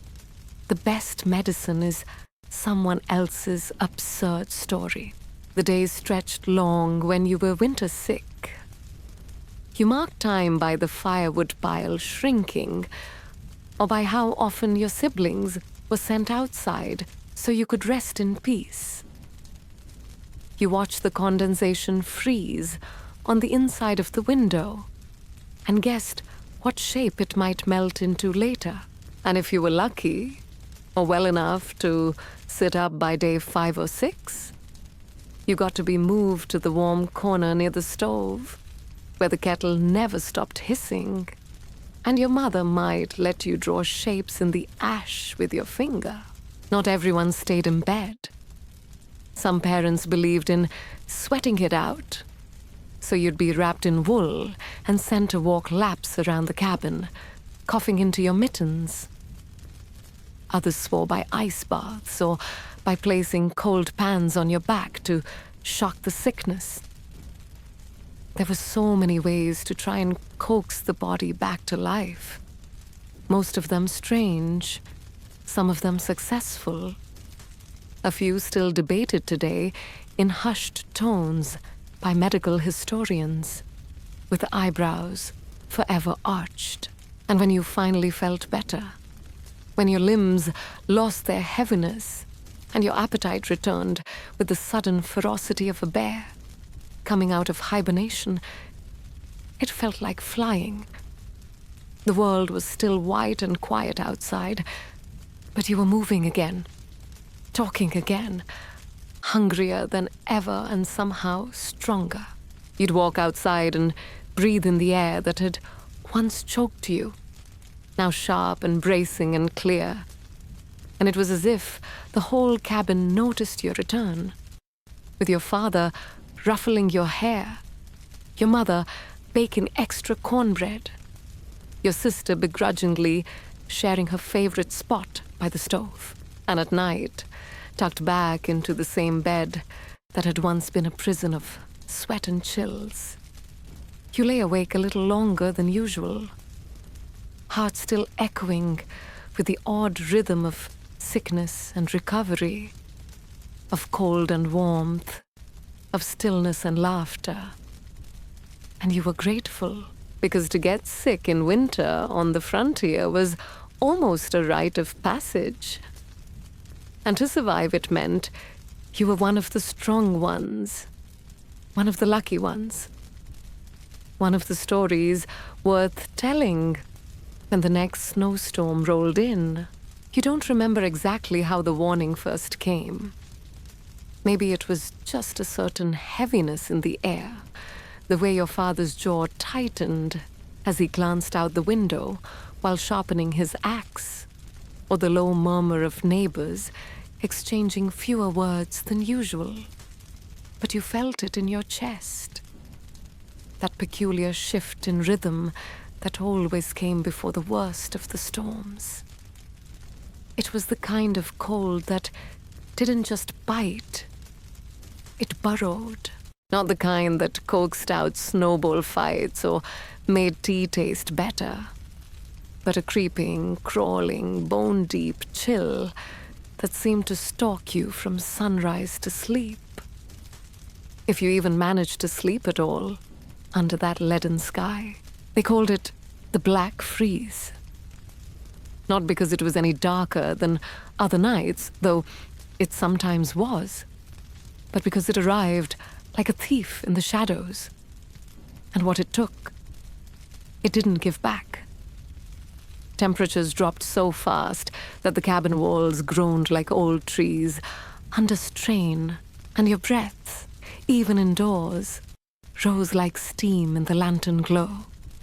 the best medicine is someone else's absurd story. The days stretched long when you were winter sick. You marked time by the firewood pile shrinking, or by how often your siblings were sent outside so you could rest in peace. You watched the condensation freeze on the inside of the window and guessed what shape it might melt into later. And if you were lucky, or well enough to sit up by day 5 or 6, you got to be moved to the warm corner near the stove, where the kettle never stopped hissing, and your mother might let you draw shapes in the ash with your finger. Not everyone stayed in bed. Some parents believed in sweating it out, so you'd be wrapped in wool and sent to walk laps around the cabin, coughing into your mittens. Others swore by ice baths or by placing cold pans on your back to shock the sickness. There were so many ways to try and coax the body back to life, most of them strange, some of them successful. A few still debated today in hushed tones by medical historians, with eyebrows forever arched. And when you finally felt better, when your limbs lost their heaviness and your appetite returned with the sudden ferocity of a bear coming out of hibernation, it felt like flying. The world was still white and quiet outside, but you were moving again, talking again, hungrier than ever and somehow stronger. You'd walk outside and breathe in the air that had once choked you, now sharp and bracing and clear. And it was as if the whole cabin noticed your return, with your father ruffling your hair, your mother baking extra cornbread, your sister begrudgingly sharing her favorite spot by the stove, and at night, tucked back into the same bed that had once been a prison of sweat and chills. You lay awake a little longer than usual, heart still echoing with the odd rhythm of sickness and recovery, of cold and warmth, of stillness and laughter. And you were grateful, because to get sick in winter on the frontier was almost a rite of passage. And to survive it meant you were one of the strong ones, one of the lucky ones, one of the stories worth telling. When the next snowstorm rolled in, you don't remember exactly how the warning first came. Maybe it was just a certain heaviness in the air, the way your father's jaw tightened as he glanced out the window while sharpening his axe, or the low murmur of neighbors exchanging fewer words than usual. But you felt it in your chest, that peculiar shift in rhythm that always came before the worst of the storms. It was the kind of cold that didn't just bite, it burrowed. Not the kind that coaxed out snowball fights or made tea taste better, but a creeping, crawling, bone-deep chill that seemed to stalk you from sunrise to sleep. If you even managed to sleep at all under that leaden sky. They called it the Black Freeze. Not because it was any darker than other nights, though it sometimes was, but because it arrived like a thief in the shadows. And what it took, it didn't give back. Temperatures dropped so fast that the cabin walls groaned like old trees under strain, and your breath, even indoors, rose like steam in the lantern glow.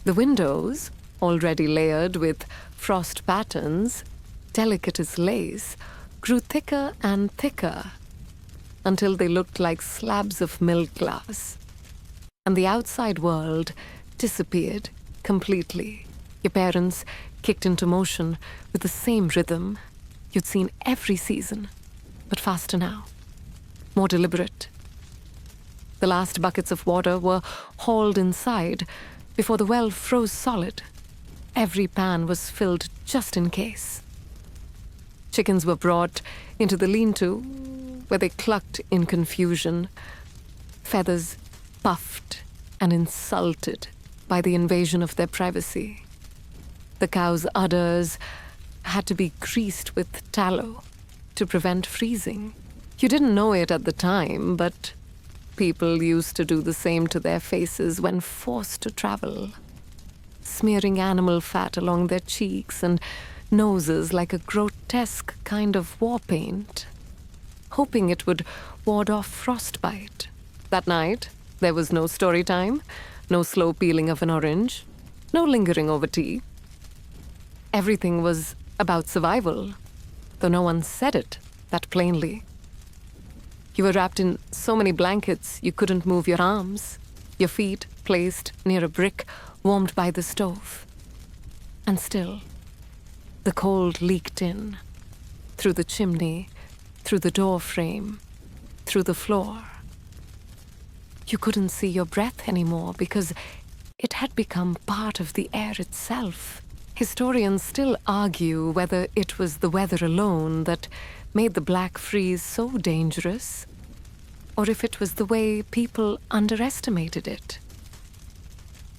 The windows, already layered with frost patterns, delicate as lace, grew thicker and thicker until they looked like slabs of milk glass. And the outside world disappeared completely. Your parents kicked into motion with the same rhythm you'd seen every season, but faster now, more deliberate. The last buckets of water were hauled inside before the well froze solid. Every pan was filled just in case. Chickens were brought into the lean-to, where they clucked in confusion, feathers puffed and insulted by the invasion of their privacy. The cows' udders had to be greased with tallow to prevent freezing. You didn't know it at the time, but people used to do the same to their faces when forced to travel, smearing animal fat along their cheeks and noses like a grotesque kind of war paint, hoping it would ward off frostbite. That night, there was no story time, no slow peeling of an orange, no lingering over tea. Everything was about survival, though no one said it that plainly. You were wrapped in so many blankets you couldn't move your arms, your feet placed near a brick warmed by the stove. And still, the cold leaked in, through the chimney, through the door frame, through the floor. You couldn't see your breath anymore because it had become part of the air itself. Historians still argue whether it was the weather alone that made the Black Freeze so dangerous, or if it was the way people underestimated it.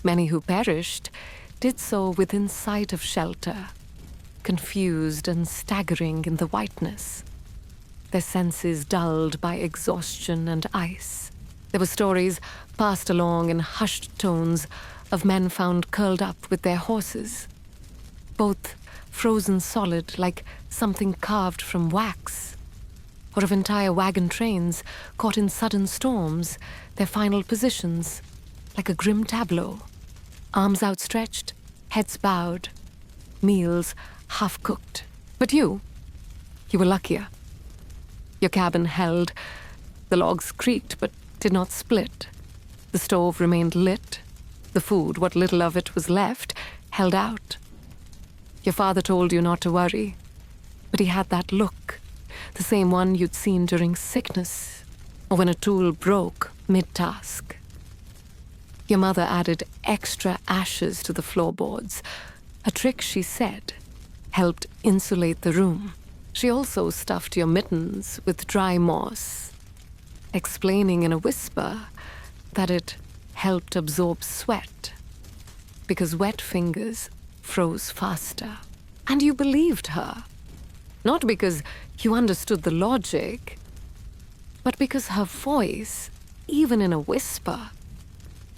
Many who perished did so within sight of shelter, confused and staggering in the whiteness, their senses dulled by exhaustion and ice. There were stories passed along in hushed tones of men found curled up with their horses, both frozen solid like something carved from wax, or of entire wagon trains caught in sudden storms, their final positions like a grim tableau, arms outstretched, heads bowed, meals half-cooked. But you were luckier. Your cabin held, the logs creaked but did not split, the stove remained lit, the food, what little of it was left, held out. Your father told you not to worry, but he had that look, the same one you'd seen during sickness, or when a tool broke mid-task. Your mother added extra ashes to the floorboards, a trick, she said, helped insulate the room. She also stuffed your mittens with dry moss, explaining in a whisper that it helped absorb sweat, because wet fingers froze faster. And you believed her, not because you understood the logic, but because her voice, even in a whisper,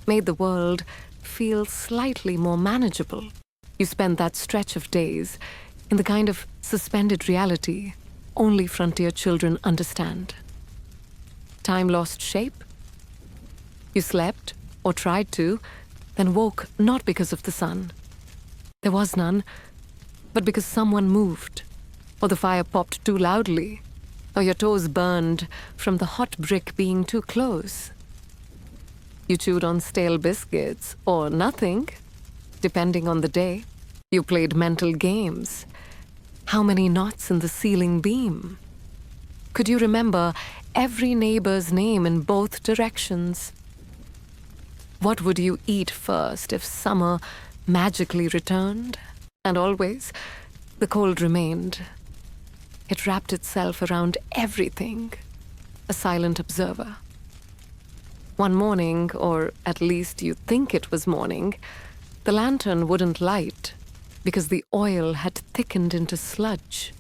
made the world feel slightly more manageable. You spent that stretch of days in the kind of suspended reality only frontier children understand. Time lost shape. You slept, or tried to, then woke not because of the sun. There was none, but because someone moved, or the fire popped too loudly, or your toes burned from the hot brick being too close. You chewed on stale biscuits, or nothing, depending on the day. You played mental games. How many knots in the ceiling beam? Could you remember every neighbor's name in both directions? What would you eat first if summer magically returned? And always, the cold remained. It wrapped itself around everything, a silent observer. One morning, or at least you think it was morning, the lantern wouldn't light because the oil had thickened into sludge.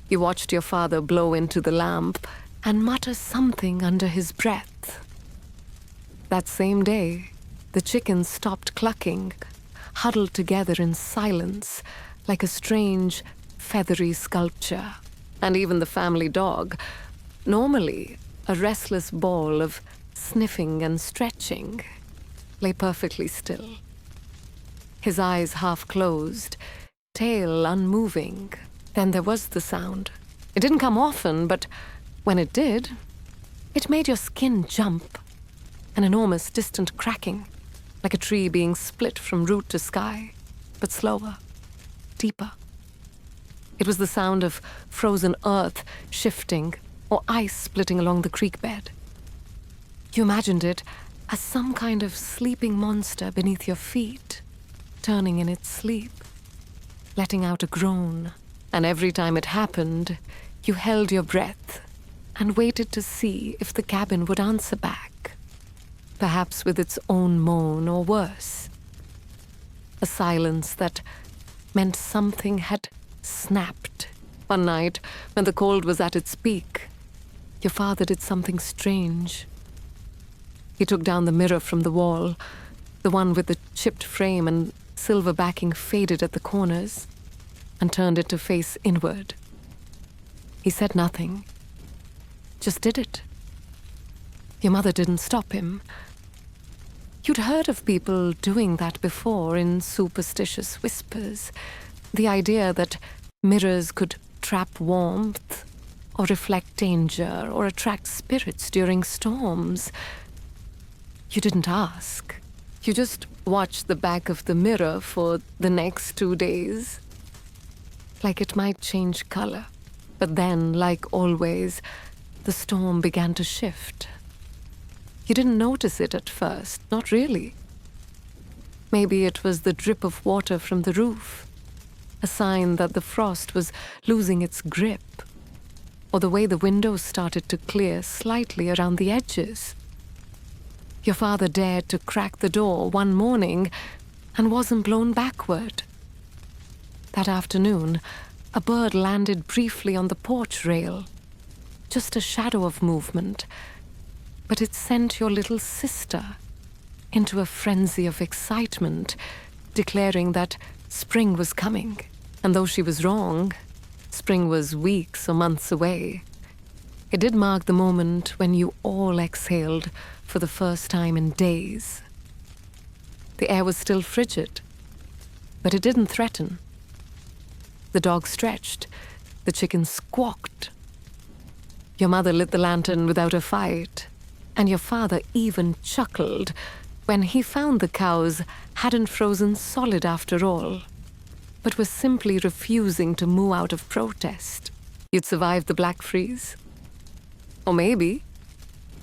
You watched your father blow into the lamp and mutter something under his breath. That same day, the chickens stopped clucking, huddled together in silence like a strange, feathery sculpture. And even the family dog, normally a restless ball of sniffing and stretching, lay perfectly still. His eyes half closed, tail unmoving. Then there was the sound. It didn't come often, but when it did, it made your skin jump. An enormous distant cracking, like a tree being split from root to sky, but slower, deeper. It was the sound of frozen earth shifting or ice splitting along the creek bed. You imagined it as some kind of sleeping monster beneath your feet, turning in its sleep, letting out a groan. And every time it happened, you held your breath and waited to see if the cabin would answer back, perhaps with its own moan or worse. A silence that meant something had snapped. One night, when the cold was at its peak, your father did something strange. He took down the mirror from the wall, the one with the chipped frame and silver backing faded at the corners, and turned it to face inward. He said nothing, just did it. Your mother didn't stop him. You'd heard of people doing that before in superstitious whispers. The idea that mirrors could trap warmth, or reflect danger, or attract spirits during storms. You didn't ask. You just watched the back of the mirror for the next 2 days, like it might change color. But then, like always, the storm began to shift. You didn't notice it at first, not really. Maybe it was the drip of water from the roof, a sign that the frost was losing its grip, or the way the windows started to clear slightly around the edges. Your father dared to crack the door one morning and wasn't blown backward. That afternoon, a bird landed briefly on the porch rail, just a shadow of movement, but it sent your little sister into a frenzy of excitement, declaring that spring was coming. And though she was wrong, spring was weeks or months away. It did mark the moment when you all exhaled for the first time in days. The air was still frigid, but it didn't threaten. The dog stretched, the chicken squawked. Your mother lit the lantern without a fight, and your father even chuckled when he found the cows hadn't frozen solid after all, but were simply refusing to moo out of protest. You'd survived the black freeze. Or maybe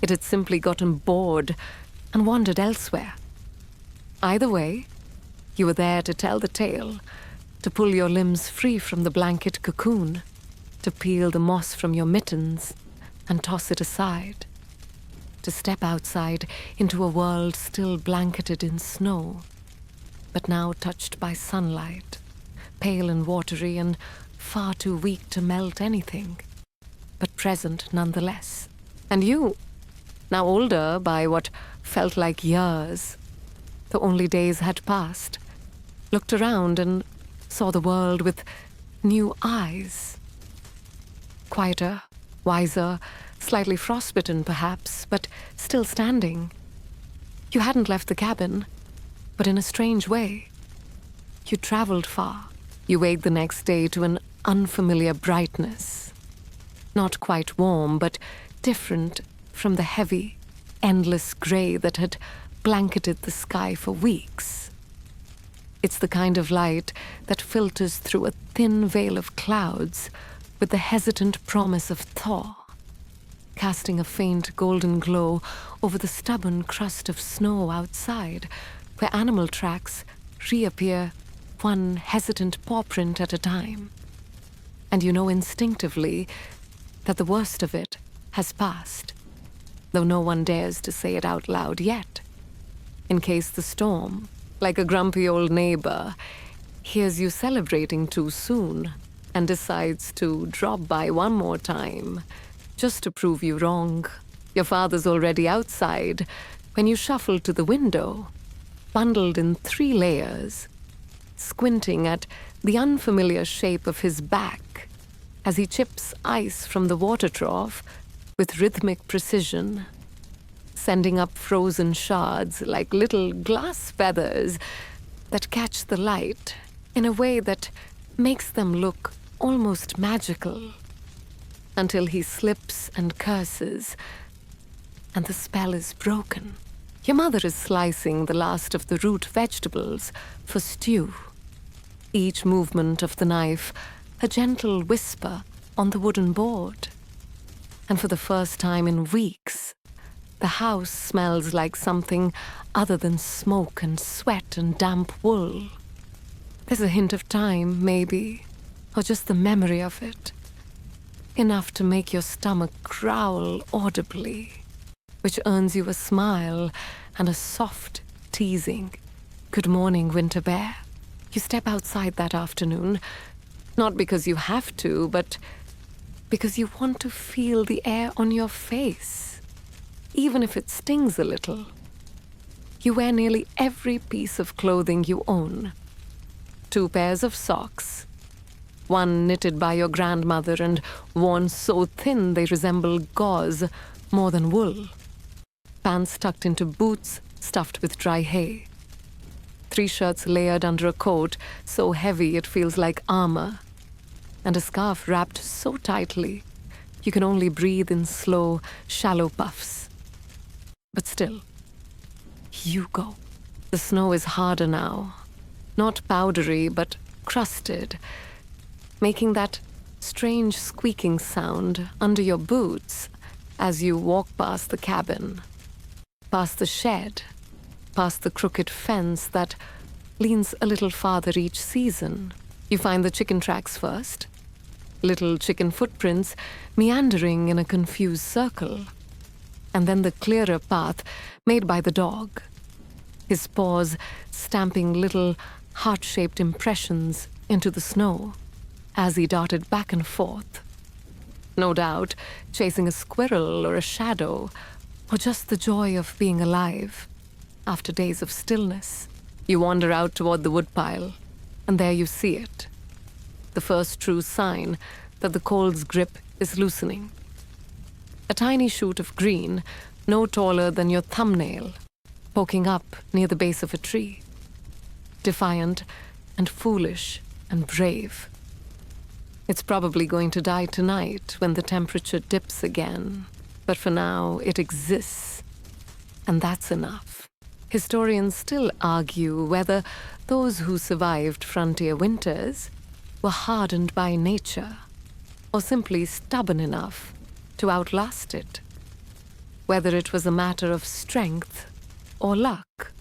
it had simply gotten bored and wandered elsewhere. Either way, you were there to tell the tale, to pull your limbs free from the blanket cocoon, to peel the moss from your mittens and toss it aside, to step outside into a world still blanketed in snow, but now touched by sunlight, pale and watery and far too weak to melt anything, but present nonetheless. And you, now older by what felt like years, though only days had passed, looked around and saw the world with new eyes. Quieter, wiser, slightly frostbitten perhaps, but still standing. You hadn't left the cabin, but in a strange way. You traveled far. You waked the next day to an unfamiliar brightness. Not quite warm, but different from the heavy, endless gray that had blanketed the sky for weeks. It's the kind of light that filters through a thin veil of clouds with the hesitant promise of thaw, casting a faint golden glow over the stubborn crust of snow outside, where animal tracks reappear one hesitant paw print at a time. And you know instinctively that the worst of it has passed, though no one dares to say it out loud yet, in case the storm, like a grumpy old neighbor, hears you celebrating too soon and decides to drop by one more time, just to prove you wrong. Your father's already outside when you shuffle to the window, bundled in 3 layers, squinting at the unfamiliar shape of his back as he chips ice from the water trough with rhythmic precision, sending up frozen shards like little glass feathers that catch the light in a way that makes them look almost magical, until he slips and curses, and the spell is broken. Your mother is slicing the last of the root vegetables for stew, each movement of the knife a gentle whisper on the wooden board. And for the first time in weeks, the house smells like something other than smoke and sweat and damp wool. There's a hint of time, maybe, or just the memory of it, enough to make your stomach growl audibly, which earns you a smile and a soft teasing "Good morning, Winter Bear." You step outside that afternoon, not because you have to, but because you want to feel the air on your face, even if it stings a little. You wear nearly every piece of clothing you own. 2 pairs of socks, one knitted by your grandmother and worn so thin they resemble gauze more than wool. Pants tucked into boots stuffed with dry hay. 3 shirts layered under a coat so heavy it feels like armor, and a scarf wrapped so tightly you can only breathe in slow, shallow puffs. But still, you go. The snow is harder now, not powdery, but crusted, making that strange squeaking sound under your boots as you walk past the cabin, past the shed, past the crooked fence that leans a little farther each season. You find the chicken tracks first, little chicken footprints meandering in a confused circle, and then the clearer path made by the dog, his paws stamping little heart-shaped impressions into the snow as he darted back and forth. No doubt, chasing a squirrel or a shadow, or just the joy of being alive after days of stillness. You wander out toward the woodpile, And there you see it, the first true sign that the cold's grip is loosening. A tiny shoot of green, no taller than your thumbnail, poking up near the base of a tree. Defiant and foolish and brave. It's probably going to die tonight when the temperature dips again, but for now it exists, and that's enough. Historians still argue whether those who survived frontier winters were hardened by nature, or simply stubborn enough to outlast it. Whether it was a matter of strength, or luck,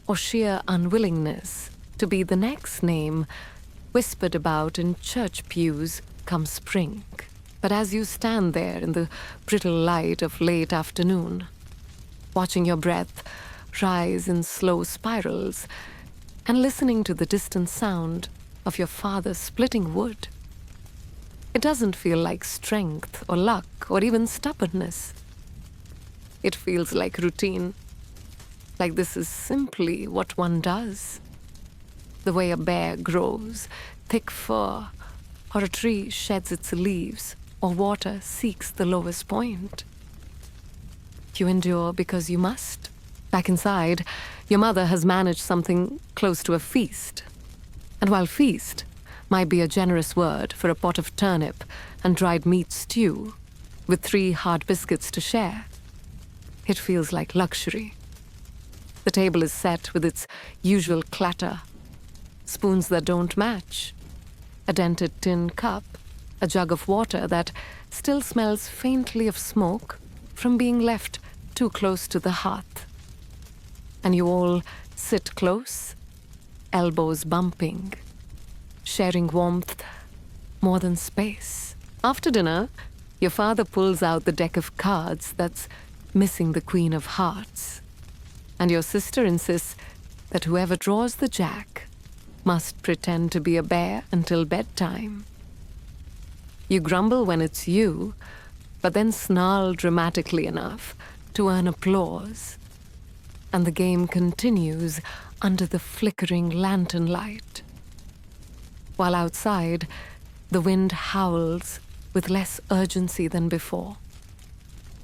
or sheer unwillingness to be the next name whispered about in church pews come spring. But as you stand there in the brittle light of late afternoon, watching your breath rise in slow spirals, and listening to the distant sound of your father splitting wood, it doesn't feel like strength or luck or even stubbornness. It feels like routine, like this is simply what one does. The way a bear grows, thick fur, or a tree sheds its leaves, or water seeks the lowest point. You endure because you must. Back inside, your mother has managed something close to a feast. And while feast might be a generous word for a pot of turnip and dried meat stew, with 3 hard biscuits to share, it feels like luxury. The table is set with its usual clatter, spoons that don't match, a dented tin cup, a jug of water that still smells faintly of smoke from being left too close to the hearth. And you all sit close, elbows bumping, sharing warmth more than space. After dinner, your father pulls out the deck of cards that's missing the Queen of Hearts, and your sister insists that whoever draws the jack must pretend to be a bear until bedtime. You grumble when it's you, but then snarl dramatically enough to earn applause, and the game continues under the flickering lantern light. While outside, the wind howls with less urgency than before,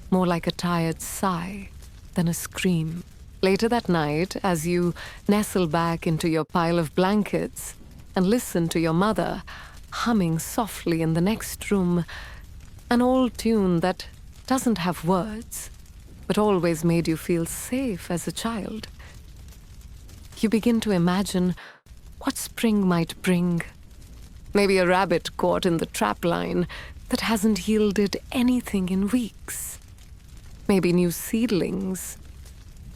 more like a tired sigh than a scream. Later that night, as you nestle back into your pile of blankets and listen to your mother humming softly in the next room, an old tune that doesn't have words, but always made you feel safe as a child, you begin to imagine what spring might bring. Maybe a rabbit caught in the trap line that hasn't yielded anything in weeks. Maybe new seedlings,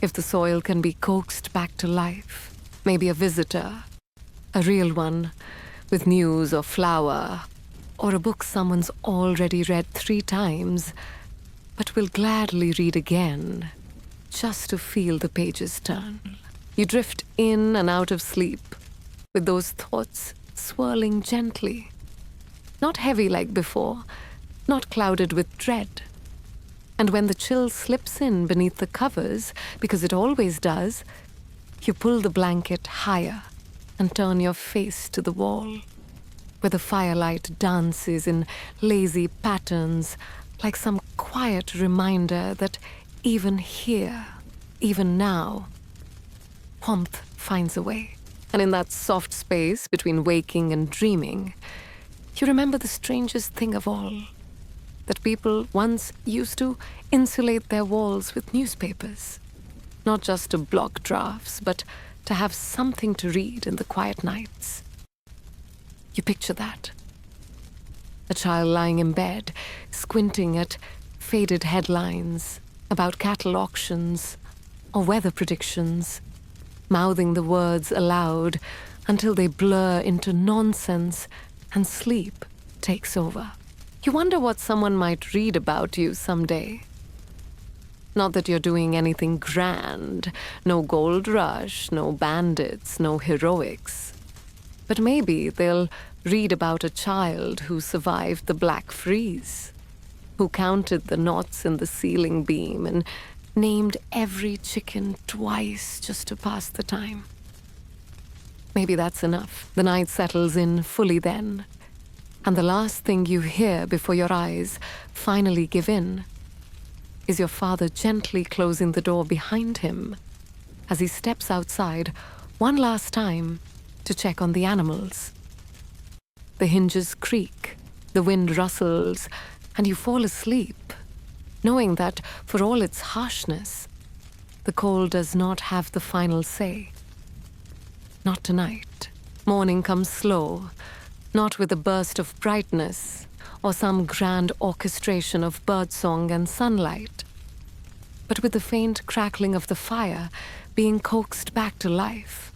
if the soil can be coaxed back to life. Maybe a visitor, a real one, with news or flower, or a book someone's already read 3 times, but will gladly read again, just to feel the pages turn. You drift in and out of sleep, with those thoughts swirling gently, not heavy like before, not clouded with dread. And when the chill slips in beneath the covers, because it always does, you pull the blanket higher and turn your face to the wall, where the firelight dances in lazy patterns, like some quiet reminder that even here, even now, warmth finds a way. And in that soft space between waking and dreaming, you remember the strangest thing of all, that people once used to insulate their walls with newspapers, not just to block drafts, but to have something to read in the quiet nights. You picture that. A child lying in bed, squinting at faded headlines about cattle auctions or weather predictions, mouthing the words aloud until they blur into nonsense and sleep takes over. You wonder what someone might read about you someday. Not that you're doing anything grand, no gold rush, no bandits, no heroics. But maybe they'll read about a child who survived the Black Freeze, who counted the knots in the ceiling beam and named every chicken twice just to pass the time. Maybe that's enough. The night settles in fully then. And the last thing you hear before your eyes finally give in is your father gently closing the door behind him as he steps outside one last time to check on the animals. The hinges creak, the wind rustles, and you fall asleep, knowing that for all its harshness, the cold does not have the final say. Not tonight. Morning comes slow, not with a burst of brightness or some grand orchestration of birdsong and sunlight, but with the faint crackling of the fire being coaxed back to life,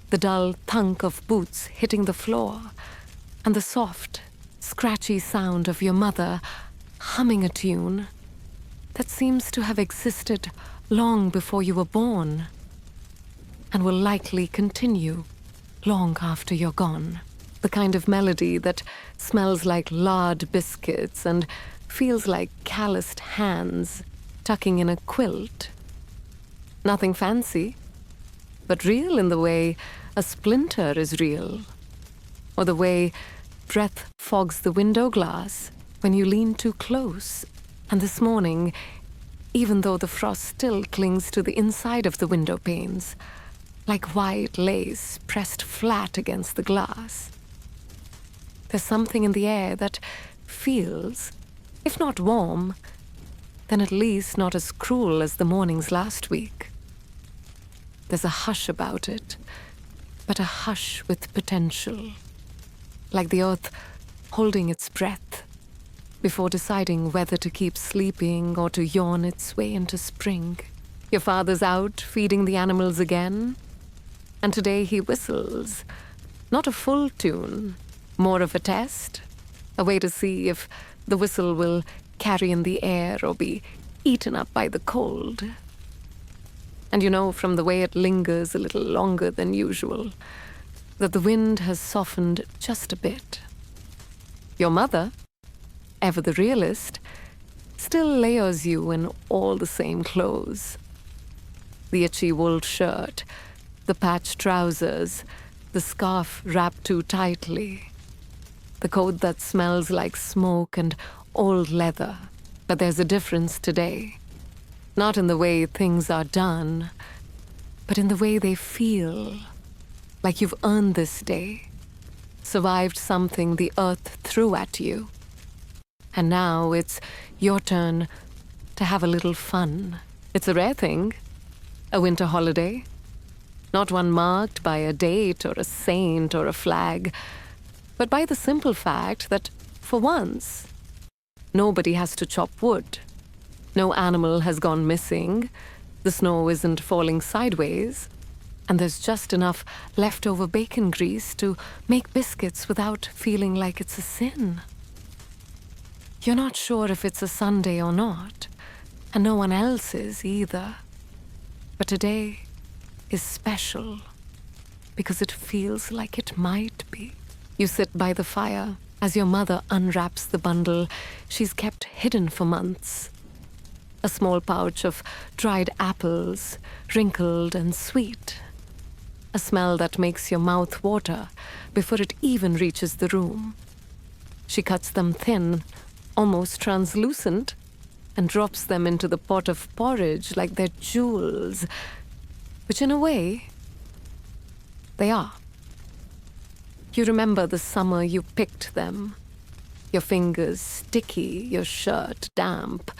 the dull thunk of boots hitting the floor, and the soft, scratchy sound of your mother humming a tune that seems to have existed long before you were born and will likely continue long after you're gone. The kind of melody that smells like lard biscuits and feels like calloused hands tucking in a quilt. Nothing fancy, but real in the way a splinter is real, or the way breath fogs the window glass when you lean too close. And this morning, even though the frost still clings to the inside of the window panes, like white lace pressed flat against the glass, there's something in the air that feels, if not warm, then at least not as cruel as the mornings last week. There's a hush about it, but a hush with potential, like the earth holding its breath before deciding whether to keep sleeping or to yawn its way into spring. Your father's out feeding the animals again, and today he whistles, not a full tune, more of a test, a way to see if the whistle will carry in the air or be eaten up by the cold. And you know from the way it lingers a little longer than usual that the wind has softened just a bit. Your mother, ever the realist, still layers you in all the same clothes. The itchy wool shirt, the patched trousers, the scarf wrapped too tightly, the coat that smells like smoke and old leather. But there's a difference today. Not in the way things are done, but in the way they feel. Like you've earned this day, survived something the earth threw at you. And now it's your turn to have a little fun. It's a rare thing, a winter holiday. Not one marked by a date or a saint or a flag, but by the simple fact that, for once, nobody has to chop wood. No animal has gone missing. The snow isn't falling sideways. And there's just enough leftover bacon grease to make biscuits without feeling like it's a sin. You're not sure if it's a Sunday or not, and no one else is either. But today is special because it feels like it might be. You sit by the fire as your mother unwraps the bundle she's kept hidden for months. A small pouch of dried apples, wrinkled and sweet. A smell that makes your mouth water before it even reaches the room. She cuts them thin, almost translucent, and drops them into the pot of porridge like they're jewels, which in a way, they are. You remember the summer you picked them, your fingers sticky, your shirt damp,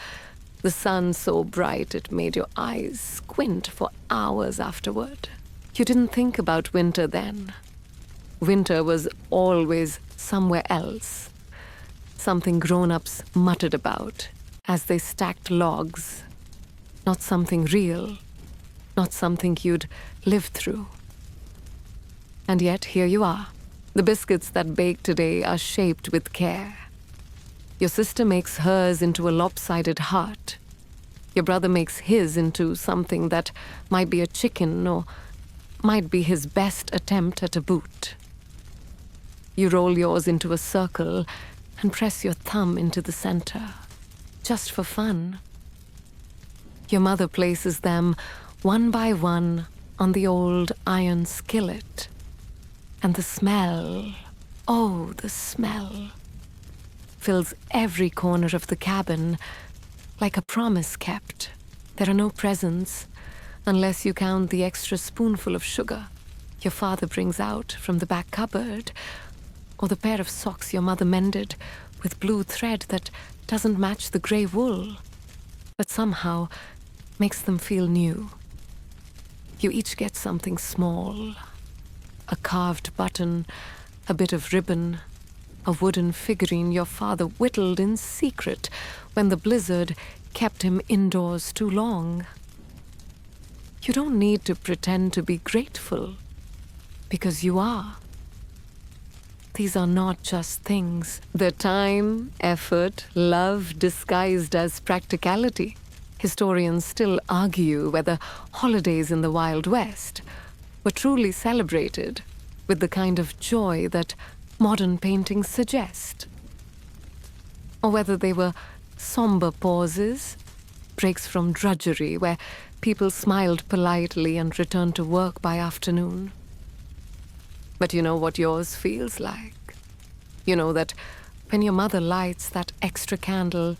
the sun so bright it made your eyes squint for hours afterward. You didn't think about winter then. Winter was always somewhere else, something grown-ups muttered about as they stacked logs, not something real, not something you'd lived through. And yet here you are. The biscuits that bake today are shaped with care. Your sister makes hers into a lopsided heart. Your brother makes his into something that might be a chicken or might be his best attempt at a boot. You roll yours into a circle and press your thumb into the center, just for fun. Your mother places them one by one on the old iron skillet, And the smell, oh, the smell, fills every corner of the cabin like a promise kept. There are no presents unless you count the extra spoonful of sugar your father brings out from the back cupboard, or the pair of socks your mother mended with blue thread that doesn't match the grey wool, but somehow makes them feel new. You each get something small, a carved button, a bit of ribbon, a wooden figurine your father whittled in secret when the blizzard kept him indoors too long. You don't need to pretend to be grateful, because you are. These are not just things. They're time, effort, love disguised as practicality. Historians still argue whether holidays in the Wild West were truly celebrated with the kind of joy that modern paintings suggest, or whether they were somber pauses, breaks from drudgery where people smiled politely and returned to work by afternoon. But you know what yours feels like. You know that when your mother lights that extra candle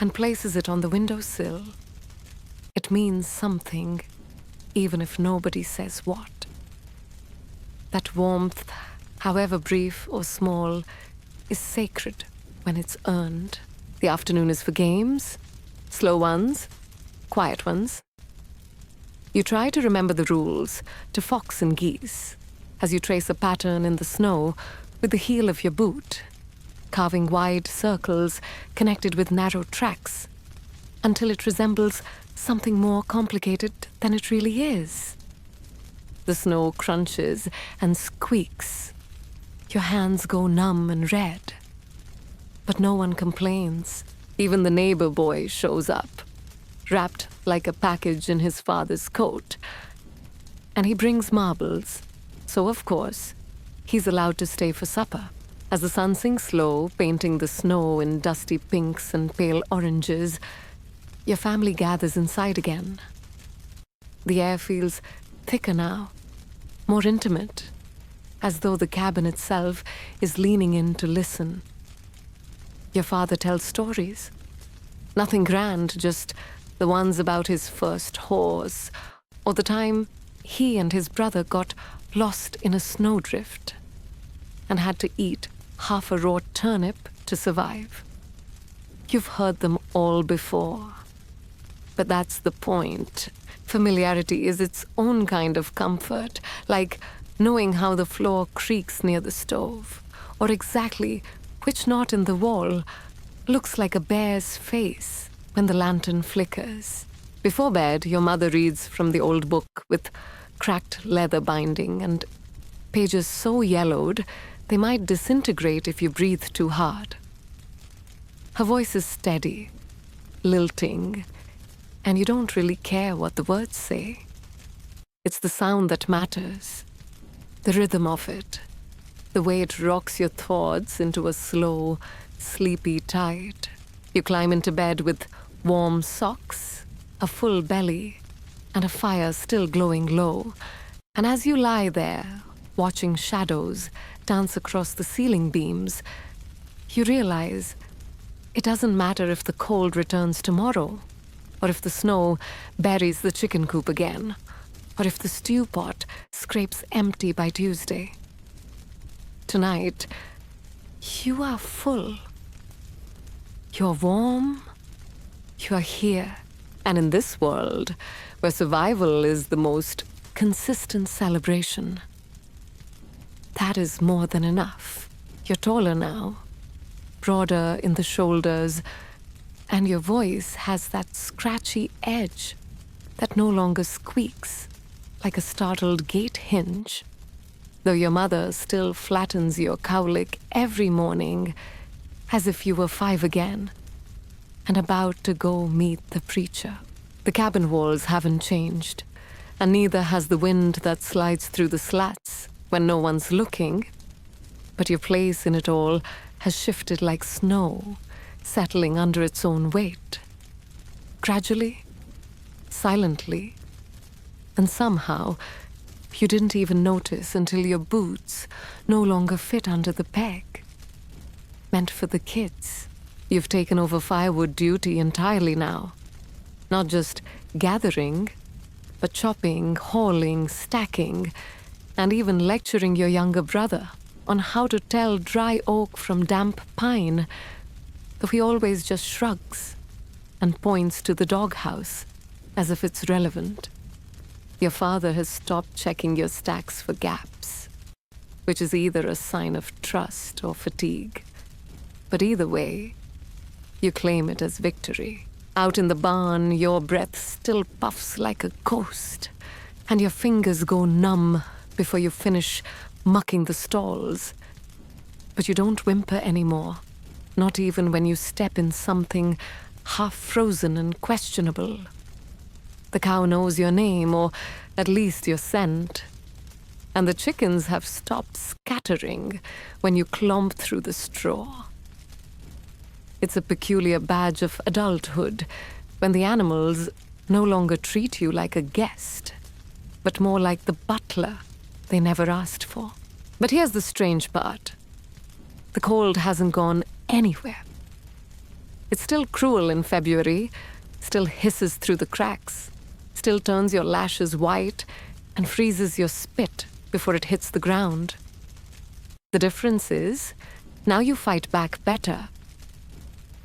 and places it on the windowsill, it means something, even if nobody says what. That warmth, however brief or small, is sacred when it's earned. The afternoon is for games, slow ones, quiet ones. You try to remember the rules to fox and geese as you trace a pattern in the snow with the heel of your boot, carving wide circles connected with narrow tracks until it resembles something more complicated than it really is. The snow crunches and squeaks. Your hands go numb and red. But no one complains. Even the neighbor boy shows up, wrapped like a package in his father's coat. And he brings marbles, so of course, he's allowed to stay for supper. As the sun sinks low, painting the snow in dusty pinks and pale oranges, your family gathers inside again. The air feels thicker now, more intimate, as though the cabin itself is leaning in to listen. Your father tells stories. Nothing grand, just the ones about his first horse, or the time he and his brother got lost in a snowdrift and had to eat half a raw turnip to survive. You've heard them all before. But that's the point. Familiarity is its own kind of comfort, like knowing how the floor creaks near the stove, or exactly which knot in the wall looks like a bear's face when the lantern flickers. Before bed, your mother reads from the old book with cracked leather binding and pages so yellowed they might disintegrate if you breathe too hard. Her voice is steady, lilting, and you don't really care what the words say. It's the sound that matters, the rhythm of it, the way it rocks your thoughts into a slow, sleepy tide. You climb into bed with warm socks, a full belly, and a fire still glowing low. And as you lie there, watching shadows dance across the ceiling beams, you realize it doesn't matter if the cold returns tomorrow, or if the snow buries the chicken coop again, or if the stew pot scrapes empty by Tuesday. Tonight, you are full. You're warm. You are here. And in this world, where survival is the most consistent celebration, that is more than enough. You're taller now, broader in the shoulders, and your voice has that scratchy edge that no longer squeaks like a startled gate hinge, though your mother still flattens your cowlick every morning as if you were 5 again and about to go meet the preacher. The cabin walls haven't changed, and neither has the wind that slides through the slats when no one's looking, but your place in it all has shifted like snow, settling under its own weight. Gradually, silently, and somehow you didn't even notice until your boots no longer fit under the peg. Meant for the kids. You've taken over firewood duty entirely now. Not just gathering, but chopping, hauling, stacking, and even lecturing your younger brother on how to tell dry oak from damp pine, though he always just shrugs and points to the doghouse as if it's relevant. Your father has stopped checking your stacks for gaps, which is either a sign of trust or fatigue. But either way, you claim it as victory. Out in the barn, your breath still puffs like a ghost, and your fingers go numb before you finish mucking the stalls. But you don't whimper anymore, not even when you step in something half-frozen and questionable. The cow knows your name, or at least your scent. And the chickens have stopped scattering when you clomp through the straw. It's a peculiar badge of adulthood when the animals no longer treat you like a guest, but more like the butler they never asked for. But here's the strange part. The cold hasn't gone anywhere. It's still cruel in February, still hisses through the cracks, still turns your lashes white and freezes your spit before it hits the ground. The difference is, now you fight back better.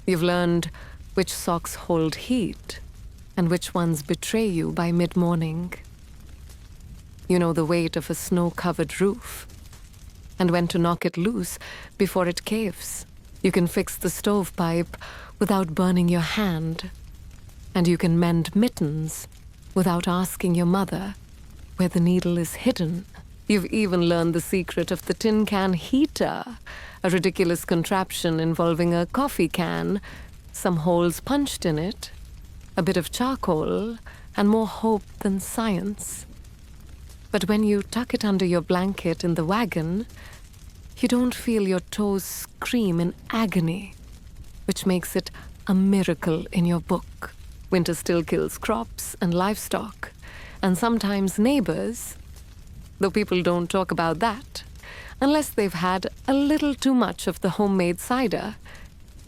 You've learned which socks hold heat and which ones betray you by mid-morning. You know the weight of a snow-covered roof and when to knock it loose before it caves. You can fix the stovepipe without burning your hand, and you can mend mittens without asking your mother where the needle is hidden. You've even learned the secret of the tin can heater, a ridiculous contraption involving a coffee can, some holes punched in it, a bit of charcoal, and more hope than science. But when you tuck it under your blanket in the wagon, you don't feel your toes scream in agony, which makes it a miracle in your book. Winter still kills crops and livestock, and sometimes neighbors, though people don't talk about that, unless they've had a little too much of the homemade cider,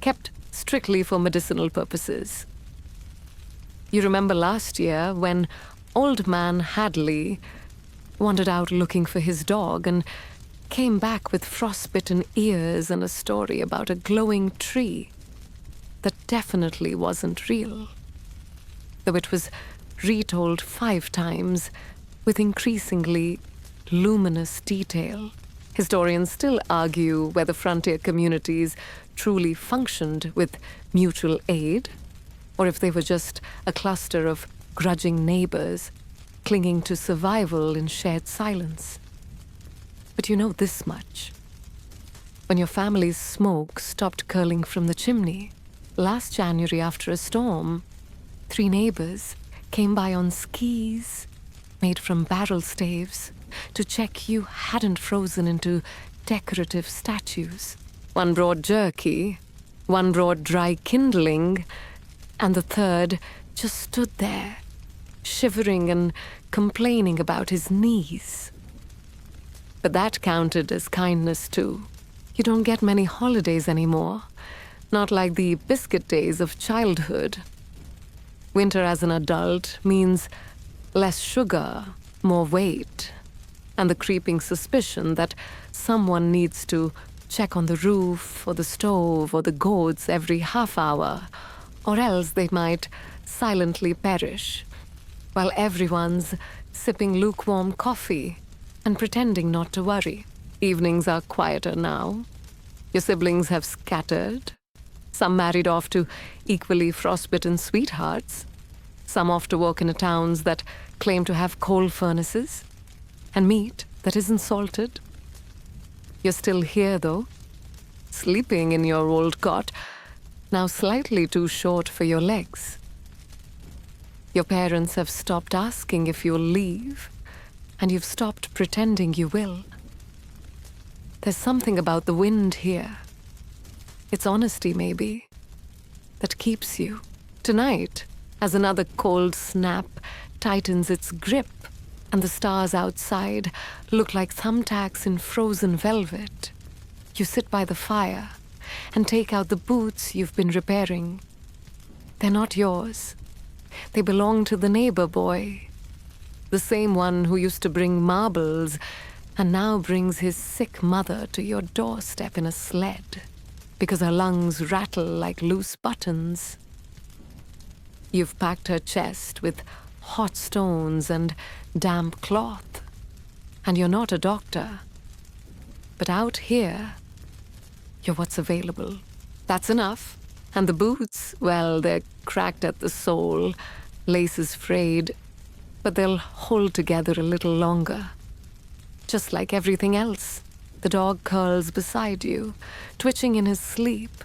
kept strictly for medicinal purposes. You remember last year when Old Man Hadley wandered out looking for his dog and came back with frostbitten ears and a story about a glowing tree that definitely wasn't real, though it was retold 5 times with increasingly luminous detail. Historians still argue whether frontier communities truly functioned with mutual aid, or if they were just a cluster of grudging neighbors clinging to survival in shared silence. But you know this much. When your family's smoke stopped curling from the chimney, last January after a storm, 3 neighbors came by on skis made from barrel staves to check you hadn't frozen into decorative statues. One brought jerky, one brought dry kindling, and the third just stood there, shivering and complaining about his knees. But that counted as kindness too. You don't get many holidays anymore, not like the biscuit days of childhood. Winter as an adult means less sugar, more weight, and the creeping suspicion that someone needs to check on the roof or the stove or the goats every half hour, or else they might silently perish, while everyone's sipping lukewarm coffee and pretending not to worry. Evenings are quieter now. Your siblings have scattered. Some married off to equally frostbitten sweethearts. Some off to work in towns that claim to have coal furnaces and meat that isn't salted. You're still here, though, sleeping in your old cot, now slightly too short for your legs. Your parents have stopped asking if you'll leave, and you've stopped pretending you will. There's something about the wind here. It's honesty, maybe, that keeps you. Tonight, as another cold snap tightens its grip and the stars outside look like thumbtacks in frozen velvet. You sit by the fire and take out the boots you've been repairing. They're not yours. They belong to the neighbor boy, the same one who used to bring marbles and now brings his sick mother to your doorstep in a sled because her lungs rattle like loose buttons. You've packed her chest with hot stones and damp cloth, and you're not a doctor. But out here, you're what's available. That's enough. And the boots, well, they're cracked at the sole, laces frayed, but they'll hold together a little longer. Just like everything else, the dog curls beside you, twitching in his sleep,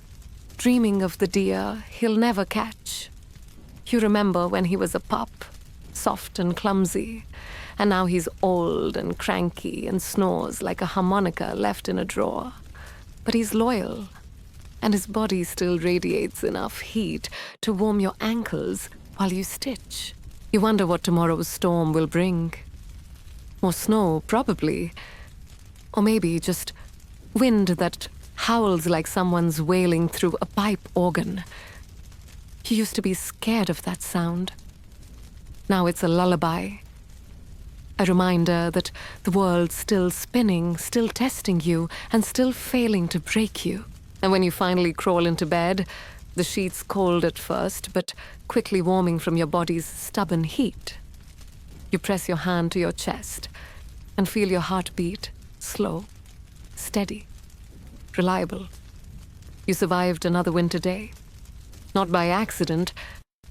dreaming of the deer he'll never catch. You remember when he was a pup, soft and clumsy, and now he's old and cranky and snores like a harmonica left in a drawer. But he's loyal, and his body still radiates enough heat to warm your ankles while you stitch. You wonder what tomorrow's storm will bring. More snow, probably. Or maybe just wind that howls like someone's wailing through a pipe organ. You used to be scared of that sound. Now it's a lullaby. A reminder that the world's still spinning, still testing you, and still failing to break you. And when you finally crawl into bed, the sheets cold at first, but quickly warming from your body's stubborn heat. You press your hand to your chest and feel your heart beat, slow, steady, reliable. You survived another winter day. Not by accident,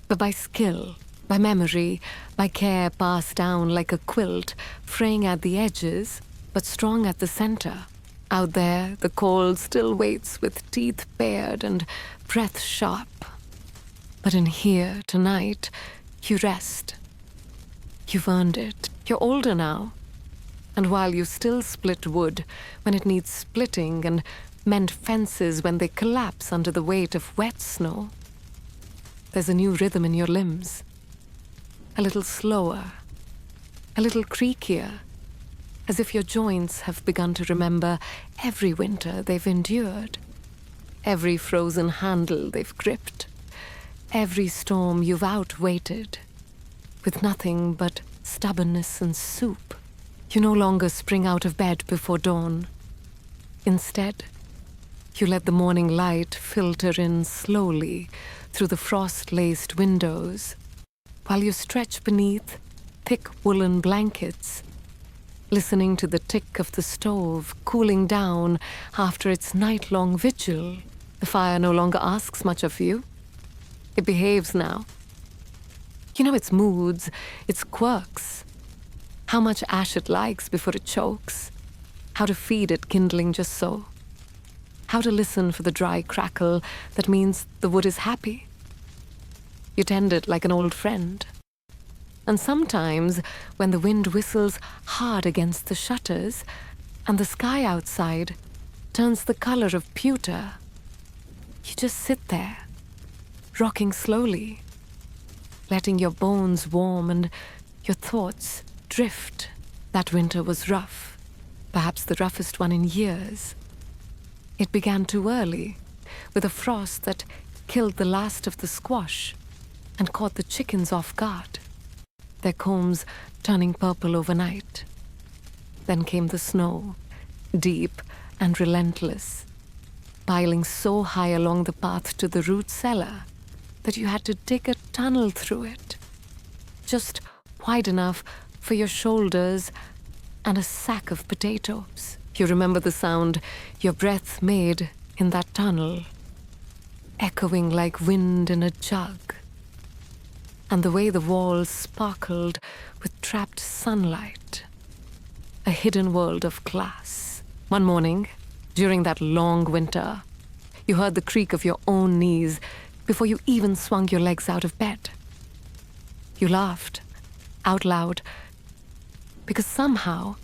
but by skill, by memory, by care passed down like a quilt, fraying at the edges, but strong at the center. Out there, the cold still waits with teeth bared and breath sharp. But in here, tonight, you rest. You've earned it. You're older now. And while you still split wood when it needs splitting and mend fences when they collapse under the weight of wet snow, there's a new rhythm in your limbs. A little slower, a little creakier, as if your joints have begun to remember every winter they've endured, every frozen handle they've gripped, every storm you've outwaited, with nothing but stubbornness and soup. You no longer spring out of bed before dawn. Instead, you let the morning light filter in slowly through the frost-laced windows, while you stretch beneath thick woolen blankets, listening to the tick of the stove cooling down after its night-long vigil. The fire no longer asks much of you. It behaves now. You know its moods, its quirks, how much ash it likes before it chokes, how to feed it kindling just so, how to listen for the dry crackle that means the wood is happy. You tend it like an old friend. And sometimes, when the wind whistles hard against the shutters and the sky outside turns the color of pewter, you just sit there, rocking slowly, letting your bones warm and your thoughts drift. That winter was rough, perhaps the roughest one in years. It began too early, with a frost that killed the last of the squash and caught the chickens off guard, their combs turning purple overnight. Then came the snow, deep and relentless, piling so high along the path to the root cellar that you had to dig a tunnel through it, just wide enough for your shoulders and a sack of potatoes. You remember the sound your breath made in that tunnel, echoing like wind in a jug, and the way the walls sparkled with trapped sunlight, a hidden world of glass. One morning, during that long winter, you heard the creak of your own knees before you even swung your legs out of bed. You laughed, out loud, because somehow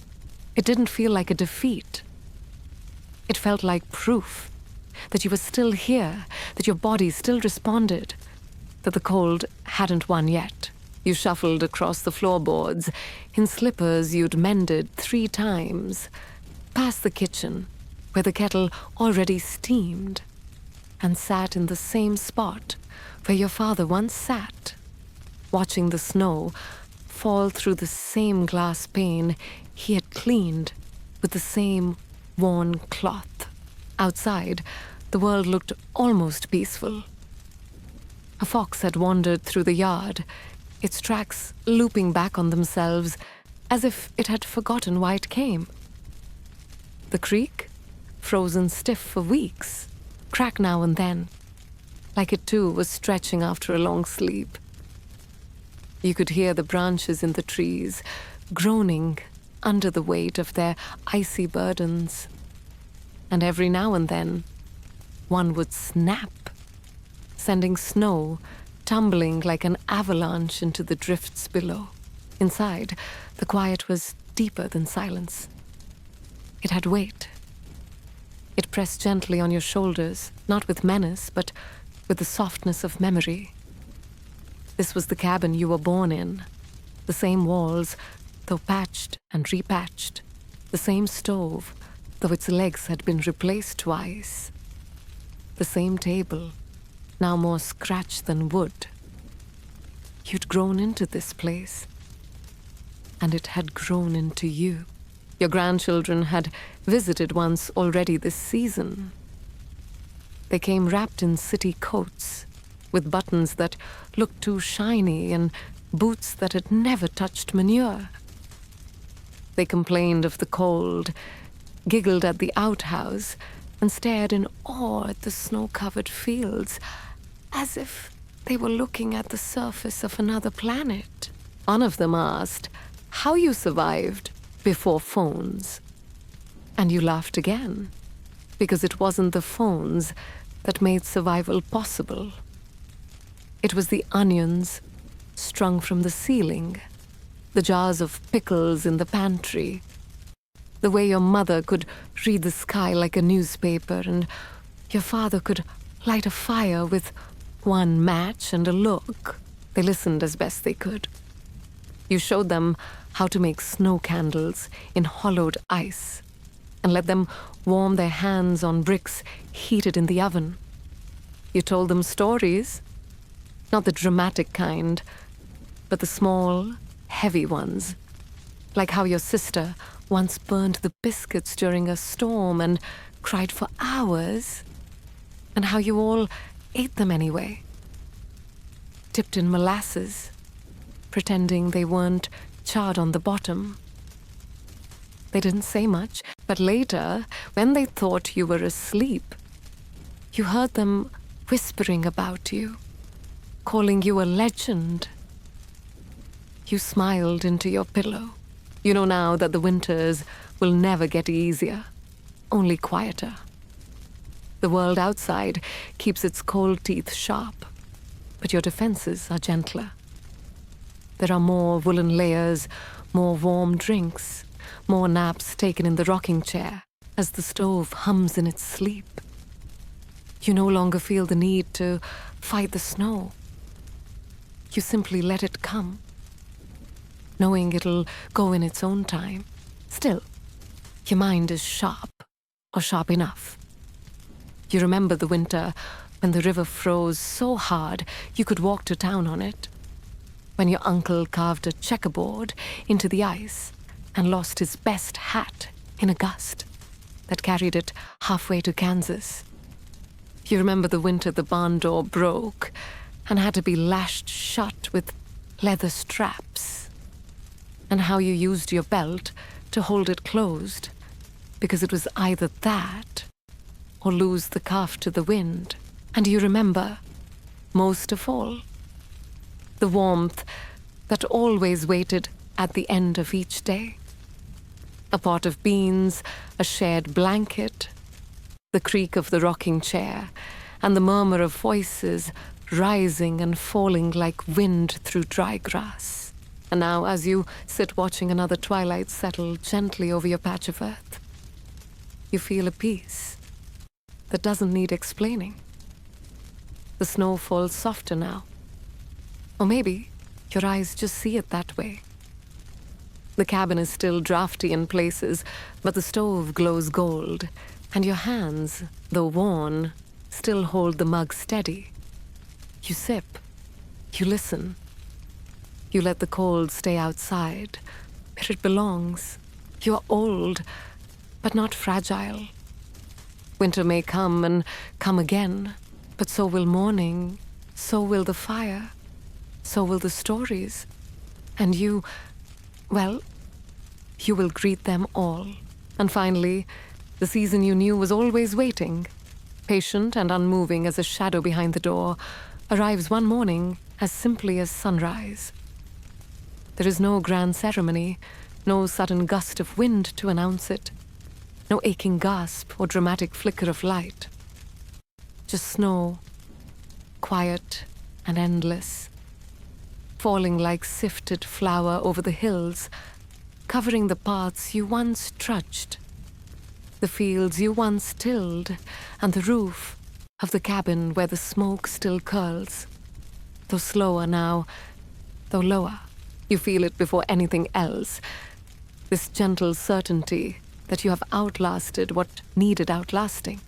it didn't feel like a defeat. It felt like proof that you were still here, that your body still responded, that the cold hadn't won yet. You shuffled across the floorboards in slippers you'd mended 3 times, past the kitchen, where the kettle already steamed, and sat in the same spot where your father once sat, watching the snow fall through the same glass pane he had cleaned with the same worn cloth. Outside, the world looked almost peaceful. A fox had wandered through the yard, its tracks looping back on themselves as if it had forgotten why it came. The creek, frozen stiff for weeks, cracked now and then, like it too was stretching after a long sleep. You could hear the branches in the trees groaning under the weight of their icy burdens, and every now and then one would snap, sending snow tumbling like an avalanche into the drifts below. Inside, the quiet was deeper than silence. It had weight. It pressed gently on your shoulders, not with menace, but with the softness of memory. This was the cabin you were born in, the same walls, though patched and repatched, the same stove, though its legs had been replaced twice, the same table, now more scratch than wood. You'd grown into this place, and it had grown into you. Your grandchildren had visited once already this season. They came wrapped in city coats, with buttons that looked too shiny and boots that had never touched manure. They complained of the cold, giggled at the outhouse, and stared in awe at the snow-covered fields, as if they were looking at the surface of another planet. One of them asked how you survived before phones. And you laughed again, because it wasn't the phones that made survival possible. It was the onions strung from the ceiling, the jars of pickles in the pantry, the way your mother could read the sky like a newspaper and your father could light a fire with one match and a look. They listened as best they could. You showed them how to make snow candles in hollowed ice and let them warm their hands on bricks heated in the oven. You told them stories, not the dramatic kind, but the small, heavy ones, like how your sister once burned the biscuits during a storm and cried for hours, and how you all ate them anyway, dipped in molasses, pretending they weren't charred on the bottom. They didn't say much, but later, when they thought you were asleep, you heard them whispering about you, calling you a legend. You smiled into your pillow. You know now that the winters will never get easier, only quieter. The world outside keeps its cold teeth sharp, but your defenses are gentler. There are more woolen layers, more warm drinks, more naps taken in the rocking chair as the stove hums in its sleep. You no longer feel the need to fight the snow. You simply let it come, knowing it'll go in its own time. Still, your mind is sharp, or sharp enough. You remember the winter when the river froze so hard you could walk to town on it, when your uncle carved a checkerboard into the ice and lost his best hat in a gust that carried it halfway to Kansas. You remember the winter the barn door broke and had to be lashed shut with leather straps, and how you used your belt to hold it closed, because it was either that or lose the calf to the wind. And you remember, most of all, the warmth that always waited at the end of each day. A pot of beans, a shared blanket, the creak of the rocking chair, and the murmur of voices rising and falling like wind through dry grass. And now, as you sit watching another twilight settle gently over your patch of earth, you feel a peace that doesn't need explaining. The snow falls softer now. Or maybe Your eyes just see it that way. The cabin is still drafty in places, but the stove glows gold, and your hands, though worn, still hold the mug steady. You sip. You listen. You let the cold stay outside, where it belongs. You are old, but not fragile. Winter may come and come again, but so will morning, so will the fire, so will the stories. And you, well, you will greet them all. And finally, the season you knew was always waiting, patient and unmoving as a shadow behind the door, arrives one morning as simply as sunrise. There is no grand ceremony, no sudden gust of wind to announce it, no aching gasp or dramatic flicker of light. Just snow, quiet and endless, falling like sifted flour over the hills, covering the paths you once trudged, the fields you once tilled, and the roof of the cabin where the smoke still curls. Though slower now, though lower, you feel it before anything else. This gentle certainty that you have outlasted what needed outlasting.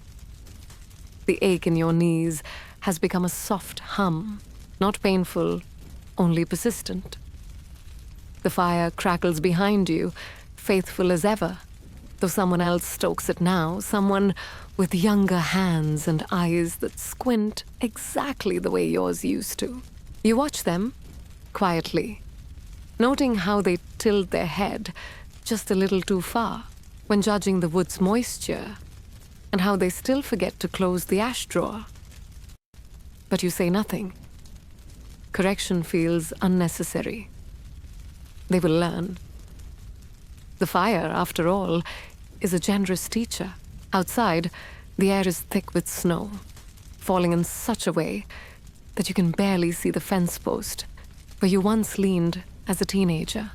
The ache in your knees has become a soft hum, not painful, only persistent. The fire crackles behind you, faithful as ever, though someone else stokes it now, someone with younger hands and eyes that squint exactly the way yours used to. You watch them, quietly, noting how they tilt their head just a little too far when judging the wood's moisture, and how they still forget to close the ash drawer. But you say nothing. Correction feels unnecessary. They will learn. The fire, after all, is a generous teacher. Outside, the air is thick with snow, falling in such a way that you can barely see the fence post where you once leaned as a teenager,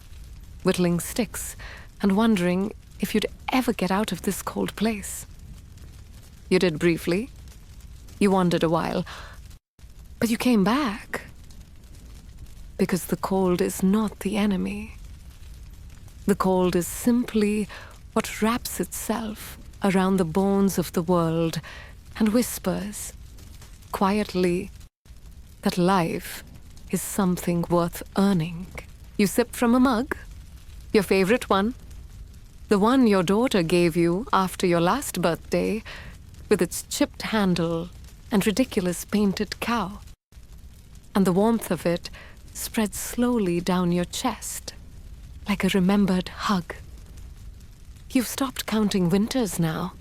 whittling sticks and wondering if you'd ever get out of this cold place. You did briefly. You wandered a while, but you came back. Because the cold is not the enemy. The cold is simply what wraps itself around the bones of the world and whispers, quietly, that life is something worth earning. You sip from a mug, your favorite one, the one your daughter gave you after your last birthday, with its chipped handle and ridiculous painted cow. And the warmth of it spreads slowly down your chest, like a remembered hug. You've stopped counting winters now.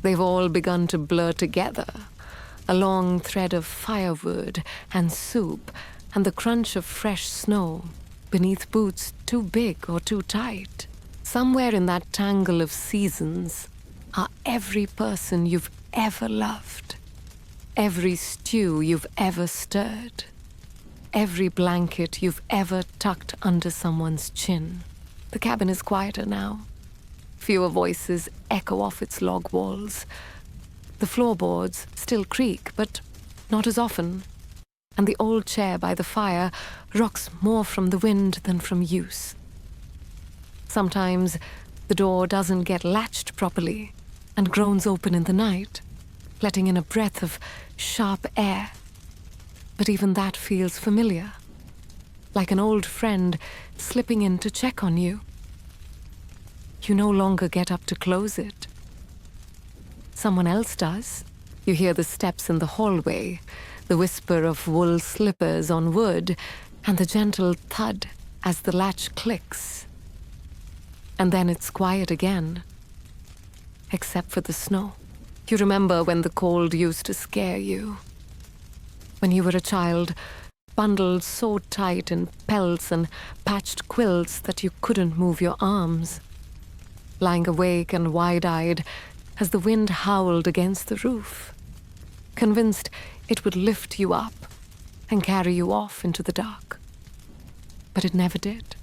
They've all begun to blur together, a long thread of firewood and soup and the crunch of fresh snow beneath boots too big or too tight. Somewhere in that tangle of seasons are every person you've ever loved, every stew you've ever stirred, every blanket you've ever tucked under someone's chin. The cabin is quieter now. Fewer voices echo off its log walls. The floorboards still creak, but not as often, and the old chair by the fire rocks more from the wind than from use. Sometimes the door doesn't get latched properly and groans open in the night, letting in a breath of sharp air. But even that feels familiar, like an old friend slipping in to check on you. You no longer get up to close it. Someone else does. You hear the steps in the hallway, the whisper of wool slippers on wood, and the gentle thud as the latch clicks. And then it's quiet again, except for the snow. You remember when the cold used to scare you. When you were a child, bundled so tight in pelts and patched quilts that you couldn't move your arms, lying awake and wide-eyed as the wind howled against the roof, convinced it would lift you up and carry you off into the dark. But it never did.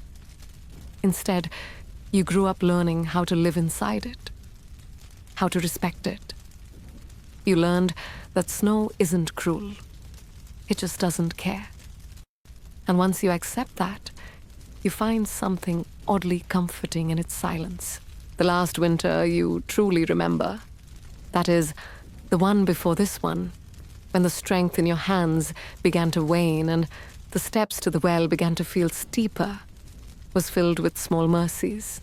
Instead, you grew up learning how to live inside it, how to respect it. You learned that snow isn't cruel. It just doesn't care. And once you accept that, you find something oddly comforting in its silence. The last winter you truly remember, that is, the one before this one, when the strength in your hands began to wane and the steps to the well began to feel steeper, was filled with small mercies.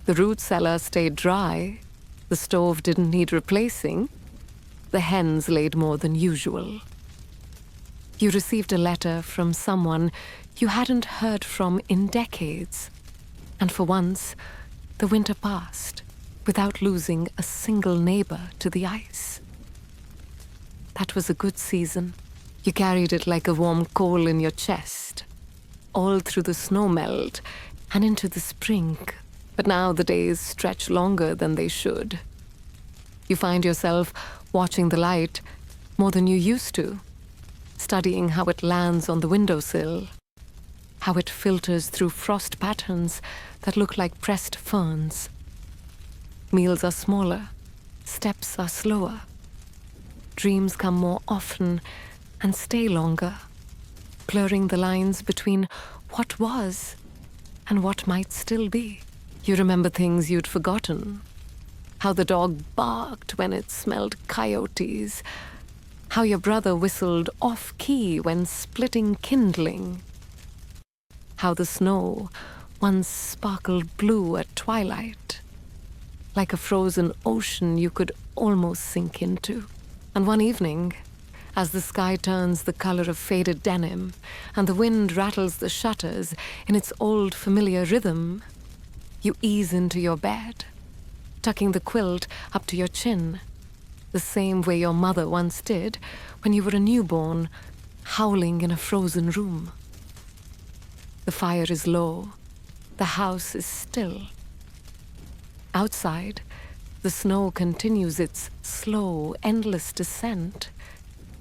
The root cellar stayed dry, the stove didn't need replacing, the hens laid more than usual. You received a letter from someone you hadn't heard from in decades, and for once, the winter passed without losing a single neighbor to the ice. That was a good season. You carried it like a warm coal in your chest, all through the snow melt and into the spring. But now the days stretch longer than they should. You find yourself watching the light more than you used to, studying how it lands on the windowsill, how it filters through frost patterns that look like pressed ferns. Meals are smaller, steps are slower. Dreams come more often and stay longer, blurring the lines between what was and what might still be. You remember things you'd forgotten. How the dog barked when it smelled coyotes. How your brother whistled off-key when splitting kindling. How the snow once sparkled blue at twilight, like a frozen ocean you could almost sink into. And one evening, as the sky turns the color of faded denim and the wind rattles the shutters in its old familiar rhythm, you ease into your bed, tucking the quilt up to your chin, the same way your mother once did when you were a newborn, howling in a frozen room. The fire is low, the house is still. Outside, the snow continues its slow, endless descent,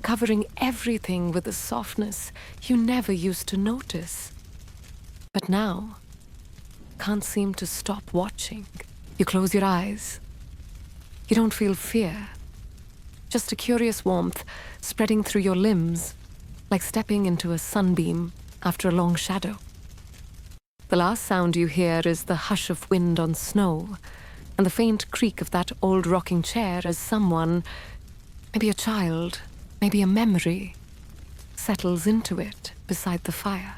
covering everything with a softness you never used to notice. But now, can't seem to stop watching. You close your eyes. You don't feel fear, just a curious warmth spreading through your limbs, like stepping into a sunbeam after a long shadow. The last sound you hear is the hush of wind on snow, and the faint creak of that old rocking chair as someone, maybe a child, maybe a memory, settles into it beside the fire.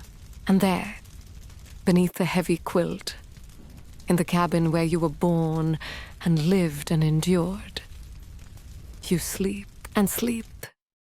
And there, beneath the heavy quilt, in the cabin where you were born and lived and endured, you sleep and sleep